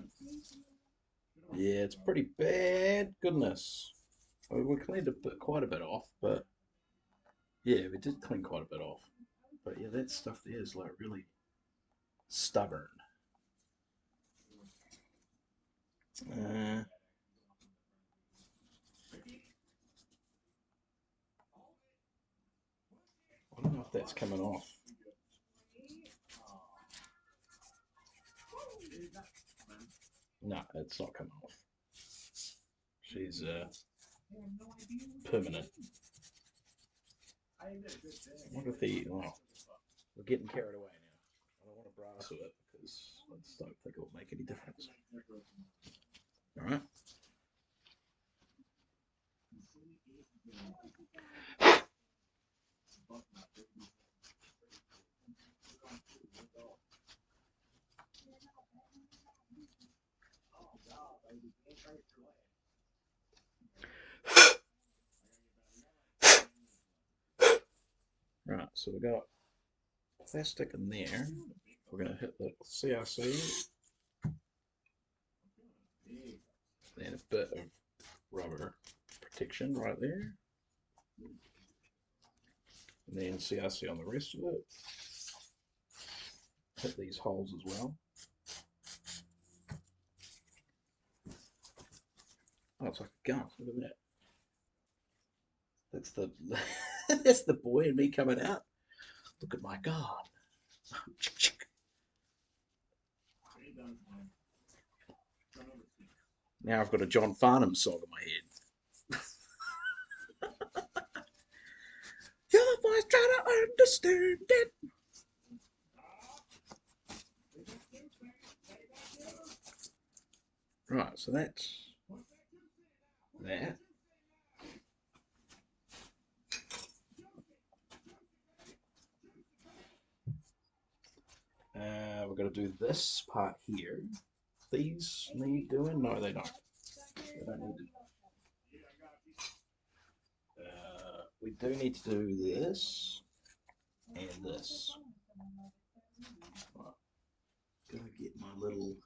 Yeah, it's pretty bad. Goodness. We cleaned quite a bit off, but yeah, we did clean quite a bit off. But yeah, that stuff there is like really stubborn. Uh, I don't know if that's coming off. No, it's not coming off. She's permanent. I wonder if we're getting carried away now. I don't want to brass with it because I just don't think it will make any difference. All right. Right, so we got plastic in there. We're going to hit the CRC and a bit of rubber protection right there. And then CRC on the rest of it. Hit these holes as well. Oh, it's like a gun. Look at that. That's the that's the boy and me coming out. Look at my gun. Now I've got a John Farnham song in my head. Your voice trying to understand it. Right, so that's that. We're going to do this part here. These need doing? No, they don't. They don't need to. We do need to do this and this. Right. Gonna get my little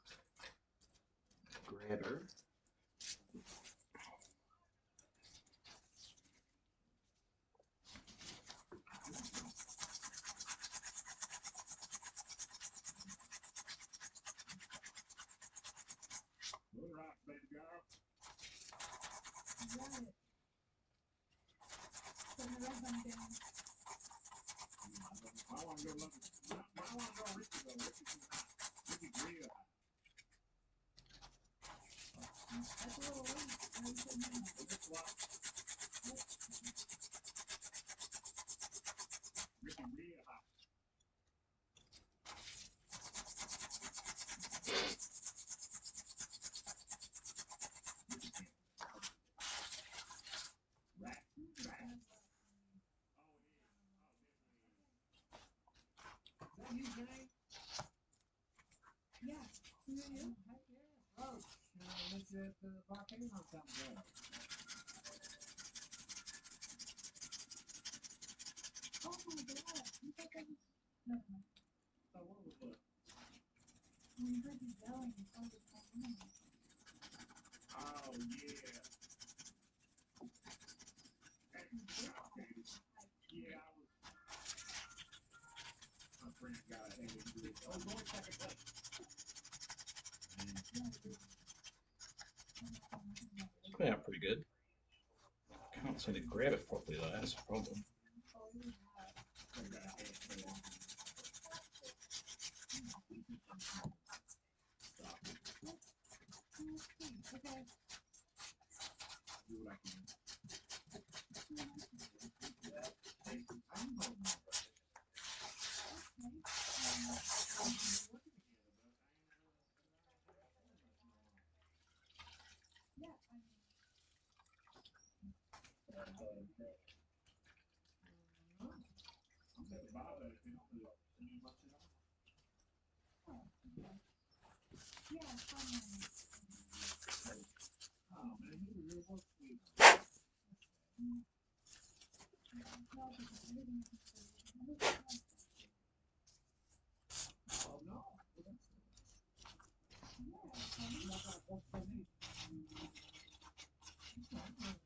grabber. that volcano sounds good. Oh my god, you think I was, never mind. So what was it? When you heard you yelling, you thought it was my room. Oh, yeah. Yeah, I was. My friend got a heavy grip. Oh, go in second place. It's coming out pretty good. Can't seem to grab it properly though, that's a problem. Okay. Do what I can. Yeah, I mean, I'm never bothered if it's too much at all. oh, okay. Yeah, fine. Oh man, you really was sweet. No, because everything is everything else. Oh no. Well, that's Yeah, not gonna work for me. I like yourself. how do you start that?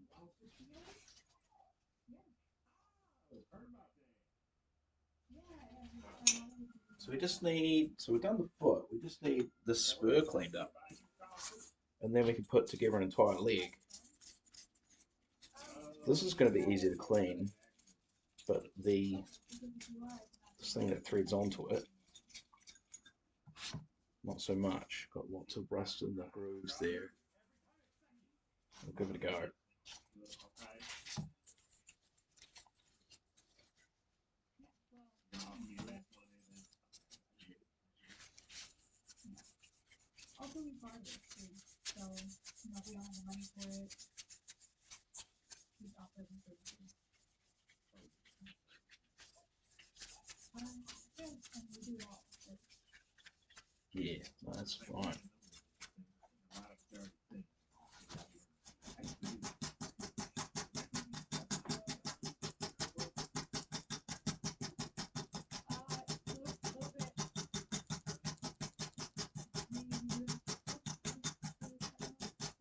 I was just here. Yeah, I heard about that. yeah, So we just need, so we've done the foot, we just need the spur cleaned up. And then we can put together an entire leg. This is going to be easy to clean, but the thing that threads onto it, not so much. Got lots of rust in the grooves there. We'll give it a go. also we borrowed it too, so you know if we don't have the money for it, we offer them services. Yeah, and we do it all. So, Yeah, that's fine. a little bit. Maybe you do.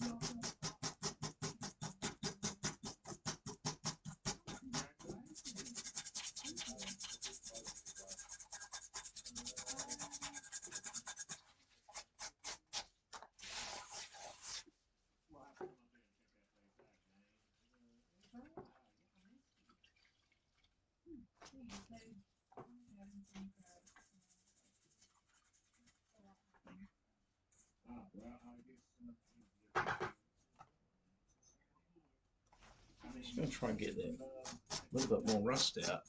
We also Just going to try and get that a little bit more rust out.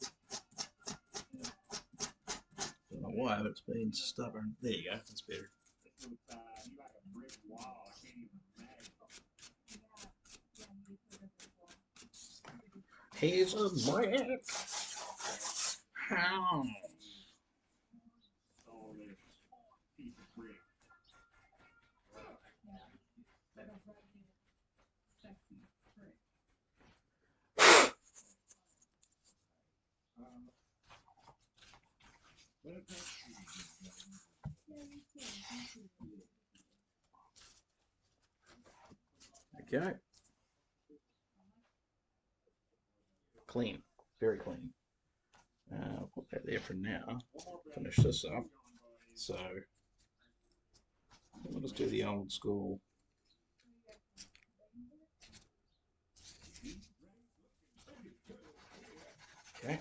Don't know why, but it's been stubborn. There you go, that's better. He's a brick house. Okay. Clean, very clean. I'll put that there for now. Finish this up. So we'll just do the old school. Okay.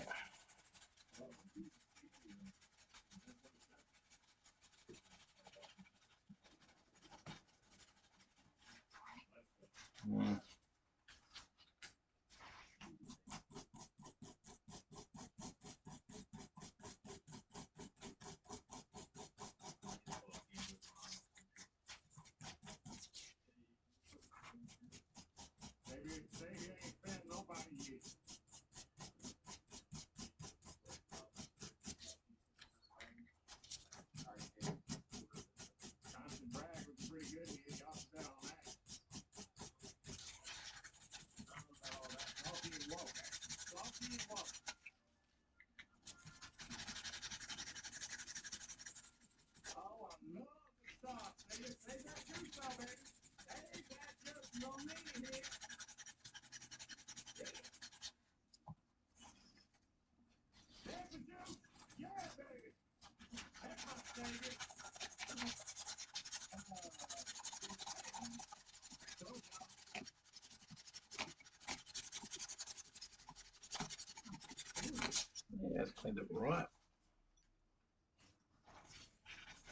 Yeah, it's cleaned up right.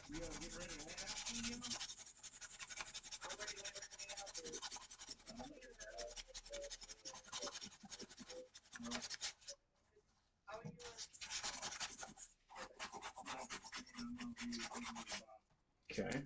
You getting ready to head out, you know? Okay.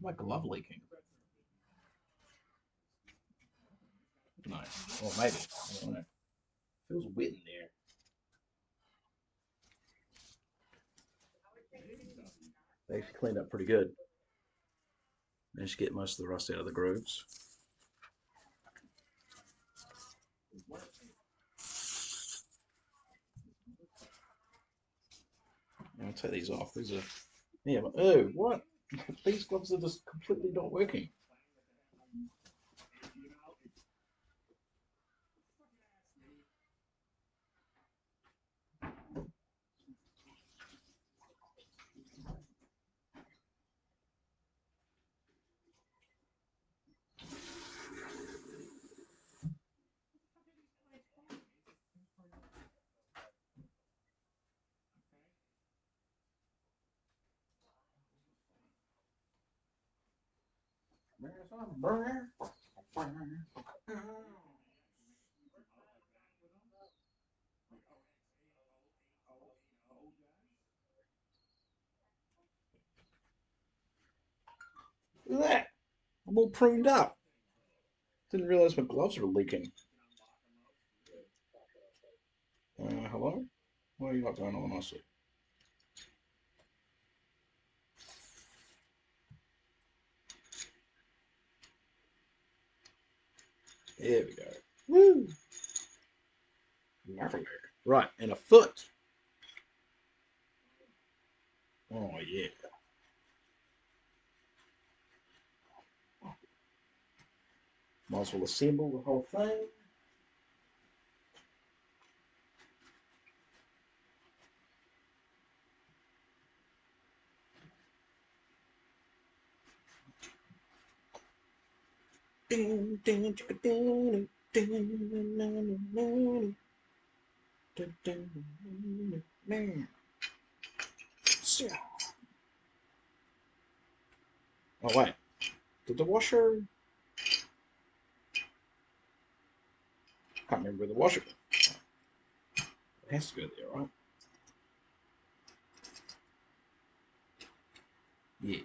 My glove leaking. Nice. Or maybe. I don't know. Feels wet in there. They actually cleaned up pretty good. Managed to get most of the rust out of the grooves. I'll take these off. These are. Yeah. Oh, what? These gloves are just completely not working. Look at that. I'm all pruned up. Didn't realize my gloves were leaking. Hello? What are you got going on, I see? There we go. Woo! Lovely. Right, and a foot. Oh, yeah. Might as well assemble the whole thing. Ding, ding, ding, ding, ding, ding, ding. Oh, wait. Did the washer... Can't remember where the washer is. It has to go there, right? Yeah.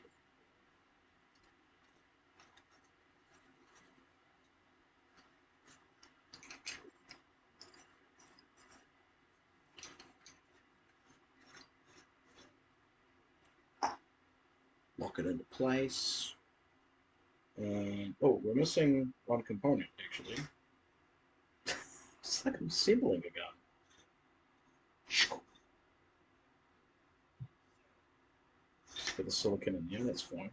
Lock it into place. And, oh, we're missing one component, actually. It's like I'm assembling a gun. Put the silicon in there, that's fine.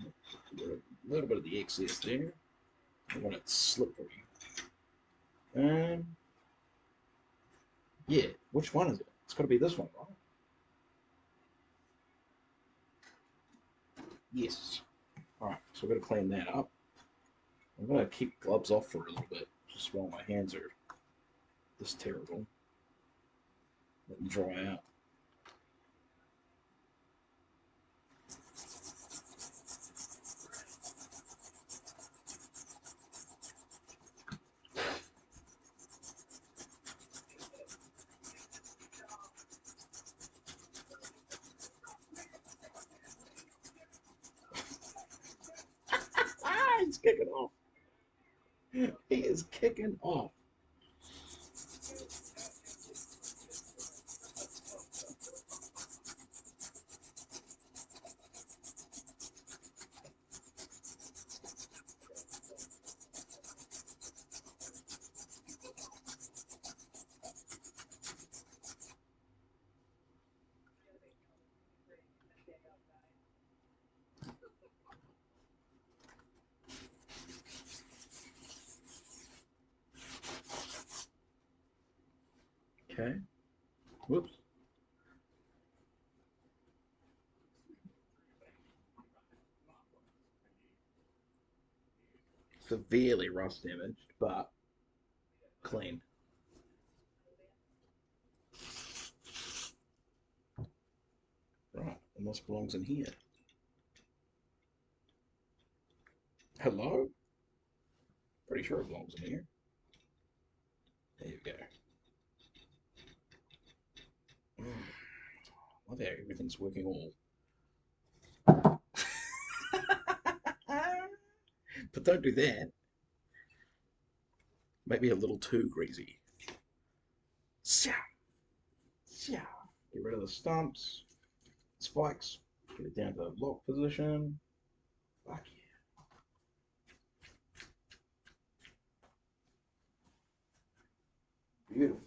A little bit of the excess there. I want it slippery. Yeah, which one is it? It's got to be this one, right? Yes. Alright, so we're going to clean that up. I'm going to keep gloves off for a little bit, just while my hands are this terrible. Let them dry out. Ah, he's kicking off. He is kicking off. Whoops. Severely rust damaged, but clean. Right, and this belongs in here. Hello? Pretty sure it belongs in here. There you go. Love how everything's working all. But don't do that. Maybe a little too greasy. Get rid of the stumps, spikes, get it down to lock position. Fuck yeah. Beautiful.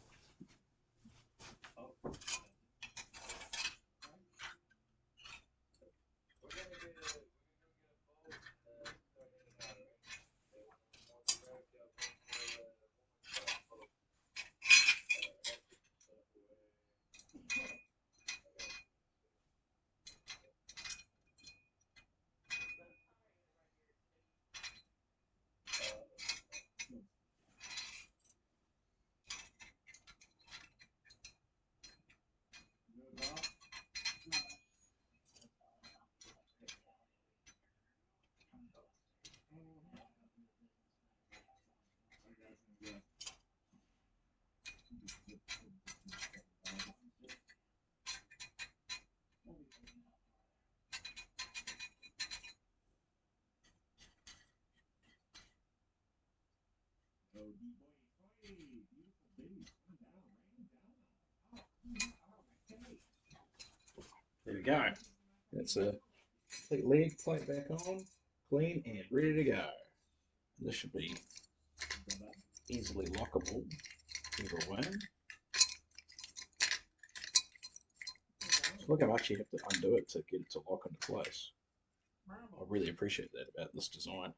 There we go. That's a complete leg plate back on, clean and ready to go. This should be easily lockable either way. So look how much you have to undo it to get it to lock into place. I really appreciate that about this design.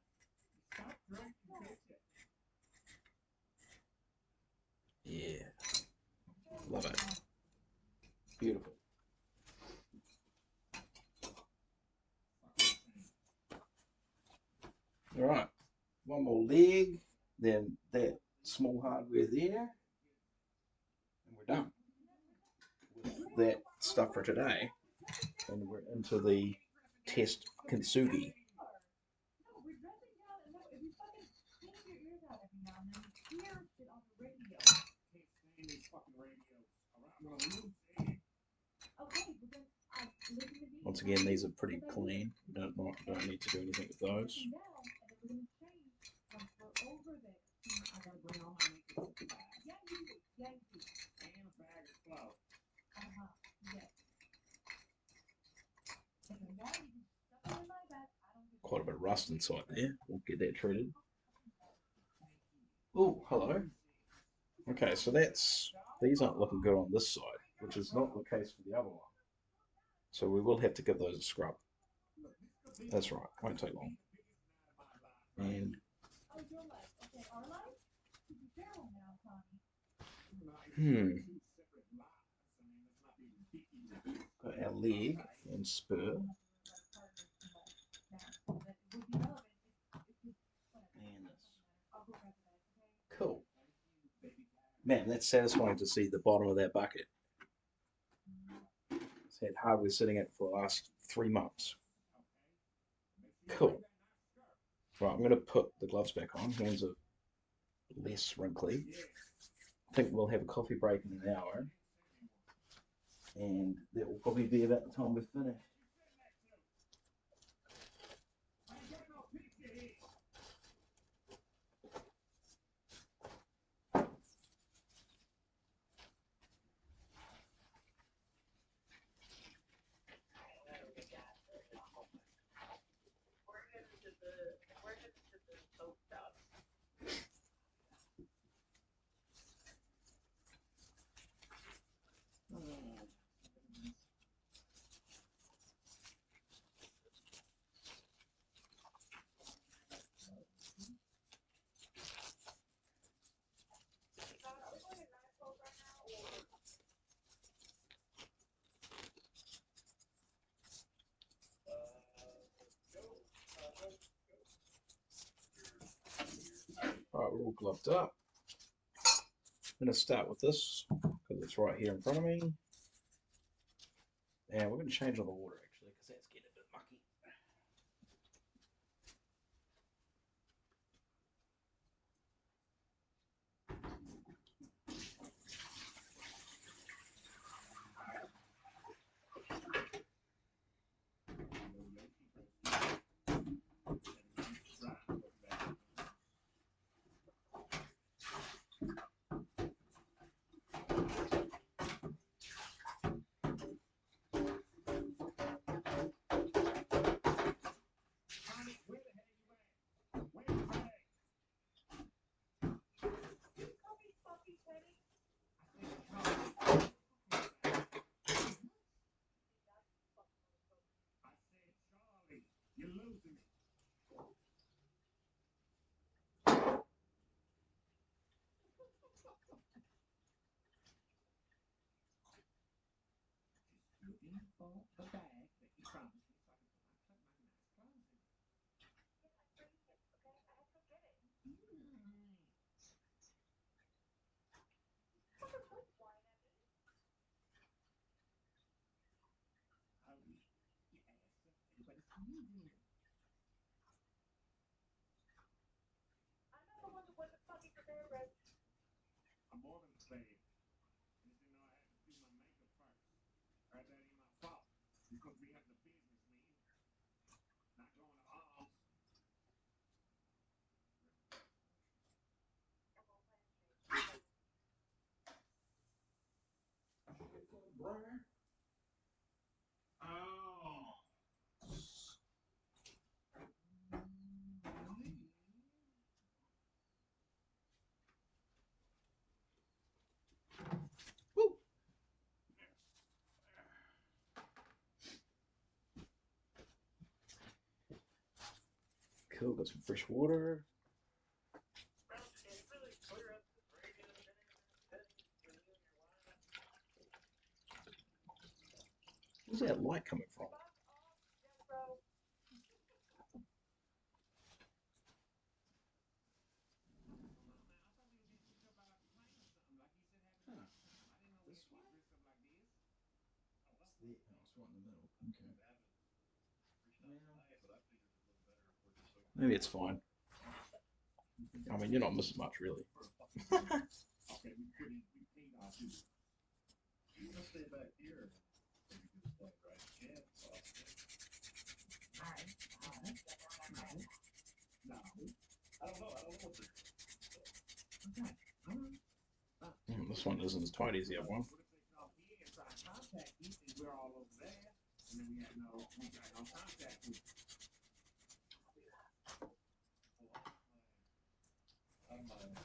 Yeah, love it. Beautiful. All right, one more leg, then that small hardware there, and we're done with that stuff for today. And we're into the test kintsugi. Once again, these are pretty clean. Don't need to do anything with those. Quite a bit of rust inside there. We'll get that treated. Oh, hello. Okay, so these aren't looking good on this side, which is not the case for the other one. So we will have to give those a scrub. That's right, won't take long. And got our leg and spur. And this. Cool. Man, that's satisfying to see the bottom of that bucket. It's had hardware sitting in it for the last 3 months. Cool. Right, I'm going to put the gloves back on. Hands are less wrinkly. I think we'll have a coffee break in an hour. And that will probably be about the time we're finished. gloved up. I'm going to start with this because it's right here in front of me. And we're going to change all the water actually because that's getting a bit mucky. Tommy, where the hell you at? Where's your bag? Call me Puppy Teddy. I said, Charlie, you're losing me. Just looking for the bag that you promised me so I can put my nice clothes in. Yeah, I bring it, okay? I have to go get it. Fucking quit whining at me. Oh, you ass. But it's me then. I'm not the one that wasn't fucking prepared, Red. I'm more than prepared. I just didn't know I had to do my makeup first. Or that ain't my fault. You're supposed to be having a business meeting, not going to arms. Brian? Oh. Woo! Cool, got some fresh water. Where's that light coming from? Fuck off, Jethro. This way? It's right in the middle. Okay. Maybe it's fine. I mean, you're not missing much, really. Okay, we paid our dues. You want to stay back here? Maybe do this plane right again. No. I don't know. I don't know what they're doing. Okay. This one isn't as tight as the other one. What if they call here and try to contact you and we're all over there and then we got no contact with you? I don't mind.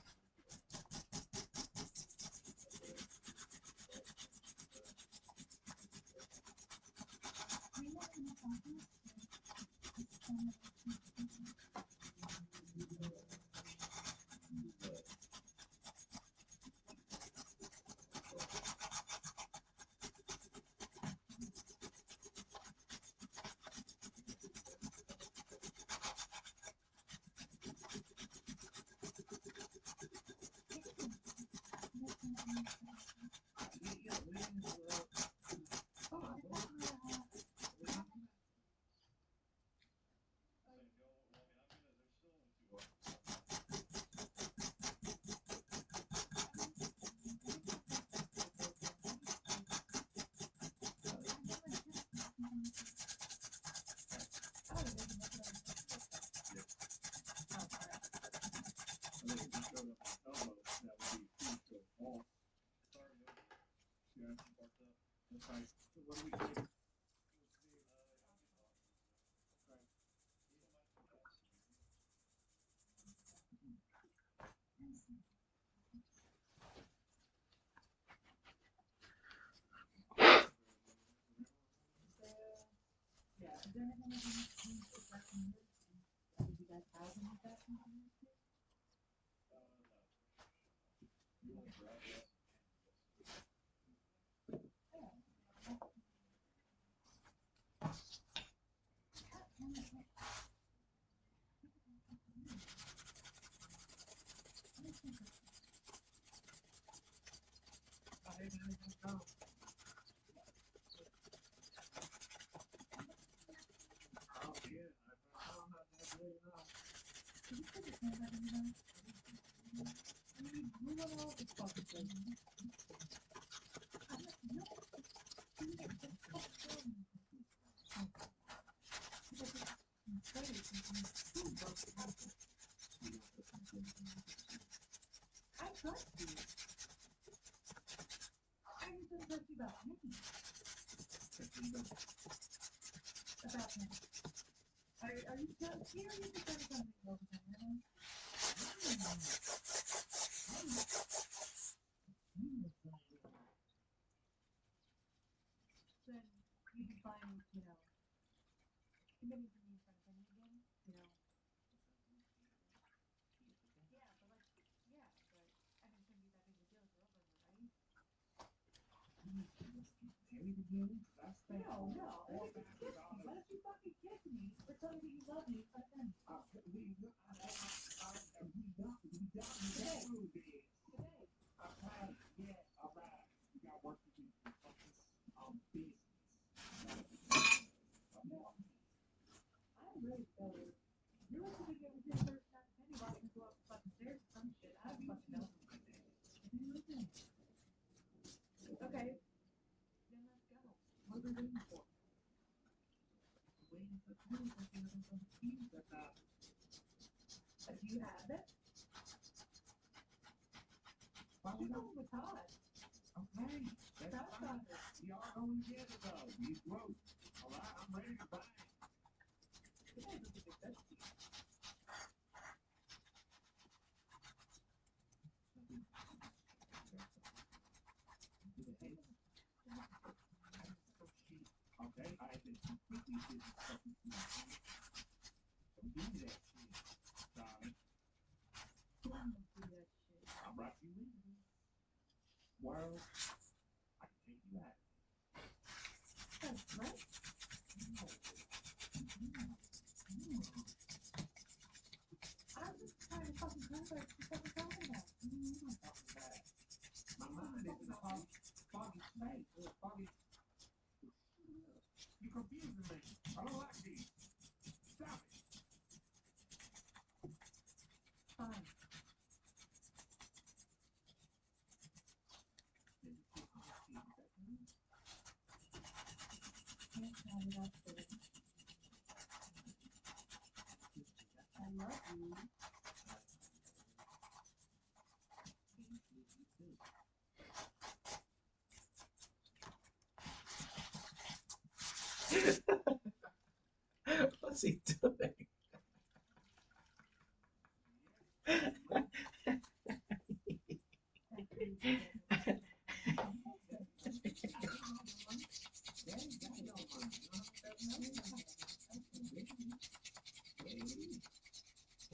Yeah, is there anything that you need to check in here? Did you guys have any questions in here too? You want to grab that? Oh yeah, I found out that way enough. Can you put your hand on your nose? I mean, you want all this fucking thing. I'm not, no. You know, the fucking I trust you. I just don't trust you about me. About him. Are you so serious about something over there? Then you can find, you know, committing to me in front of him again, you know. Yeah, but like, yeah, but I mean, shouldn't be that big of a deal if you're over here, right? Married again? That's that. No, no. Why don't you fucking kiss me or tell me that you love me in front of him? We got food there. Today. Okay, yeah, all right. We got work to do. Focus on business. I'm ready to go. You're like to get with him first, not Penny watching me go up the fucking stairs or some shit. I don't fucking know. Okay. Then let's go. What are we waiting for? Waiting for food. Looking at some keys at that. Do you have it? Follow You're up. going with Todd. Okay, that's Todd fine. got it. We all going together though. We broke. All right, I'm ready to buy. You guys look a bit dusty. Okay, I have been completely disrespecting you. Don't give me that shit, darling. Don't do that shit. I brought you in. World, I can take you out. That's right. I was just trying to fucking clarify what you're fucking talking about. My mind is in a foggy state. Or foggy. You're confusing me. I don't like these. Stop it. Fine. Can't tell me that's good. I love you. What's he doing?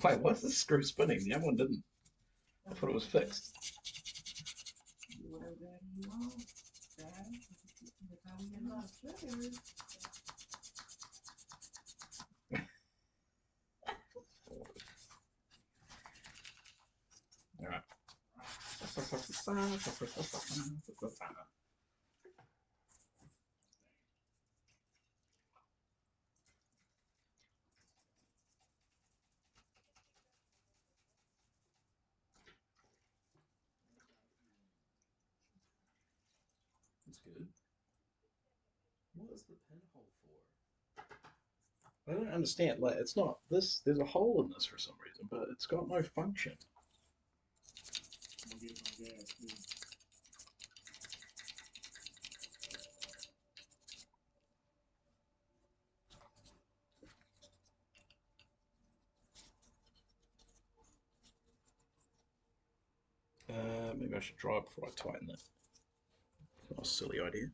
Wait, what's the screw spinning? The other one didn't. I thought it was fixed. Whatever that you want, Dad. That's how we A get lot of sugars. All right. That's good. What is the pinhole for? I don't understand. Like, it's not this. There's a hole in this for some reason, but it's got no function. I'm gonna get my gas too. Maybe I should dry it before I tighten it. Not a silly idea.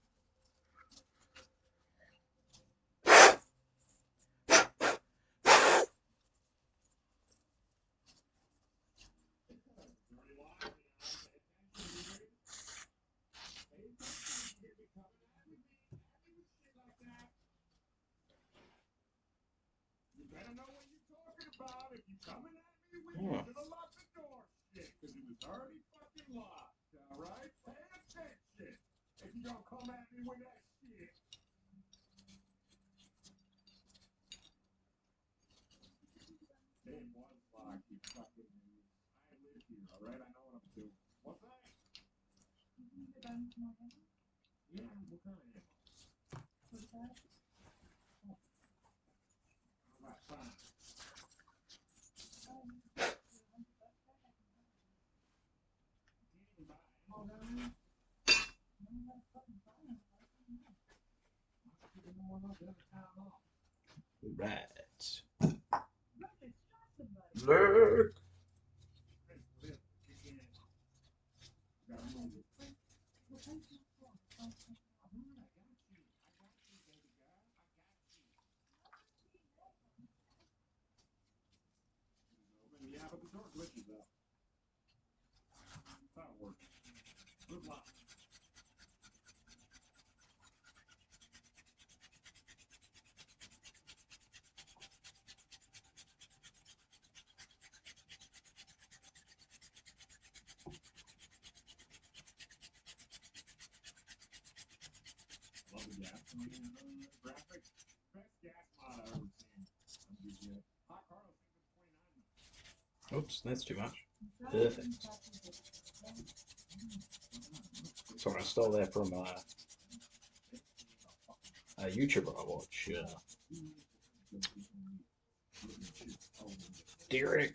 You better know what you're talking about. If you coming at me, we Oh. should have locked the door shit, because it was already fucking locked. All right? Pay attention. You don't come at me with that shit. It was like you fucking idiot. I live here, alright? I know what I'm doing. What's that? You're done with my dinner? Yeah, what kind of ammo? What's that? Alright, fine. $100 back, I can buy it. You can't even buy ammo. Oh, really? I don't have fucking buy it. I don't know. You didn't want to have a time off. Right. Look, they shot somebody. Look. Hey, Liv, you can't. Gotta Oh, move it. the place is full. Oh, oh, oh. Alright, I got you. I got you, baby girl. I got you. Yeah, but the door glitches out. That's how it works. Good luck. Love the gas graphics. Best gas mod I've ever seen on GTA. Hot Carlos thinks it's 29 now. Oops, that's too much. I'm Perfect. Sorry, I stole that from a YouTuber I watch. Derek.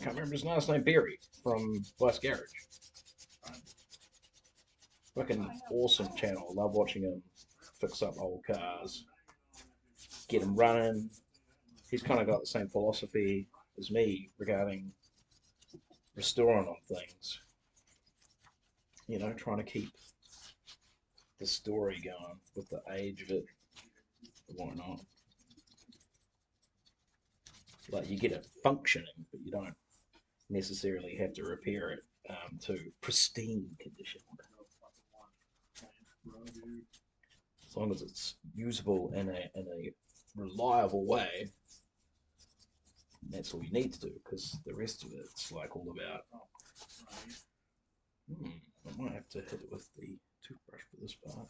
Can't remember his last name. Barry from West Garage. Fucking awesome channel. I love watching him fix up old cars, get them running. He's kind of got the same philosophy as me regarding restoring on things. You know, trying to keep the story going with the age of it and whatnot. Like you get it functioning, but you don't necessarily have to repair it to pristine condition. As long as it's usable in a reliable way, that's all you need to do. Because the rest of it's like all about. I might have to hit it with the toothbrush for this part.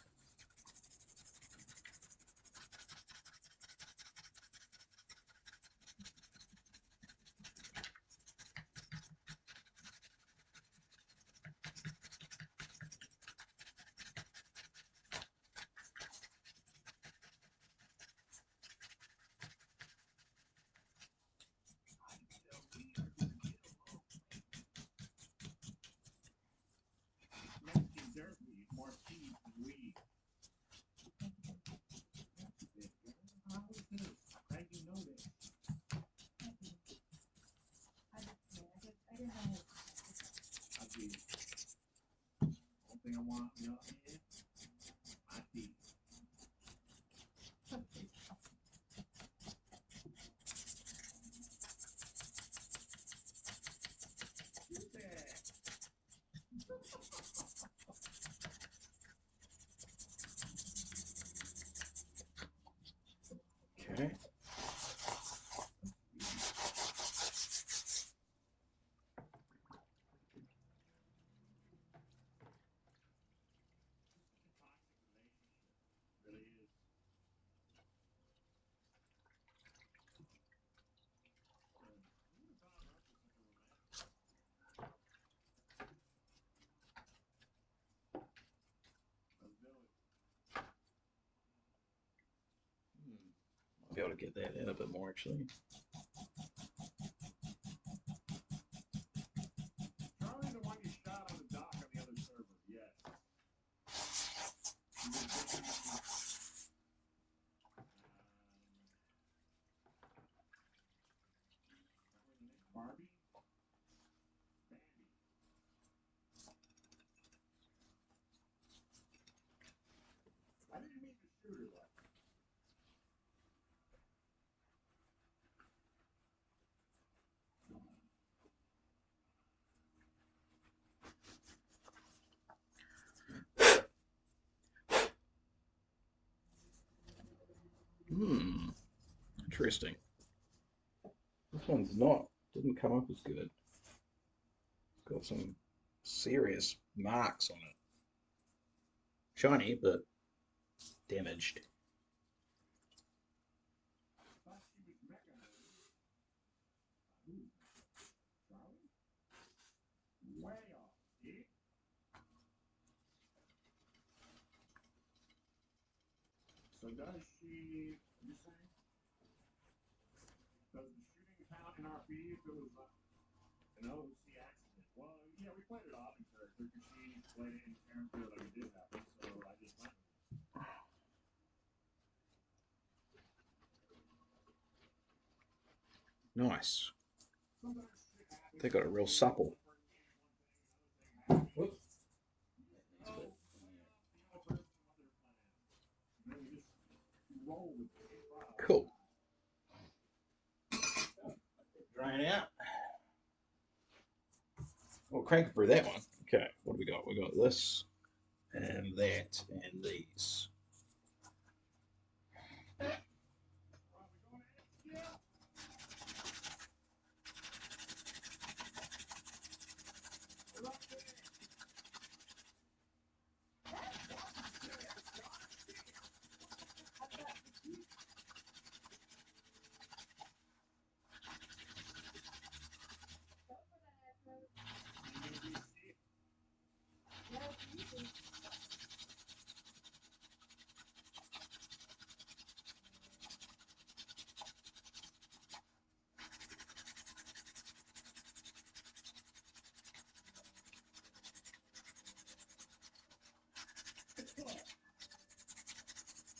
Mexican dirt weed, more seeds than weed. I always do. Glad you know this. I didn't know. I do. One thing I want you know here, my teeth. Okay. Really is. Let's do it. I'll be able to get that in a bit more actually. Charlie, the one you shot on the dock on the other server. Yes. You were thinking, Barbie? Bambi. I didn't mean to shoot her though. Interesting. This one's didn't come up as good. It's got some serious marks on it. shiny, but damaged. Thought she was mechanized. Who? Charlie? Way off, see? So does she, you saying? Does the shooting count in our fee if it was an OC accident? Well, yeah, we played it off in character because she played it in character like it did happen, so I just went with it. Nice. Sometimes shit happens. They got a real supple. Whoops. The other person what their plan. And then we just roll with it. Improv. Cool. Drying out. Well, crank through that one. Okay, what do we got? We got this and that and these.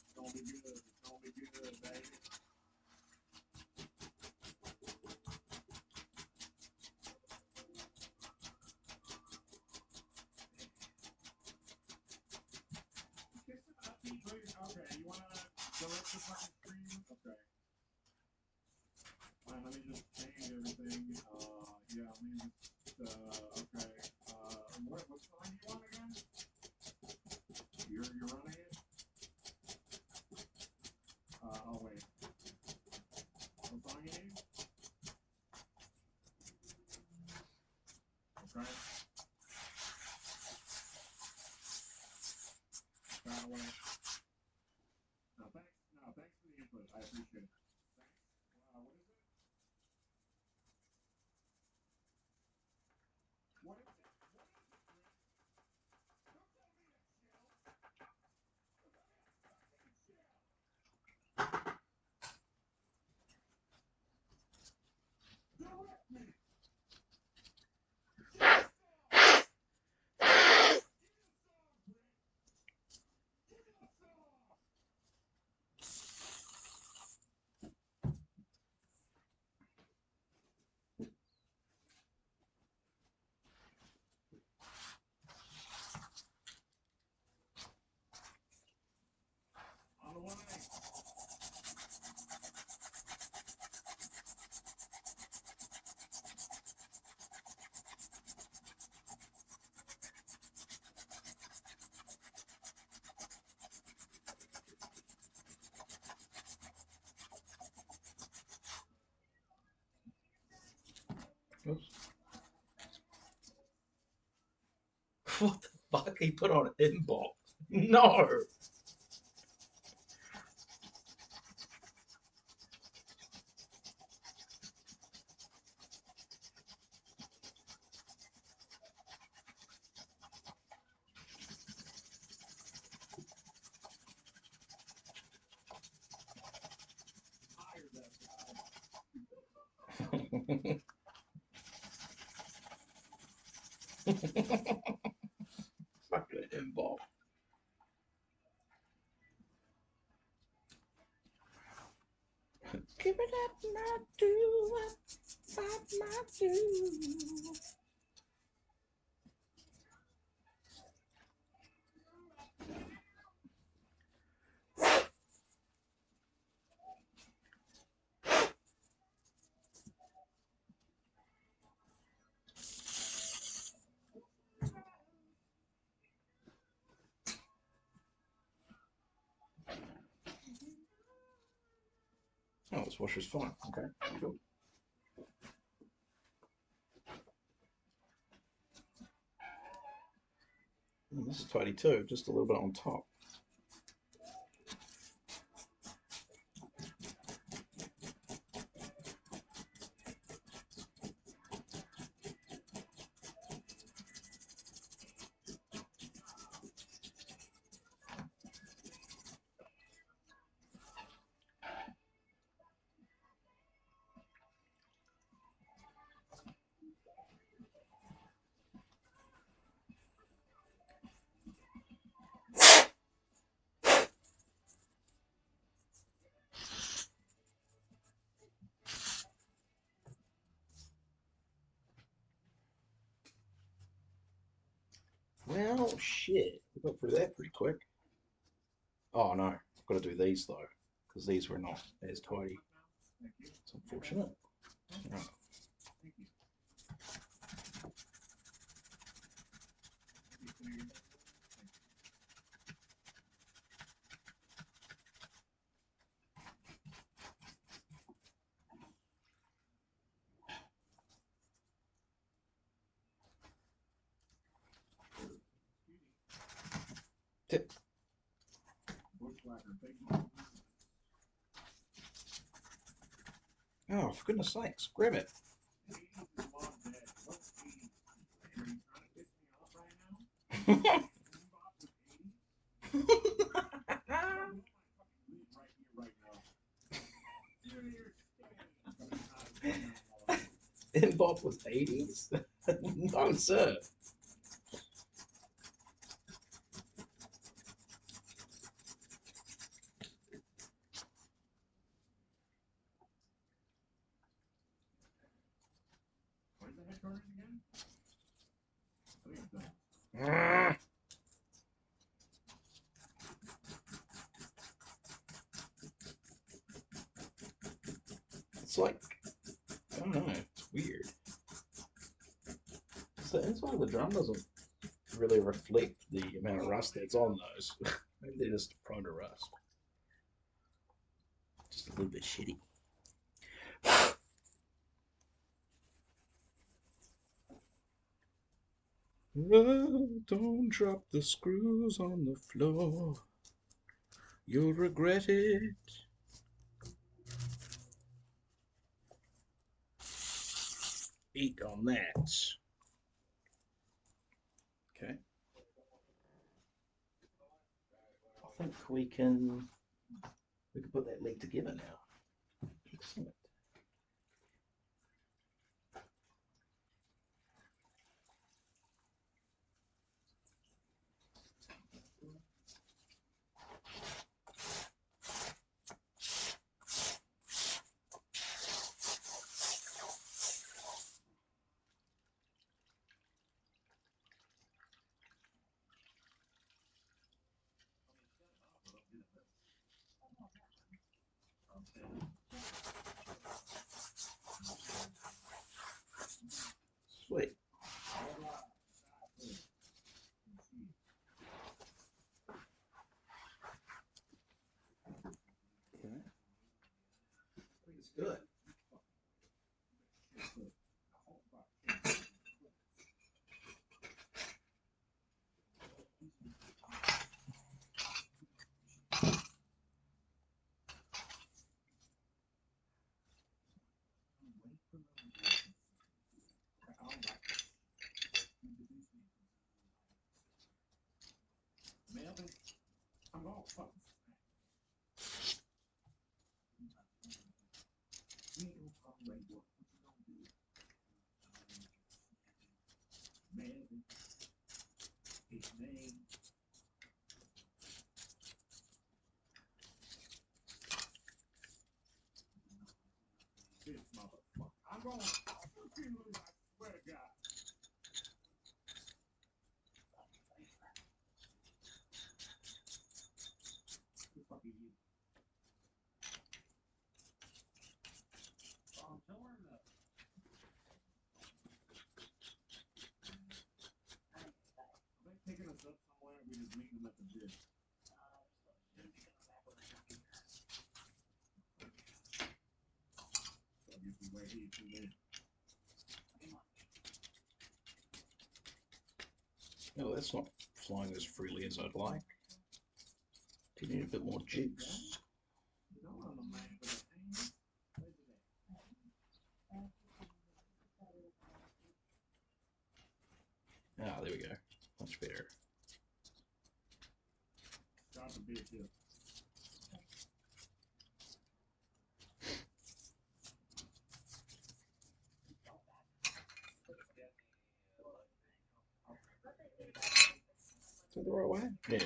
It's gonna be good. It's gonna be good, baby. Okay, you wanna select the fucking screen? Okay. Fine, let me just change everything. Yeah, let me just, okay. What song do you want again? You're running it? Oh wait. What song you need? Okay. Away. No, thanks. No, thanks for the input. I appreciate it. Thanks. What is it? What is it? What is it, Chris? Don't tell me to chill. Don't tell me to fucking chill. Direct me. Give me a song. Give me a song, Chris. Give me a song. On the way. Oops. What the fuck? He put on inbox. No. Hired that guy. Fucking inbox. Give it up, my do, up my do. Oh, this washer's fine. Okay, cool. This is tidy too, just a little bit on top. Well, shit. We got through that pretty quick. Oh no, I've got to do these though, because these were not as tidy. It's unfortunate. Right. Tip. Oh, for goodness sakes, grab it. Involved with 80s? No, sir. Where's the headquarters again? Ah. It's like, I don't know, it's weird. So the inside of the drum doesn't really reflect the amount of rust that's on those. Maybe they're just prone to rust. Just a little bit shitty. Oh, don't drop the screws on the floor. You'll regret it. Eat on that. Okay. I think we can put that leg together now. Excellent. Sweet. Okay. I think it's good. Melvin, I'm all fucking. Melvin, his name. This motherfucker. I'm going. I swear to God. Who the fuck are you? Tell her that. Are they picking us up somewhere? We just meeting them at the gym. So I guess we wait here till then. No, that's not flying as freely as I'd like. Do you need a bit more juice? You know, on the map with the hand. Where's it at? Ah, there we go. Much better. Start the bit here. Is it the right way? Yeah.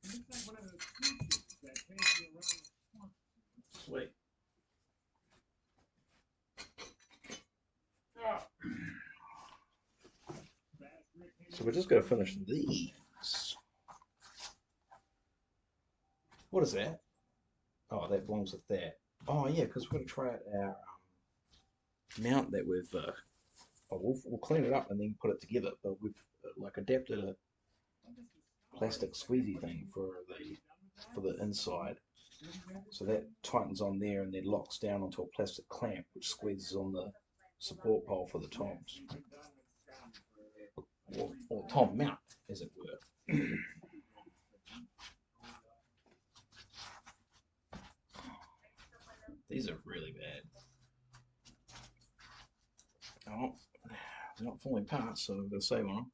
It looks like one of those creatures that chase you around the swamp. Sweet. So we're just going to finish these. What is that? Oh, that belongs with that. Oh, yeah, because we're going to try out our mount that we've. We'll clean it up and then put it together. But we've like adapted a plastic squeezy thing for the inside, so that tightens on there and then locks down onto a plastic clamp, which squeezes on the support pole for the toms, or tom mount, as it were. These are really bad. Oh, they're not falling apart, so I'm going to save on them.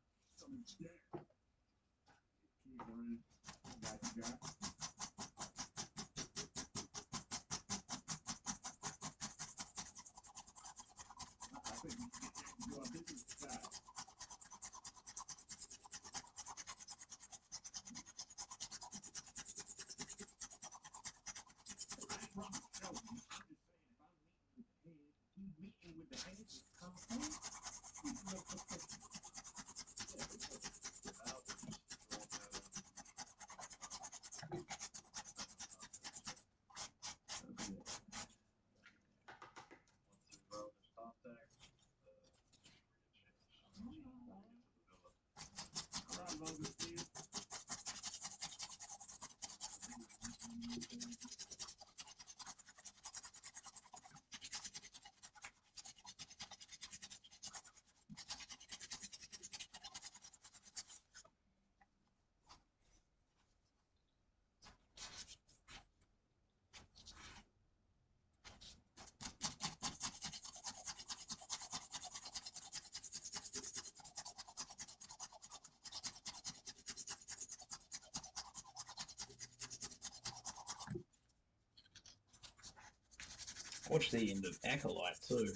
Watch the end of Acolyte too.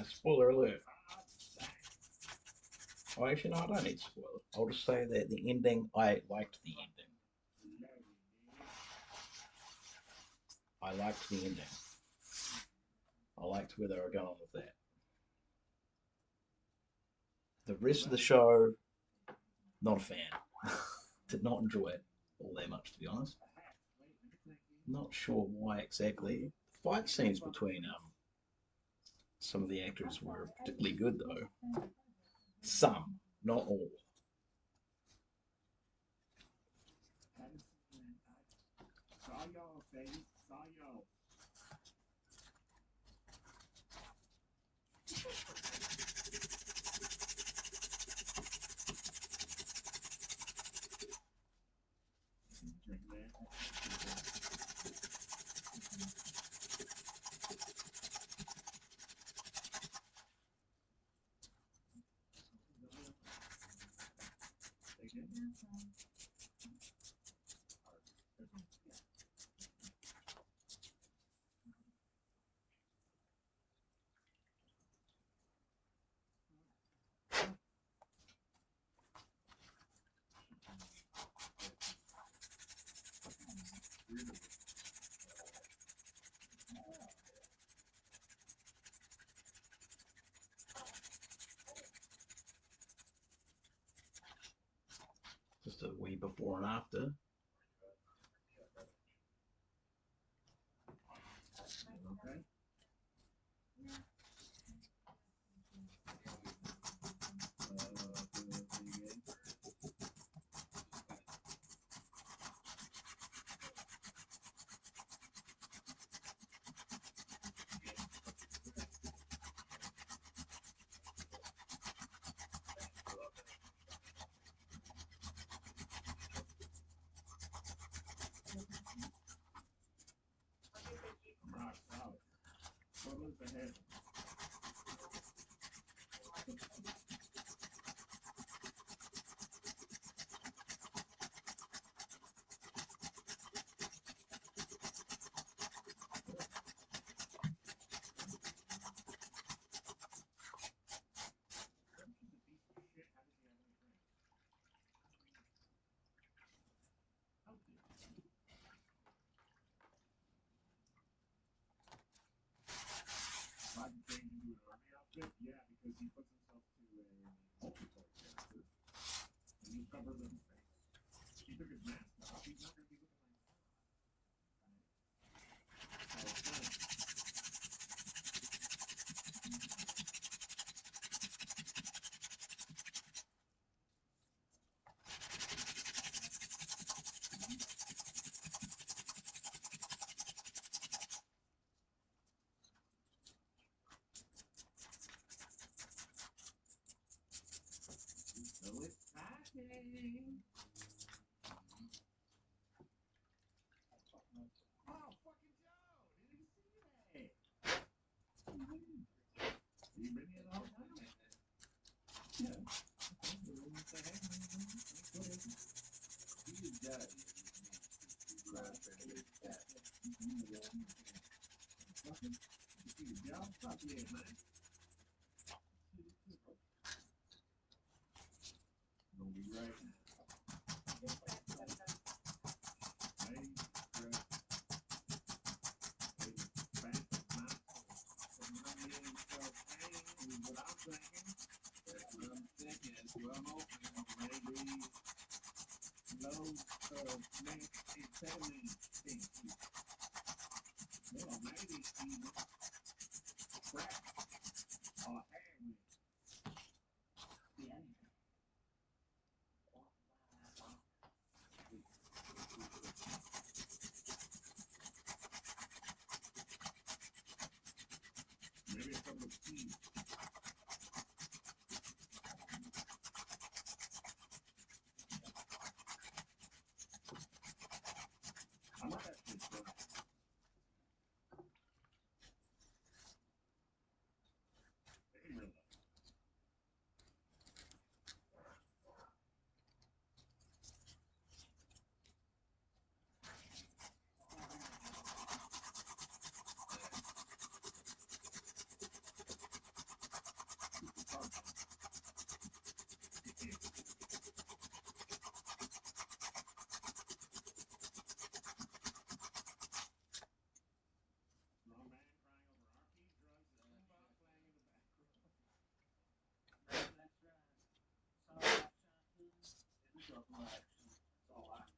Spoiler alert. Oh, actually, no, I don't need spoiler. I'll just say that the ending, I liked the ending. I liked the ending. I liked where they were going with that. The rest of the show, not a fan. Did not enjoy it all that much, to be honest. Not sure why exactly. The fight scenes between some of the actors were particularly good, though. Some, not all. Saw y'all, baby. Saw y'all. Drink that. just a wee before and after. Okay. Rock solid. What was the head? Why'd you change into an army outfit? Yeah, because he puts himself to a multiplayer character and you cover little face. He took his mask off. He's not going to be looking like that. So it's done. So exciting. Oh, fucking Joe! Didn't even see that. You been here the whole time? Yeah. He's got it. Job? Fuck yeah, man. Gonna be right. Maybe a couple of keys. I might actually try. Anyway, Wrong man crying over RP drugs and Tupac playing in the background. That's right. Saw that shotgun in the couple action. That's all I know.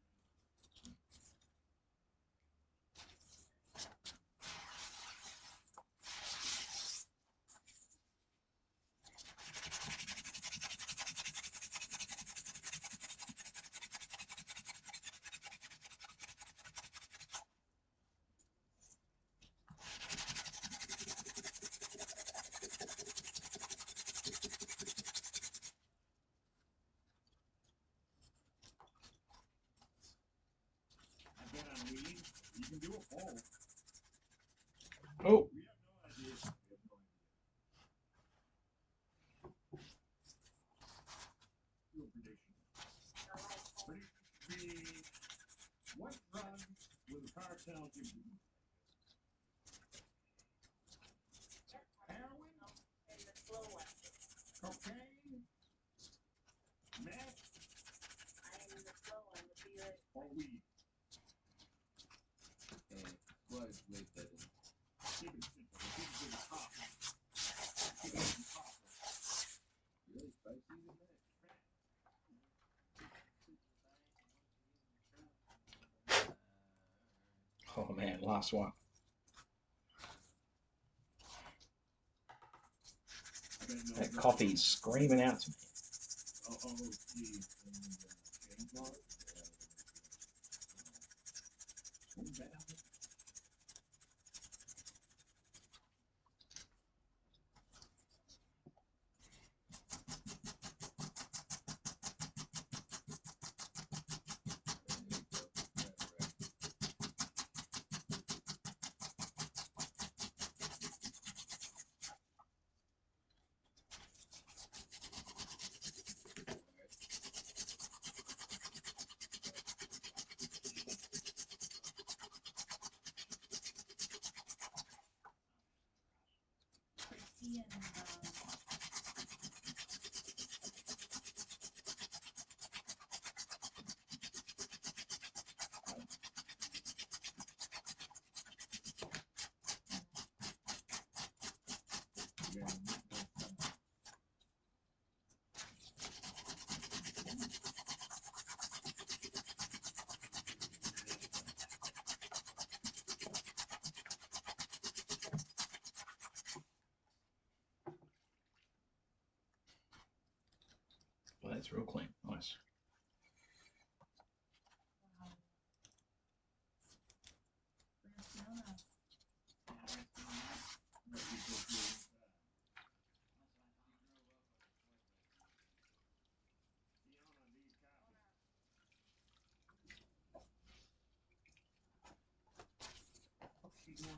I bet on weed, you can do a poll. Oh, We have no idea. We have no idea. Do a prediction. Prediction be what drug will the cartel give you? Heroin? Cocaine? Meth? Or weed? What is with that? Keep it simple. Keep it to the top. Keep it to the top. Really spicy, isn't it? Last one. That coffee's screaming out to me. Seeing, Well, that's real clean. Nice. Fiona.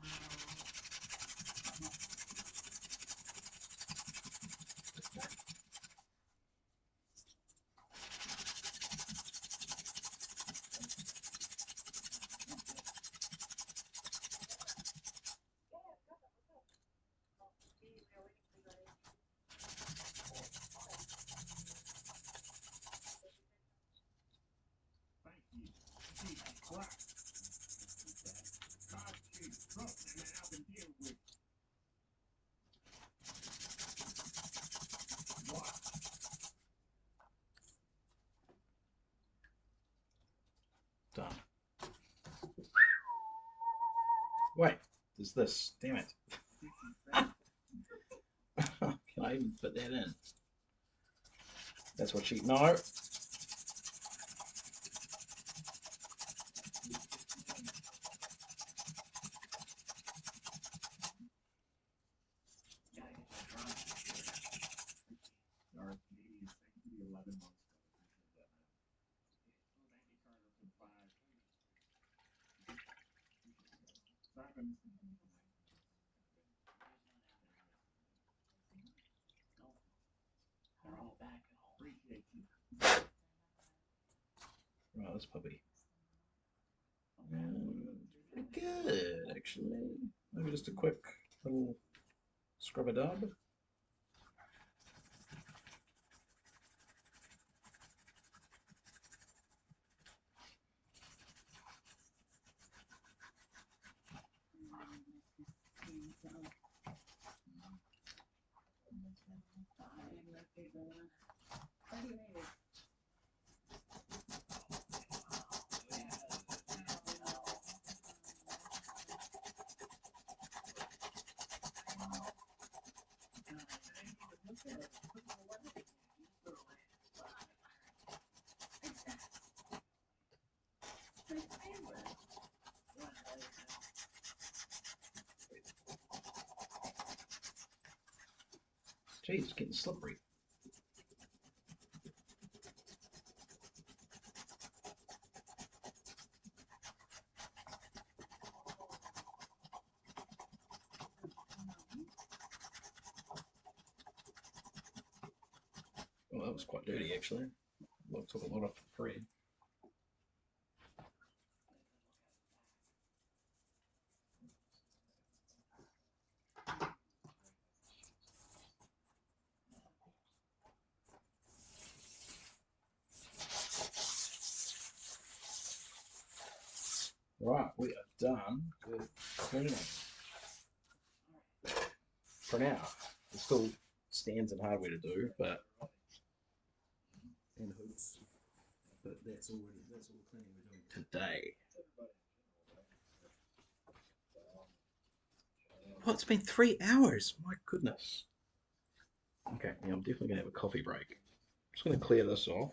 Thank you. Jesus Christ. God, Jesus, trust me, man. I've been dealing with what? Done. Wait, there's this. Damn it. Can I even put that in? That's what she. No. Our Canadian thing to be 11 months. Simon. They're all back at home. Appreciate you. Right, this puppy. Pretty good, actually. Maybe just a quick little scrub a dub. Geez, it's getting slippery. Well, that was quite dirty, actually. Well, took a lot off the thread. Right, we are done with cleaning. For now, it still stands and hardware to do, but and hoops. But that's all cleaning we're doing today. Oh, it's been 3 hours. My goodness. Okay, yeah, I'm definitely gonna have a coffee break. I'm just gonna clear this off.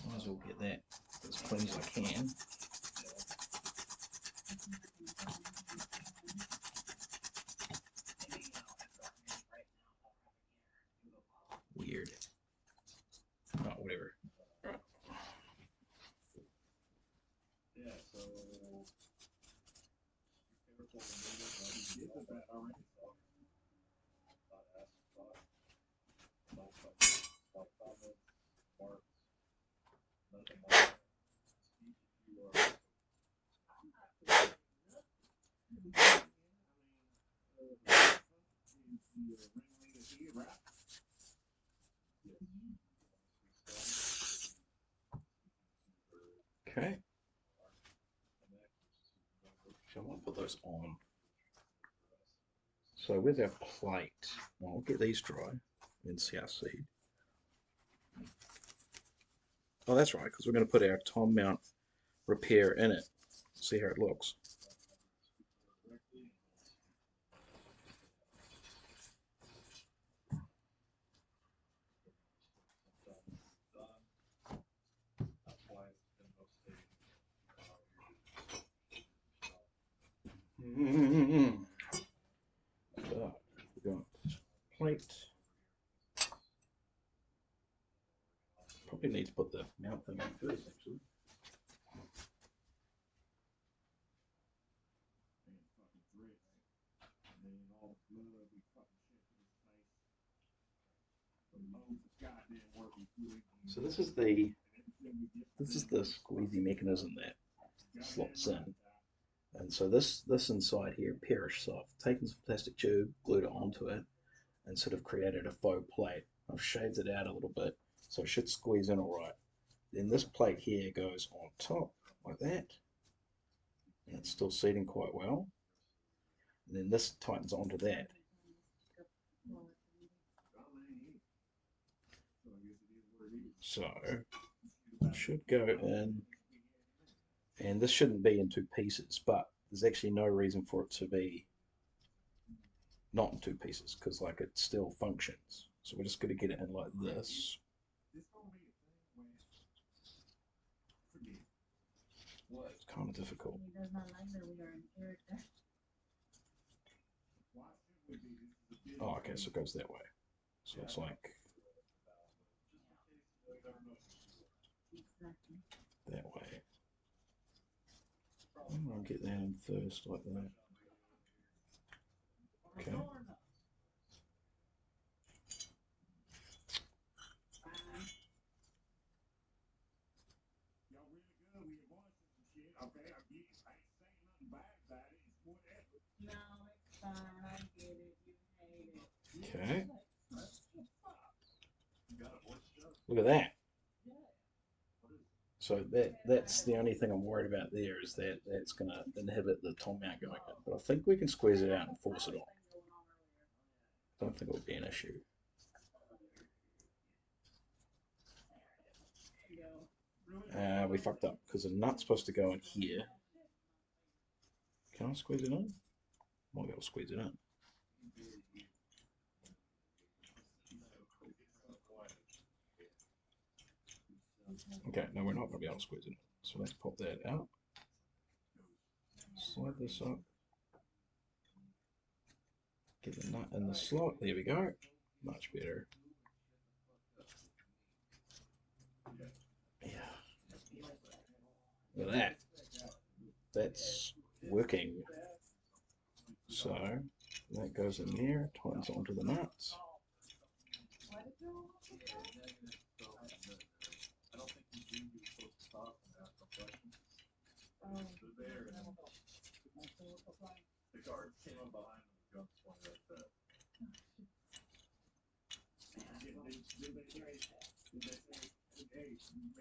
Might as well get that as clean as I can. Weird. Oh, whatever. Yeah, so be careful when you did that already. Not ask thought, not comments, marks, nothing like that. Speak if you are. Okay. So I want to put those on. So with our plate, I'll get these dry in CRC. Oh, that's right, because we're going to put our Tom mount repair in it. See how it looks. So we've got plate. Probably need to put the mount thing in first, actually. So this is the squeezy mechanism that slots in. And so this inside here, perish soft, taken some plastic tube, glued it onto it, and sort of created a faux plate. I've shaved it out a little bit, so it should squeeze in all right. Then this plate here goes on top, like that. And it's still seating quite well. And then this tightens onto that. So, it should go in, and this shouldn't be in two pieces, but there's actually no reason for it to be not in two pieces, because like it still functions. So we're just going to get it in like this. It's kind of difficult. Oh, okay, so it goes that way. So it's like that way. I'll get that in first, like that. Okay. Okay. Look at that. So that's the only thing I'm worried about there, is that that's going to inhibit the Tom mount going in. But I think we can squeeze it out and force it on. I don't think it would be an issue. We fucked up because the nut's supposed to go in here. Can I squeeze it in? Might be able to squeeze it in. Okay, no, we're not going to be able to squeeze it in. So let's pop that out. Slide this up. Get the nut in the slot. There we go. Much better. Yeah. Look at that. That's working. So that goes in there, tightens onto the nuts.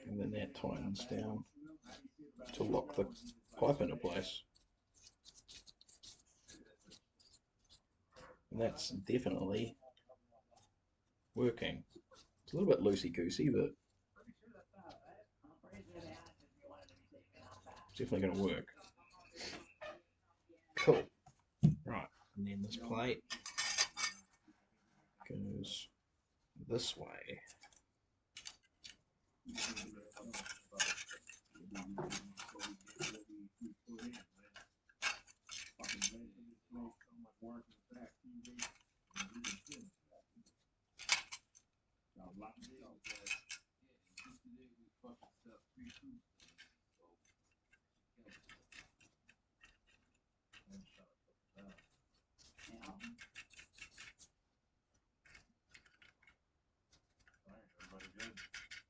And then that tightens down to lock the pipe into place. And that's definitely working. It's a little bit loosey-goosey, but it's definitely going to work. Cool. Right, and then this plate goes this way.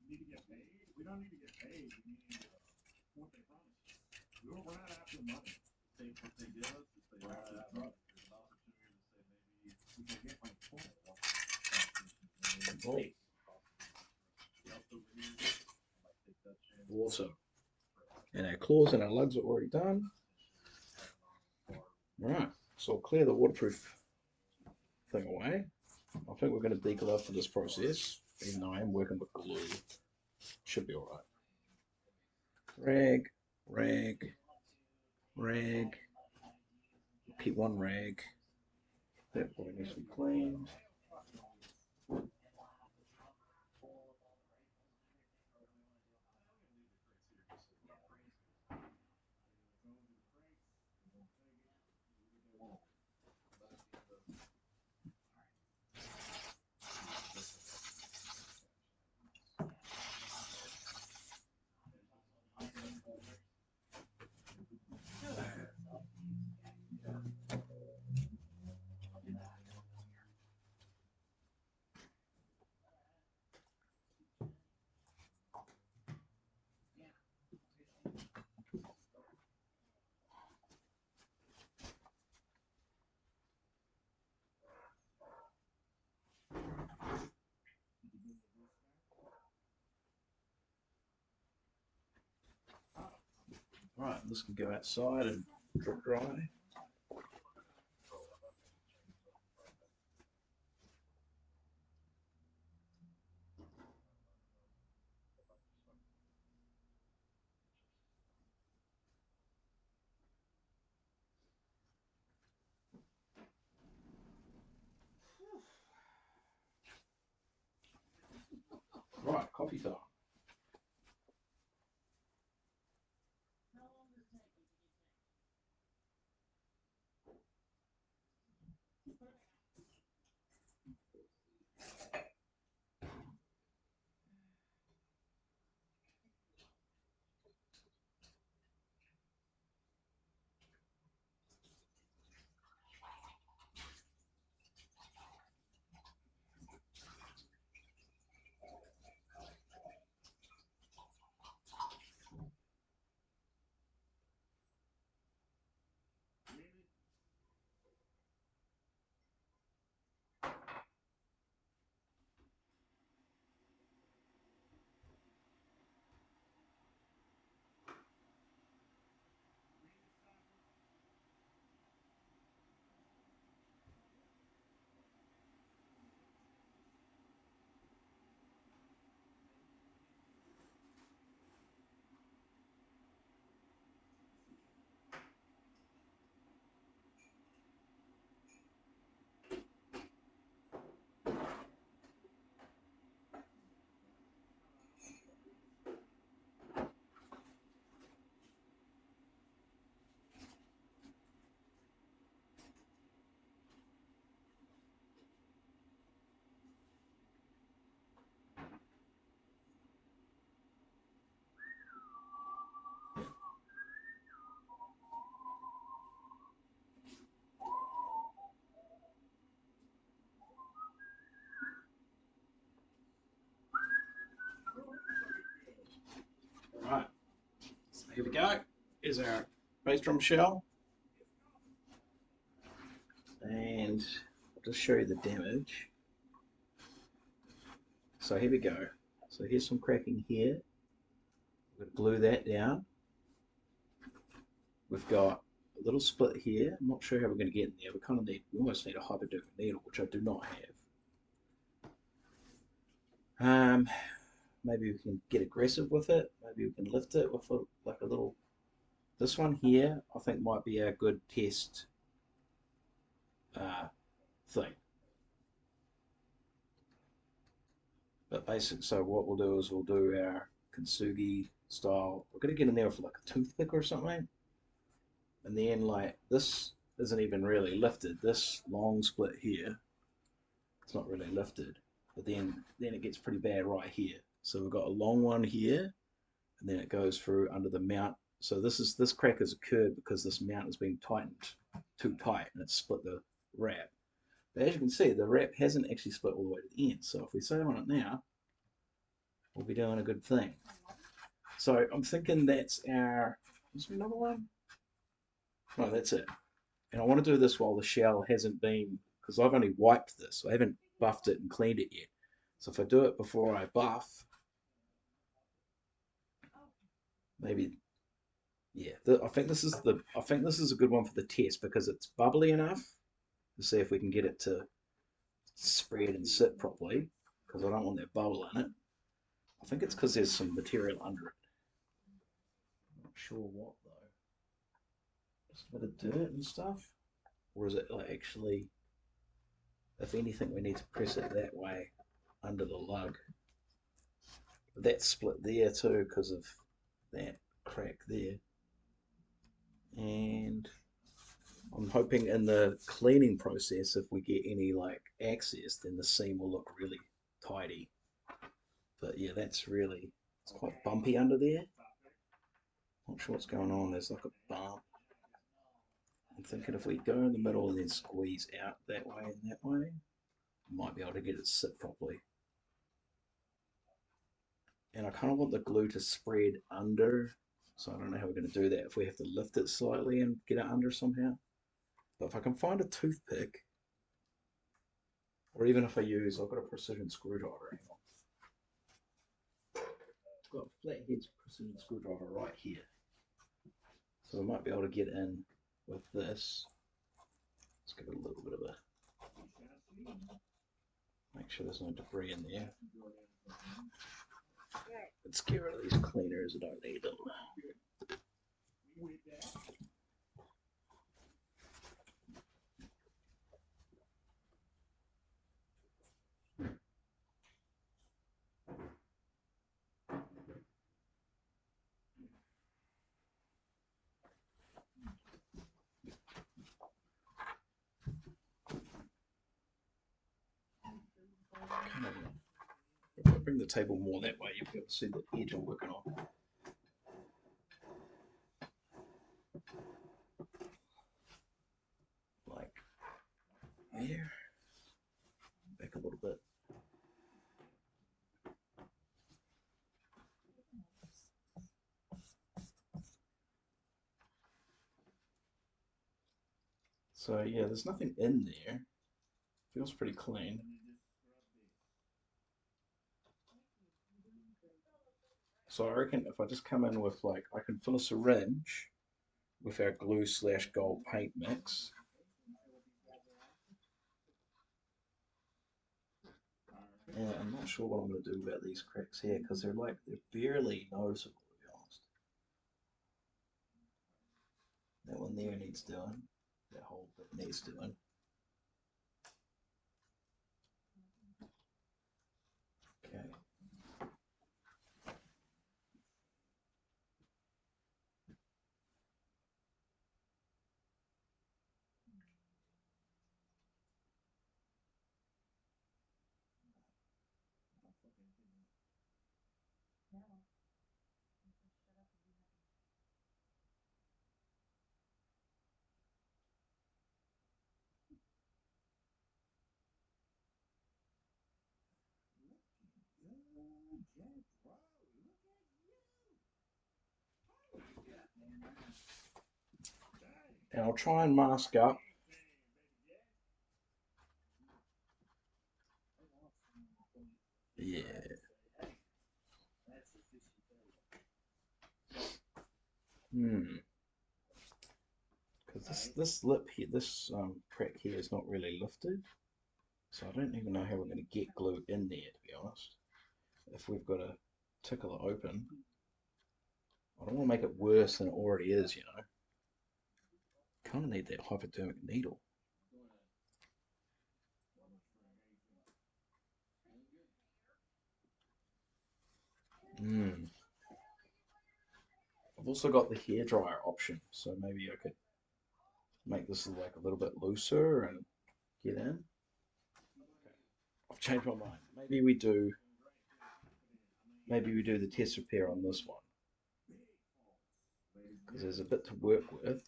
Need to get paid? We don't need to get paid. We need what they promise you. We're not after money. Take what they give us, if they We're run after out, money. there's an opportunity to say maybe We can get money for it. Complete. else over here, I might take that chance. Awesome. And our claws and our lugs are already done. Right, so I'll clear the waterproof thing away. I think we're going to deglove for this process, even though I am working with glue. Should be alright. Rag, rag, rag. Keep one rag. That boy needs to be cleaned. Right, this can go outside and drip dry. Right, coffee time. Right, so here we go. Here's our bass drum shell. And I'll just show you the damage. So here we go. So here's some cracking here. We're going to glue that down. We've got little split here. I'm not sure how we're going to get in there. We almost need a hypodermic needle, which I do not have. Maybe we can get aggressive with it. Maybe we can lift it with like a little. This one here, I think might be a good test thing. But basically, so what we'll do is we'll do our kintsugi style. We're gonna get in there with like a toothpick or something, and then like this isn't even really lifted. This long split here, it's not really lifted, but then it gets pretty bad right here. So we've got a long one here, and then it goes through under the mount. So this crack has occurred because this mount has been tightened too tight, and it's split the wrap. But as you can see, the wrap hasn't actually split all the way to the end. So if we sew on it now, we'll be doing a good thing. So I'm thinking that's our. Is there another one? No, that's it. And I want to do this while the shell hasn't been, because I've only wiped this. I haven't buffed it and cleaned it yet. So if I do it before I buff, maybe, yeah. I think this is a good one for the test because it's bubbly enough to see if we can get it to spread and sit properly. Because I don't want that bubble in it. I think it's because there's some material under it. I'm not sure what though. Just a bit of dirt and stuff, or is it like actually? If anything, we need to press it that way under the lug. But that's split there too because of that crack there. And I'm hoping in the cleaning process, if we get any like access, then the seam will look really tidy. But yeah, it's quite bumpy under there. Not sure what's going on. There's like a bump. I'm thinking if we go in the middle and then squeeze out that way and that way, might be able to get it to sit properly. And I kind of want the glue to spread under, so I don't know how we're going to do that, if we have to lift it slightly and get it under somehow. But if I can find a toothpick, or even if I've got a precision screwdriver, hang on. I've got a flathead precision screwdriver right here. So I might be able to get in with this. Let's give it a little bit of a, make sure there's no debris in there. Let's get rid of these cleaners, I don't need them. If I bring the table more that way, you'll be able to see the edge I'm working on. Like there, back a little bit. So yeah, there's nothing in there. Feels pretty clean. So I reckon if I just come in with like, I can fill a syringe with our glue / gold paint mix. And I'm not sure what I'm going to do about these cracks here because they're barely noticeable, to be honest. That one there needs doing. That whole bit needs doing. Okay. And I'll try and mask up. Yeah. Because This lip here, this crack here is not really lifted, so I don't even know how we're going to get glue in there, to be honest. If we've got a tickler open, I don't want to make it worse than it already is, you know. Kind of need that hypodermic needle. Mm. I've also got the hairdryer option, so maybe I could make this like a little bit looser and get in. I've changed my mind. Maybe we do the test repair on this one because there's a bit to work with.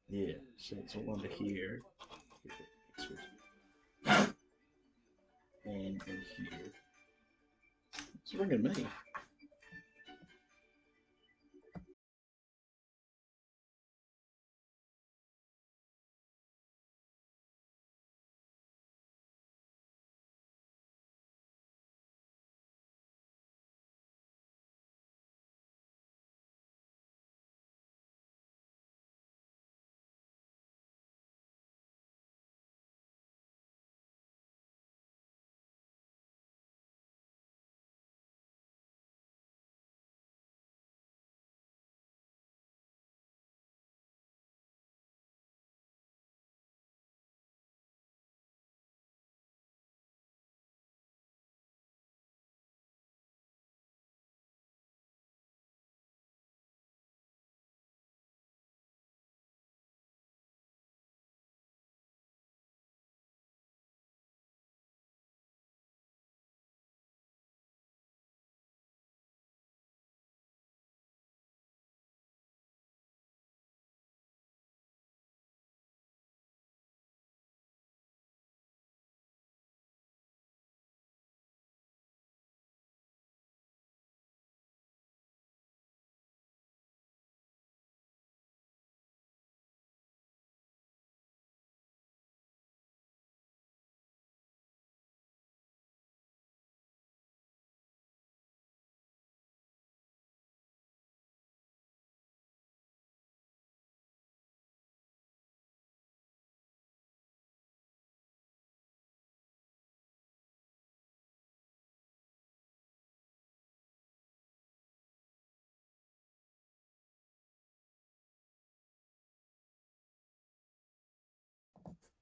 Yeah, so it's all under here. And in here. It's ringing me.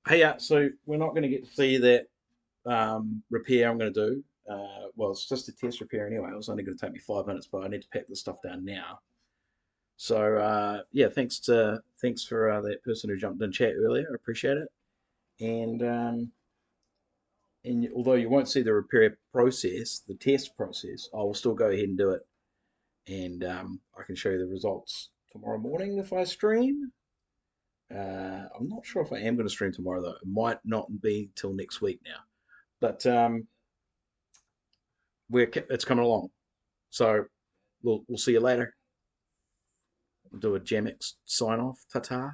Hey, so we're not going to get to see that repair I'm going to do. Well, it's just a test repair anyway. It was only going to take me 5 minutes, but I need to pack this stuff down now. So yeah, thanks for that person who jumped in chat earlier. I appreciate it. And although you won't see the repair process, the test process, I will still go ahead and do it, and I can show you the results tomorrow morning if I stream. I'm not sure if I am going to stream tomorrow though. It might not be till next week now, but it's coming along. So we'll see you later. We'll do a Jamix sign off. Ta ta.